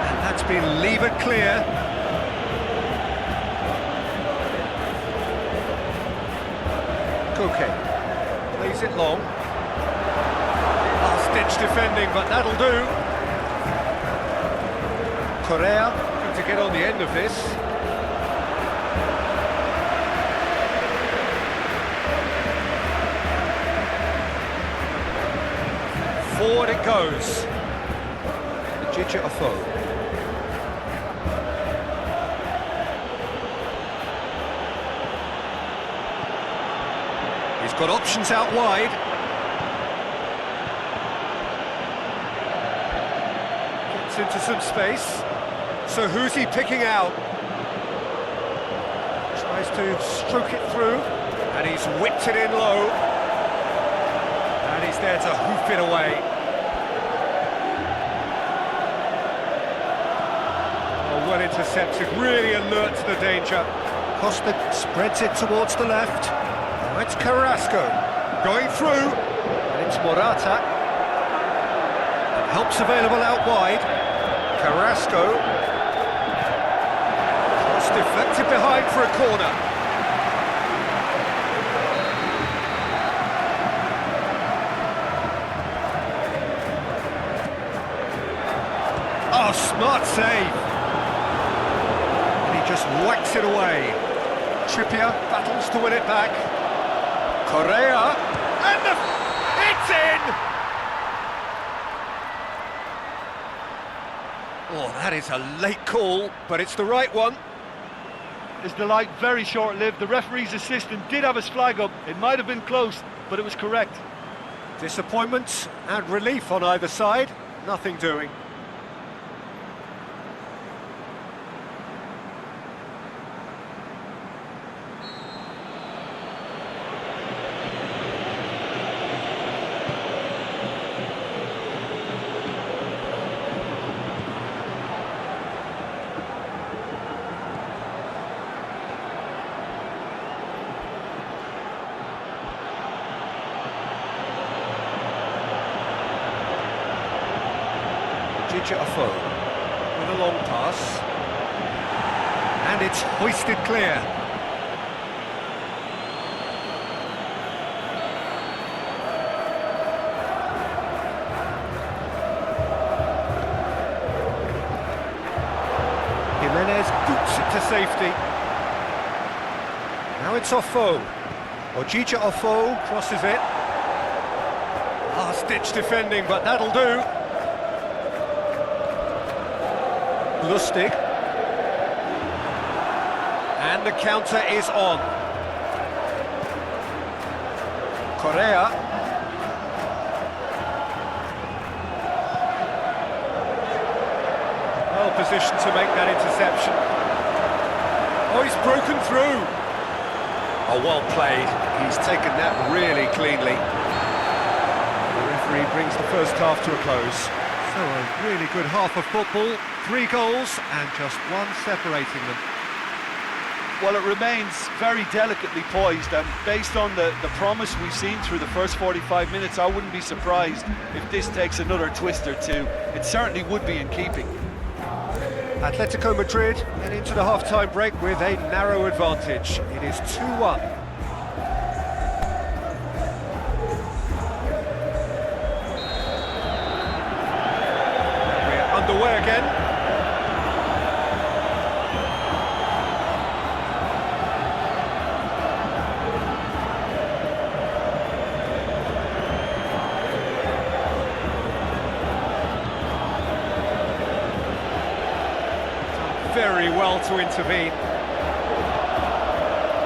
And that's been levered clear. Koke plays it long. Last-ditch defending, but that'll do. Correa to get on the end of this. Forward it goes. Chicha Afo. He's got options out wide. Gets into some space. So who's he picking out? Tries to stroke it through, and he's whipped it in low. And he's there to hoof it away. Oh, well intercepted, really alert to the danger. Costa spreads it towards the left. Now it's Carrasco going through, and it's Morata. And help's available out wide. Carrasco. Deflected behind for a corner. Oh, smart save. And he just whacks it away. Trippier battles to win it back. Correa, and it's in! Oh, that is a late call, but it's the right one. His delight very short-lived. The referee's assistant did have his flag up. It might have been close, but it was correct. Disappointment and relief on either side. Nothing doing. Afo with a long pass, and it's hoisted clear. Jimenez boots it to safety. Now it's Afo. Ojija Afo crosses it. Last-ditch defending, but that'll do. Lustig, and the counter is on. Correa, well positioned to make that interception. Oh, he's broken through. Oh, well played. He's taken that really cleanly. The referee brings the first half to a close. So a really good half of football, 3 goals and just one separating them. Well, it remains very delicately poised, and based on the promise we've seen through the first 45 minutes, I wouldn't be surprised if this takes another twist or two. It certainly would be in keeping. Atletico Madrid head into the half-time break with a narrow advantage. It is 2-1. Underway again. Very well to intervene.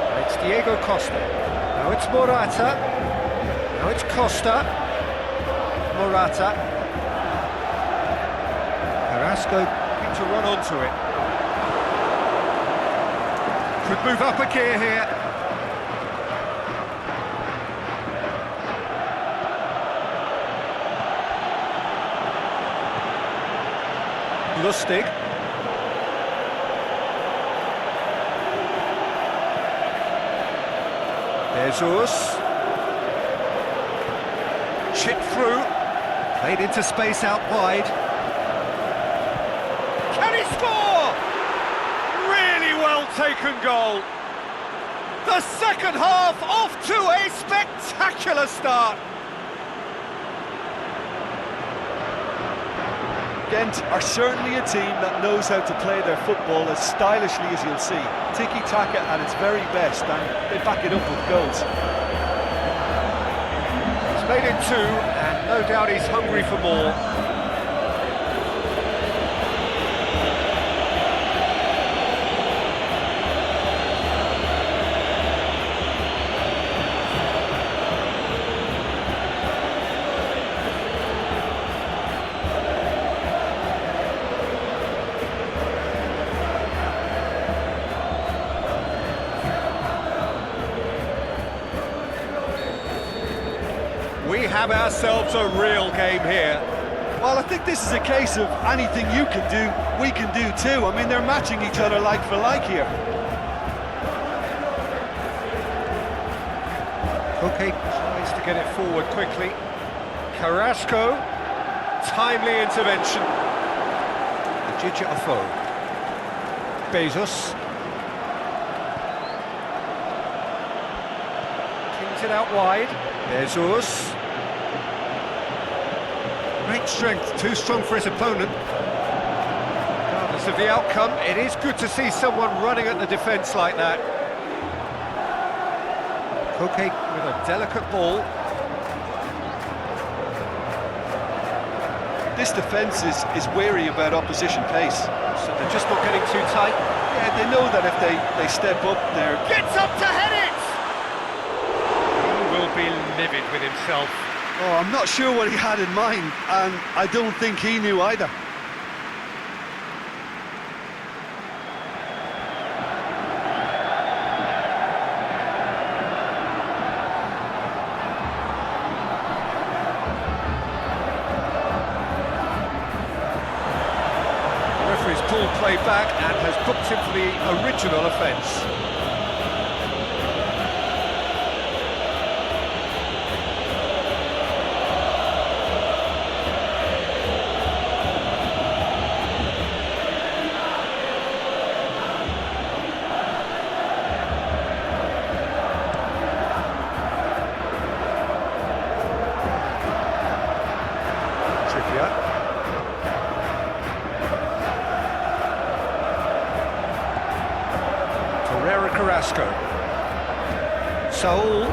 And it's Diego Costa. Now it's Morata. Now it's Costa. Morata. Carrasco looking to run onto it. Could move up a gear here. Lustig. Jesus. Chipped through. Played into space out wide. Can he score? Really well taken goal. The second half off to a spectacular start. Gent are certainly a team that knows how to play their football as stylishly as you'll see. Tiki-taka at its very best, and they back it up with goals. He's made it two, and no doubt he's hungry for more. We have ourselves a real game here. Well, I think this is a case of anything you can do, we can do too. I mean, they're matching each other like for like here. Okay, tries to get it forward quickly. Carrasco, timely intervention. Gigio. Bezos. Kings it out wide. Bezos. Great strength, too strong for his opponent. Regardless of the outcome, it is good to see someone running at the defence like that. Koke with a delicate ball. This defence is wary about opposition pace. So they're just not getting too tight. Yeah, they know that if they step up, they're... Gets up to head it! He will be livid with himself. Oh, I'm not sure what he had in mind, and I don't think he knew either. The referee's pulled play back and has booked him for the original offence. Carrasco. Saul.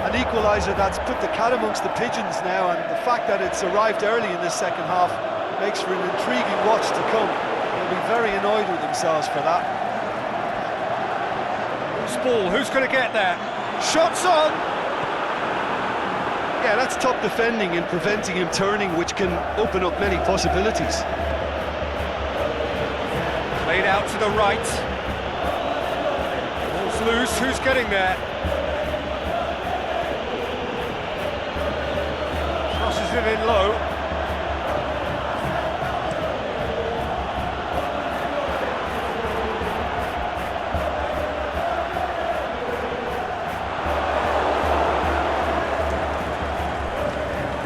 An equaliser that's put the cat amongst the pigeons now, and the fact that it's arrived early in this second half makes for an intriguing watch to come. They'll be very annoyed with themselves for that. Loose ball, who's going to get there? Shots on! Yeah, that's top defending and preventing him turning, which can open up many possibilities. Played out to the right. Loose, who's getting there? Crosses it in low.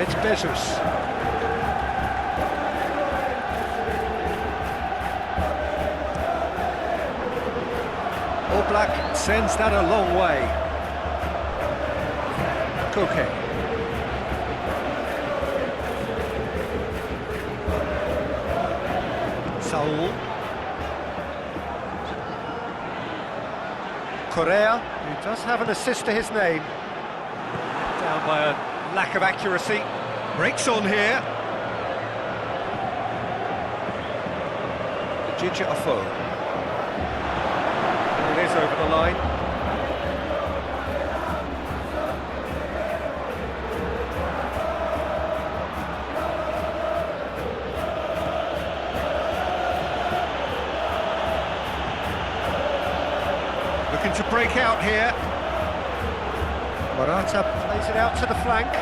It's Bezos. Black sends that a long way. Koke. Saul. Correa, who does have an assist to his name. Down by a lack of accuracy. Breaks on here. Gigio. It is over the line. looking to break out here. Morata plays it out to the flank.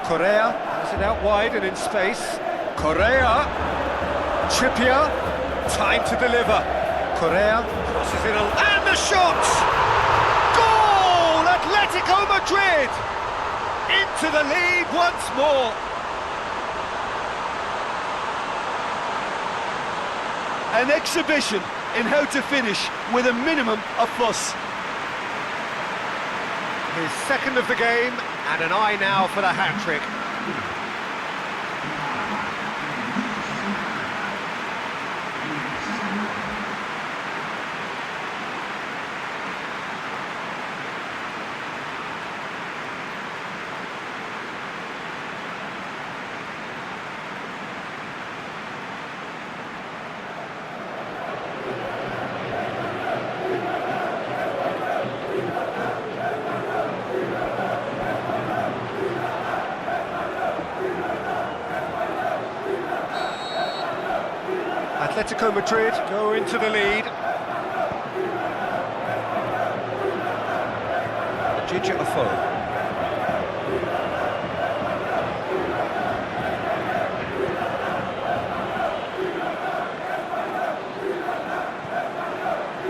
Correa has it out wide and in space. Correa, Trippier, time to deliver. Correa crosses it and the shot! Goal! Atletico Madrid into the lead once more. An exhibition in how to finish with a minimum of fuss. His second of the game, and an eye now for the hat-trick. Atletico Madrid go into the lead. Gigi-Afo.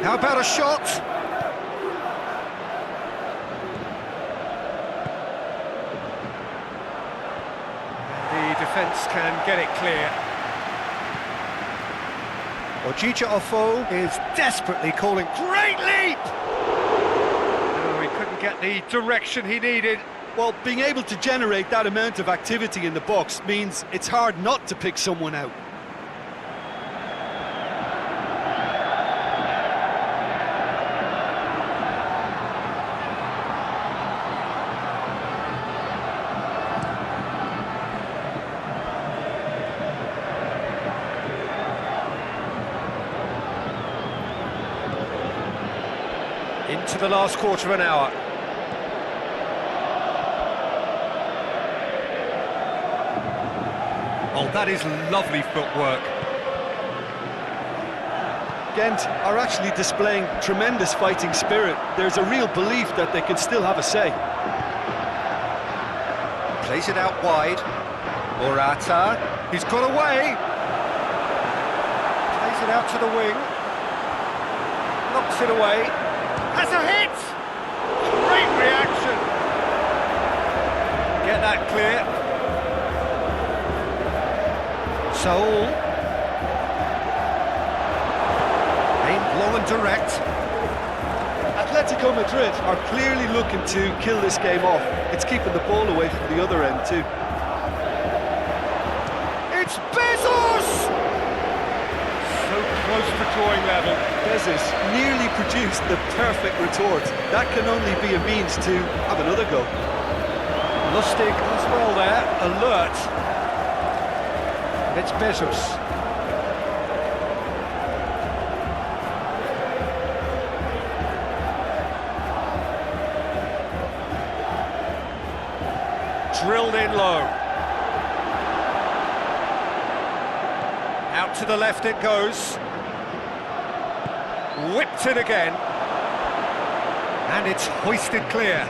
How about a shot? The defence can get it clear. Gigi-Afo is desperately calling. Great leap! No, he couldn't get the direction he needed. Well, being able to generate that amount of activity in the box means it's hard not to pick someone out. Into the last quarter of an hour. Oh, that is lovely footwork. Gent are actually displaying tremendous fighting spirit. There's a real belief that they can still have a say. Plays it out wide. Morata, he's got away. Plays it out to the wing. Knocks it away. Has a hit! Great reaction! Get that clear. Saul. Aimed long and direct. Atletico Madrid are clearly looking to kill this game off. It's keeping the ball away from the other end too. It's Bezos! So close to drawing level. Bezos nearly produced the perfect retort. That can only be a means to have another go. Lustig as well there, alert. It's Bezos. Drilled in low. Out to the left it goes. Whipped it again. And it's hoisted clear.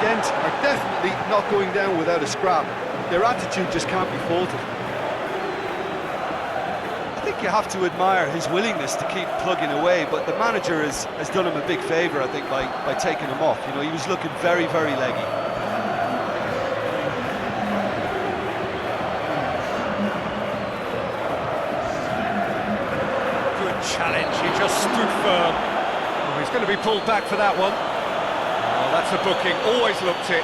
Gent are definitely not going down without a scrap. Their attitude just can't be faulted. I think you have to admire his willingness to keep plugging away, but the manager has done him a big favour, I think, by taking him off. You know, he was looking very, very leggy. Challenge, he just stood firm. Oh, he's going to be pulled back for that one. Oh, that's a booking, always looked it.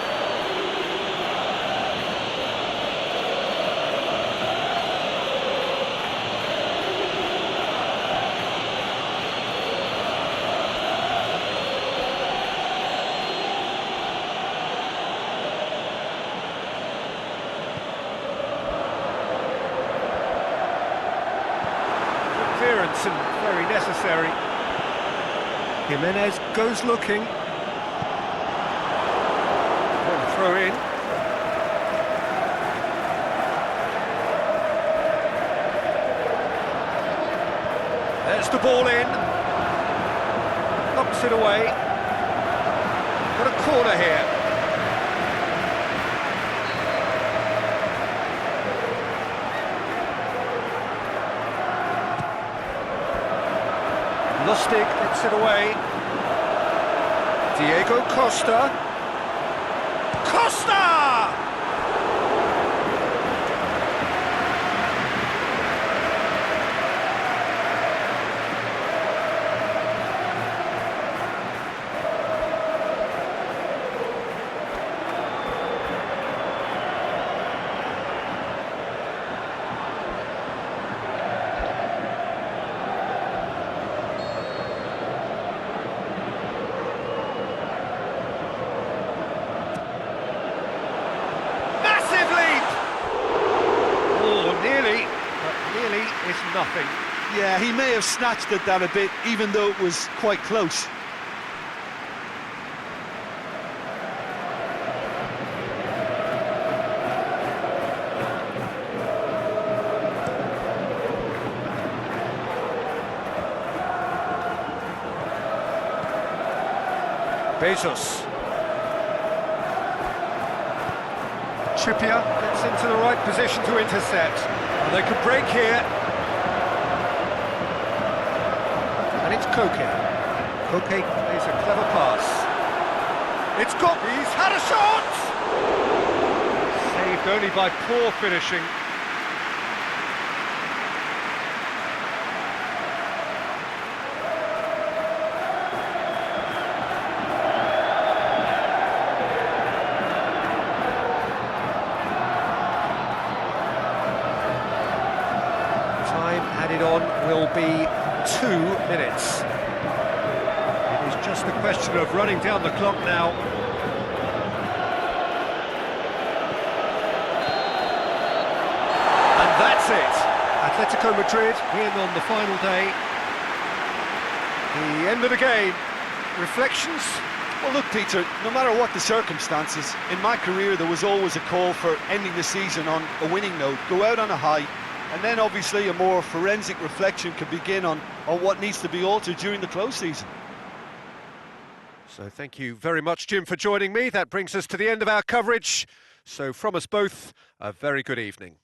Clearance and very necessary. Jimenez goes looking. Throw in. There's the ball in. knocks it away. Got a corner here. Lustig gets it away. Diego Costa. Costa! Is nothing. Yeah, he may have snatched at that a bit, even though it was quite close. Bezos. Trippier gets into the right position to intercept. And they could break here. And it's Koke. Koke plays a clever pass. It's got, he's had a shot! Saved only by poor finishing. Time added on will be 2 minutes. It is just a question of running down the clock now. And that's it. Atletico Madrid win on the final day. The end of the game. Reflections? Well, look, Peter, no matter what the circumstances, in my career there was always a call for ending the season on a winning note, go out on a high. And then obviously a more forensic reflection could begin on what needs to be altered during the close season. So thank you very much, Jim, for joining me. That brings us to the end of our coverage. So from us both, a very good evening.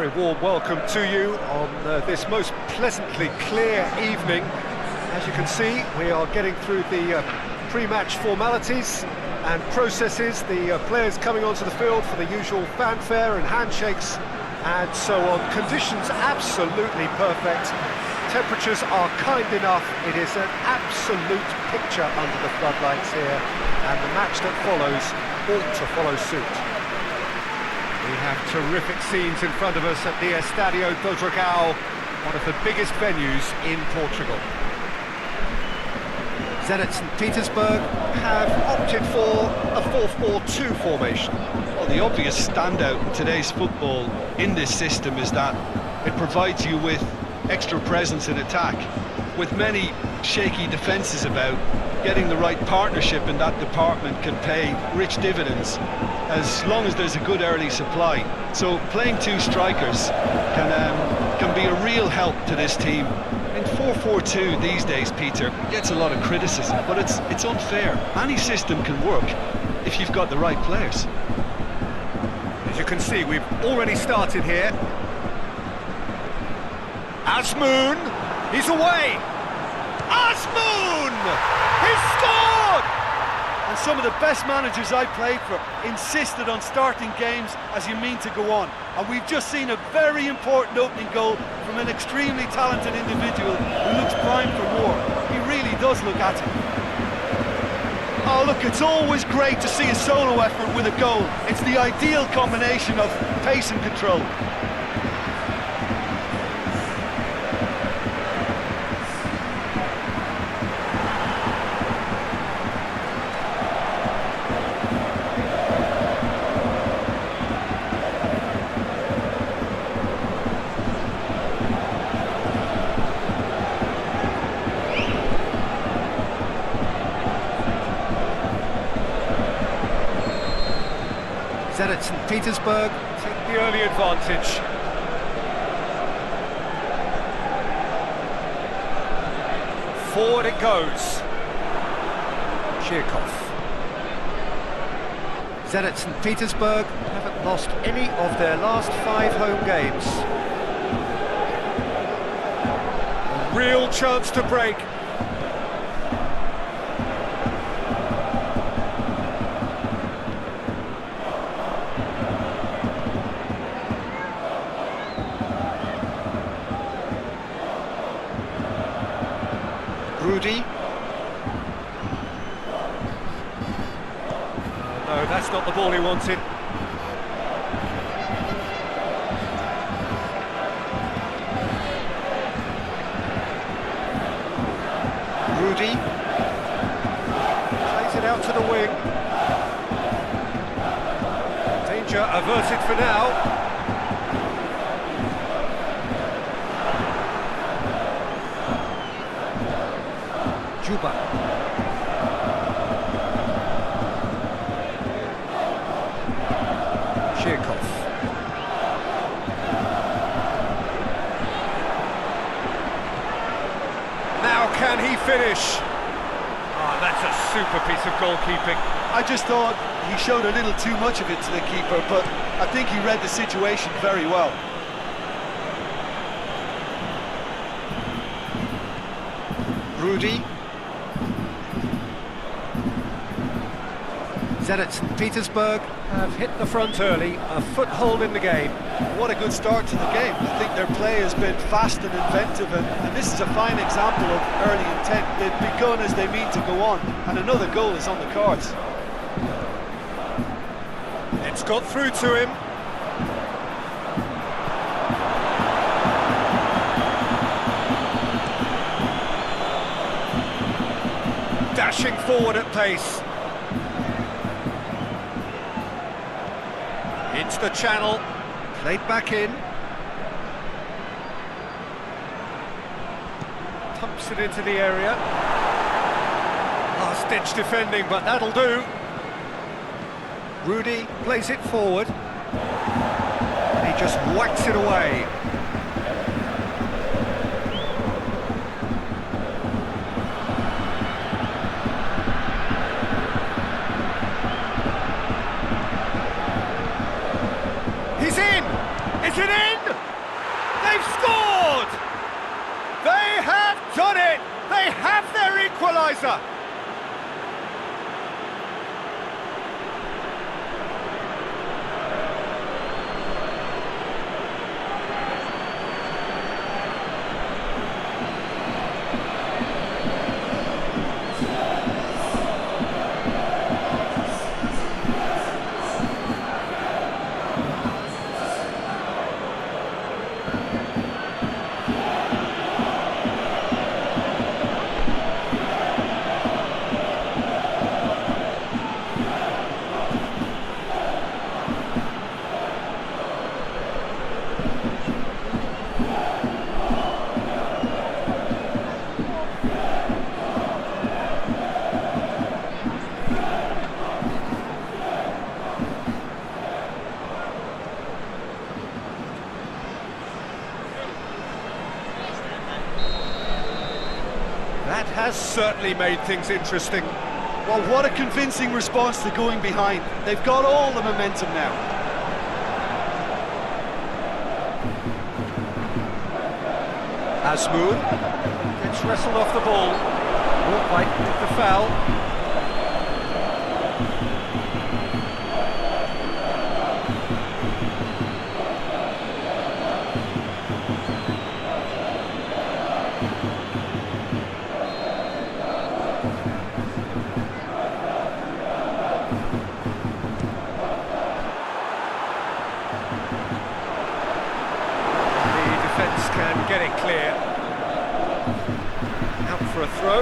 Very warm welcome to you on this most pleasantly clear evening. As you can see, we are getting through the pre-match formalities and processes, the players coming onto the field for the usual fanfare and handshakes and so on. Conditions absolutely perfect. Temperatures are kind enough. It is an absolute picture under the floodlights here, and the match that follows ought to follow suit. We have terrific scenes in front of us at the Estadio do Dragão, one of the biggest venues in Portugal. Zenit St. Petersburg have opted for a 4-4-2 formation. Well, the obvious standout in today's football in this system is that it provides you with extra presence in attack. With many shaky defences about, getting the right partnership in that department can pay rich dividends as long as there's a good early supply. So playing two strikers can be a real help to this team. In 4-4-2 these days, Peter, gets a lot of criticism, but it's unfair. Any system can work if you've got the right players. As you can see, we've already started here. Azmoun, he's away! Azmoun! He's scored! And some of the best managers I played for insisted on starting games as you mean to go on. And we've just seen a very important opening goal from an extremely talented individual who looks primed for war. He really does look at it. Oh, look, it's always great to see a solo effort with a goal. It's the ideal combination of pace and control. Zenit St. Petersburg take the early advantage. Forward it goes. Chirkov. Zenit St. Petersburg haven't lost any of their last 5 home games. A real chance to break. Rudy. No, that's not the ball he wanted. Rudy. Plays it out to the wing. Danger averted for now. Juba. Chirkov. Now can he finish? Oh, that's a super piece of goalkeeping. I just thought he showed a little too much of it to the keeper, but I think he read the situation very well. Rudy. Zenit St. Petersburg have hit the front early, a foothold in the game. What a good start to the game. I think their play has been fast and inventive, and this is a fine example of early intent. They've begun as they mean to go on, and another goal is on the cards. It's got through to him. Dashing forward at pace. Into the channel, played back in. Pumps it into the area. Last-ditch defending, but that'll do. Rudy plays it forward. And he just whacks it away. He's in! Is it in? They have their equaliser! That has certainly made things interesting. Well, what a convincing response to going behind. They've got all the momentum now. Asmoon gets wrestled off the ball. Not like the foul. Can get it clear. Out for a throw.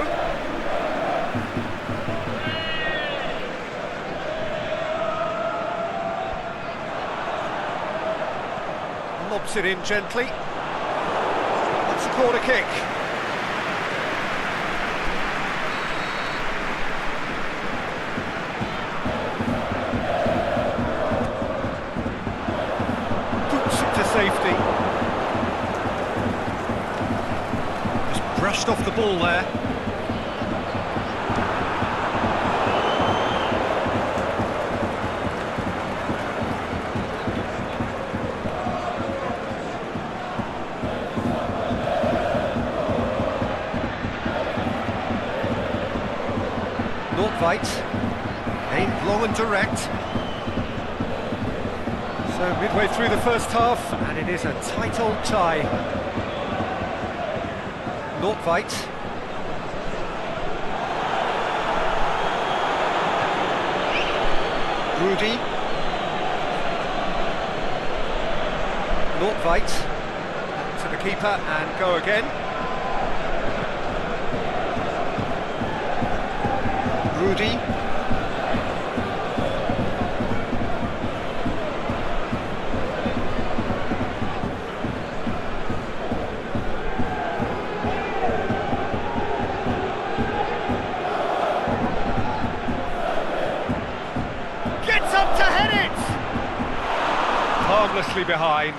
Lobs it in gently. That's a corner kick. Boots it to safety. Brushed off the ball there. Nordtveit, aimed long and direct. So midway through the first half, and it is a tight old tie. Nordtveit. Rudy. Nordtveit. To the keeper and go again. Rudy. Harmlessly behind.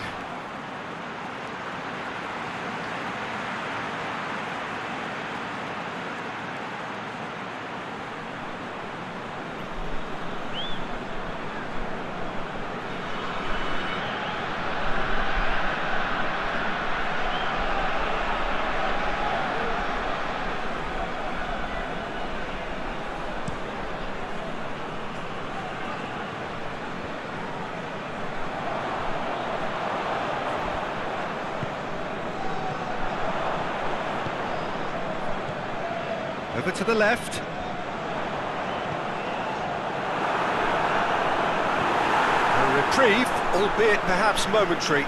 Over to the left. A reprieve, albeit perhaps momentary.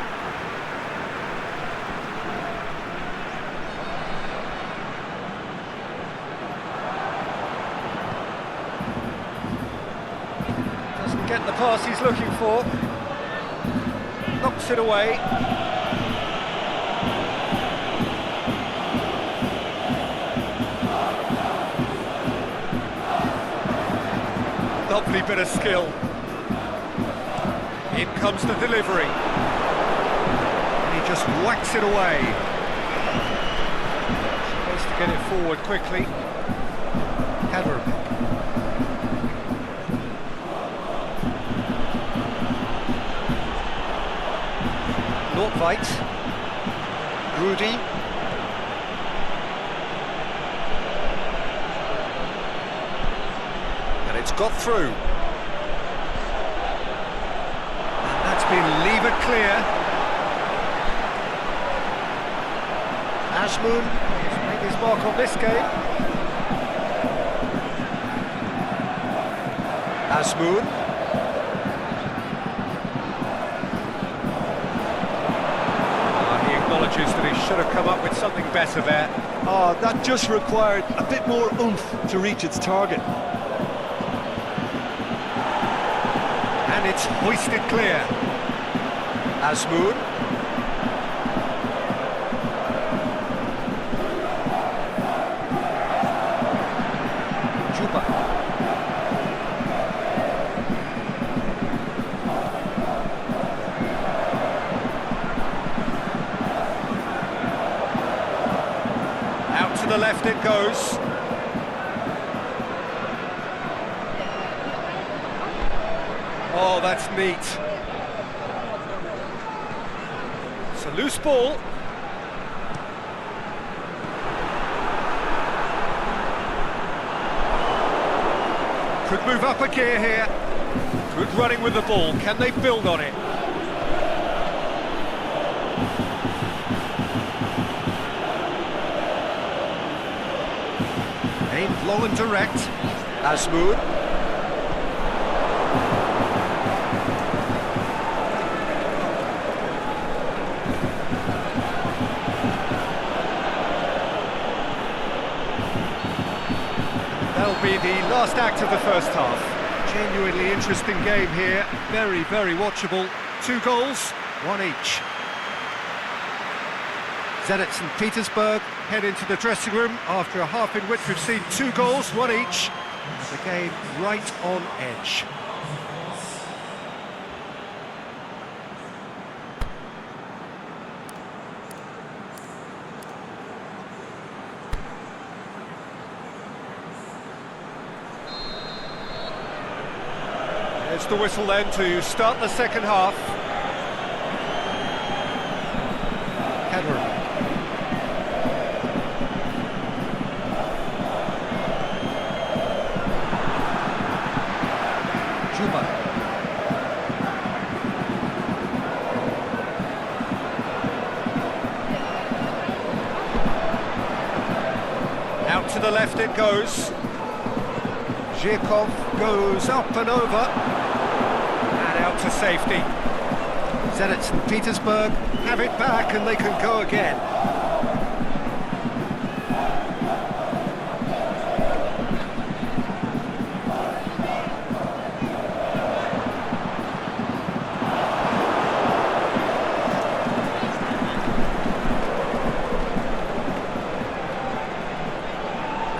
Doesn't get the pass he's looking for. Knocks it away. Lovely bit of skill. In comes the delivery. And he just whacks it away. Supposed to get it forward quickly. Kaderabek. Nordtveit. Rudy. It's got through. And that's been levered clear. Ashmoon has made his mark on this game. Ashmoon. He acknowledges that he should have come up with something better there. Oh, that just required a bit more oomph to reach its target. And it's hoisted clear. Ashmoon. Juba. Out to the left it goes. Oh, that's neat. It's a loose ball. Could move up a gear here. Good running with the ball. Can they build on it? Aimed long and direct. Ashmoon. That'll be the last act of the first half. Genuinely interesting game here. Very, very watchable. 2 goals, 1 each. Zenit St. Petersburg head into the dressing room after a half in which we've seen 2 goals, 1 each. The game right on edge. There's the whistle then to start the second half. Cadbury. Juba. Out to the left it goes. Zhirkov goes up and over. Out to safety. Zenit St. Petersburg have it back and they can go again.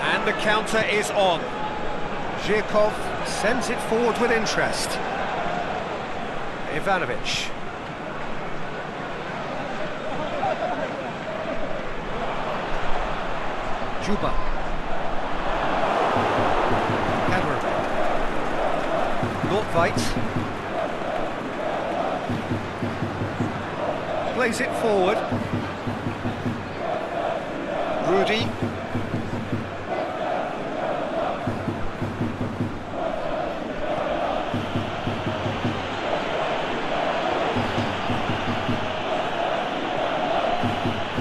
And the counter is on. Zhirkov sends it forward with interest. Ivanovic. Juba. Cadbury. Nordtveit. Plays it forward. Rudy.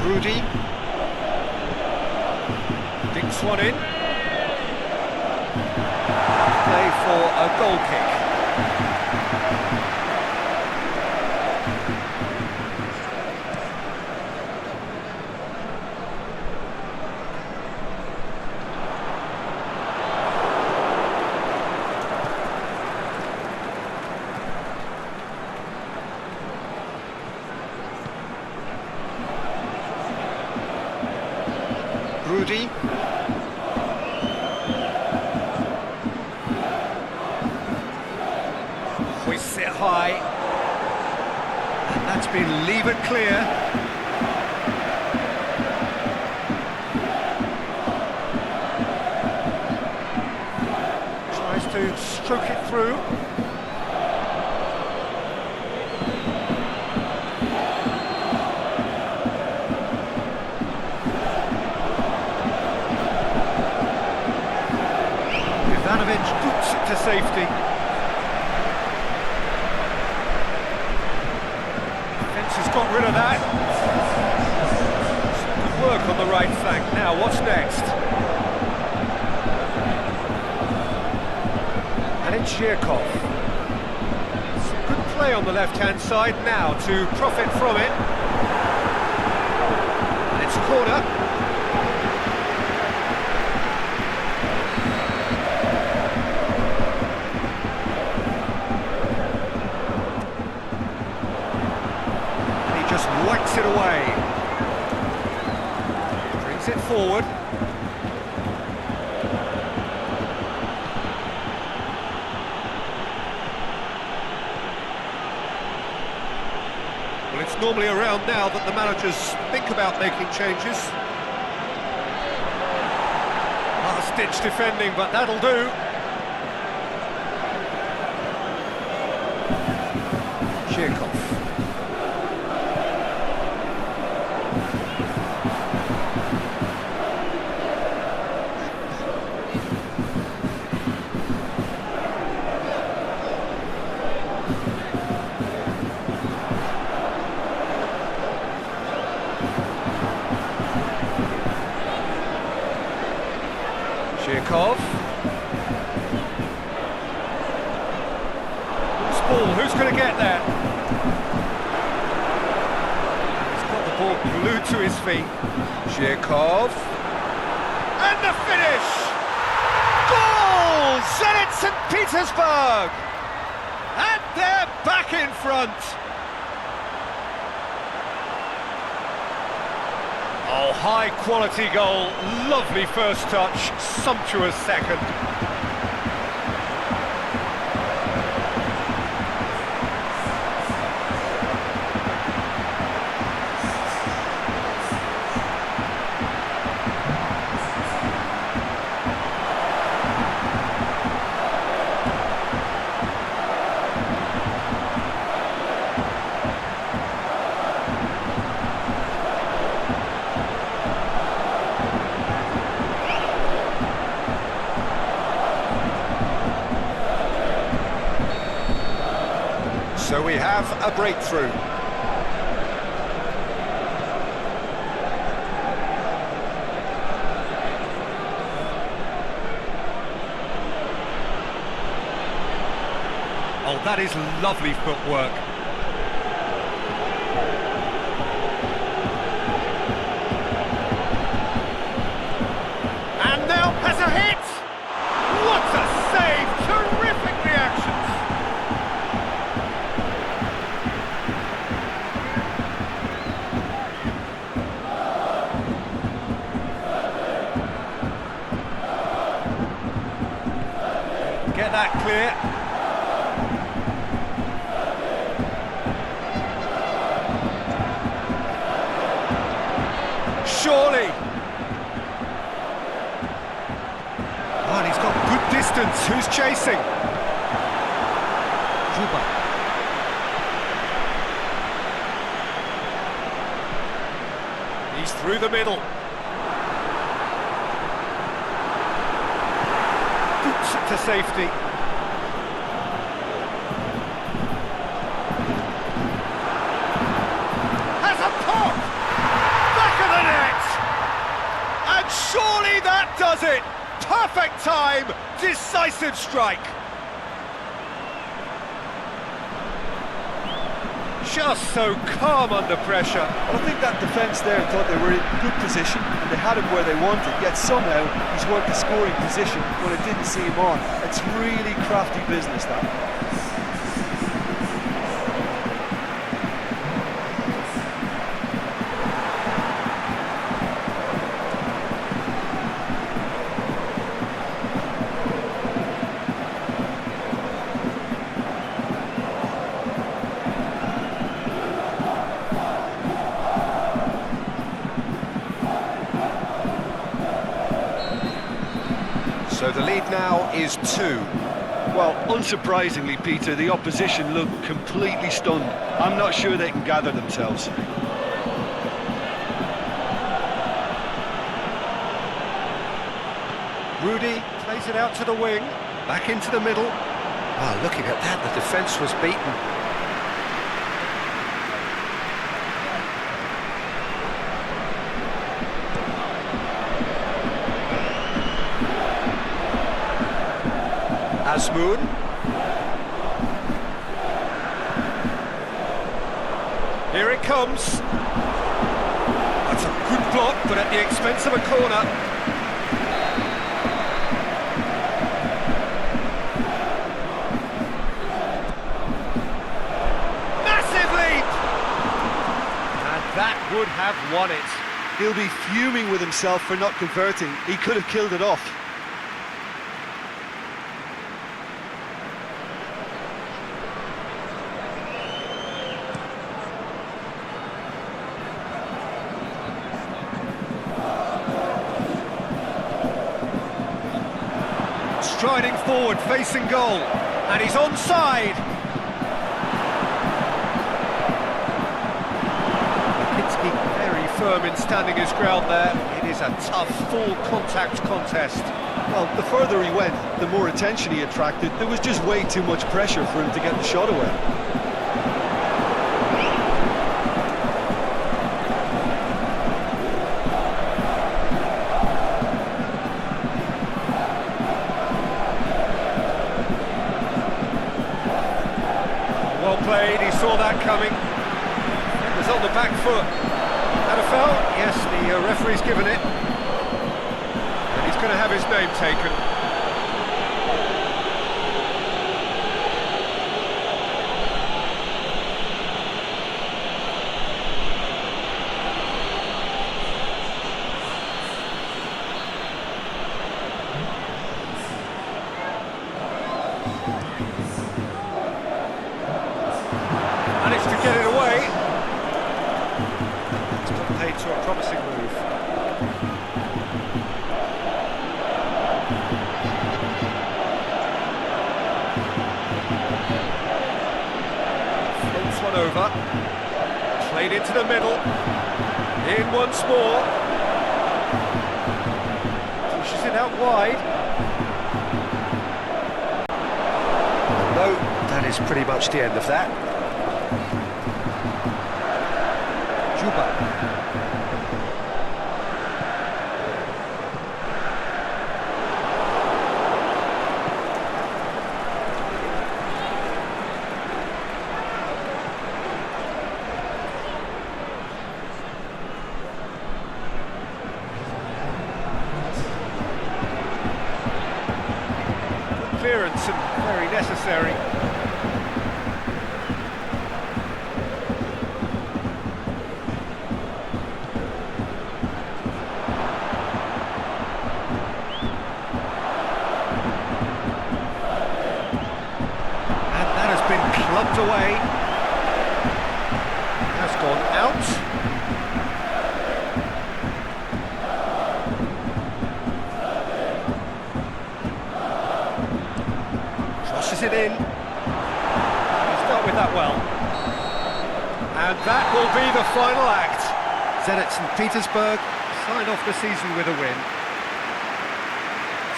Rudy dinks one in. Play for a goal kick. Rudy. Hoists it high. And that's been levered clear. Tries to stroke it through. Ivanovic boots it to safety. Defence has got rid of that. Good work on the right flank. Now, what's next? And it's Zhirkov. Some good play on the left-hand side now to profit from it. And it's a corner. Just whacks it away. Brings it forward. Well, it's normally around now that the managers think about making changes. Last-ditch defending, but that'll do. Zhirkov. Zhirkov. Who's ball? Who's going to get there? He's got the ball glued to his feet. Zhirkov. And the finish! Goal! Zenit St. Petersburg! And they're back in front! Oh, high-quality goal, lovely first touch, sumptuous second. So we have a breakthrough. Oh, that is lovely footwork. And now has a hit! What a save! Terrific reactions! Get that clear. Surely. Oh, and he's got good distance. Who's chasing? Juba. He's through the middle. Boots it to safety. Has a pop! Back of the net! And surely that does it! Perfect time, decisive strike. Just so calm under pressure. I think that defence there thought they were in good position and they had him where they wanted, yet somehow he's worked the scoring position when it didn't see him on. It's really crafty business, that. So the lead now is 2. Well, unsurprisingly, Peter, the opposition look completely stunned. I'm not sure they can gather themselves. Rudy plays it out to the wing. Back into the middle. Ah, looking at that, the defence was beaten. Asmoon. Here it comes. That's a good block, but at the expense of a corner. Massive leap! And that would have won it. He'll be fuming with himself for not converting. He could have killed it off. Striding forward, facing goal, and he's onside. Kinski very firm in standing his ground there. It is a tough, full contact contest. Well, the further he went, the more attention he attracted. There was just way too much pressure for him to get the shot away. Well played, he saw that coming. It was on the back foot. And a foul? Yes, the referee's given it. And he's going to have his name taken. Managed to get it away. It's got paid to a promising move. Floats one over. Played into the middle. In once more. Pushes it out wide. No, that is pretty much the end of that. Juba. Good clearance and very necessary. Clubbed away, has gone out. Crosses it in. He's dealt with that well. And that will be the final act. Zenit St. Petersburg sign off the season with a win.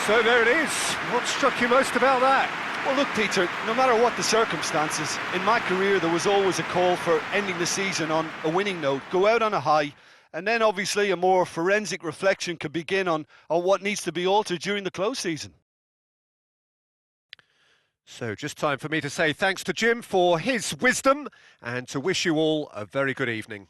So there it is. What struck you most about that? Well, look, Peter, no matter what the circumstances, in my career there was always a call for ending the season on a winning note, go out on a high, and then obviously a more forensic reflection could begin on what needs to be altered during the close season. So just time for me to say thanks to Jim for his wisdom and to wish you all a very good evening.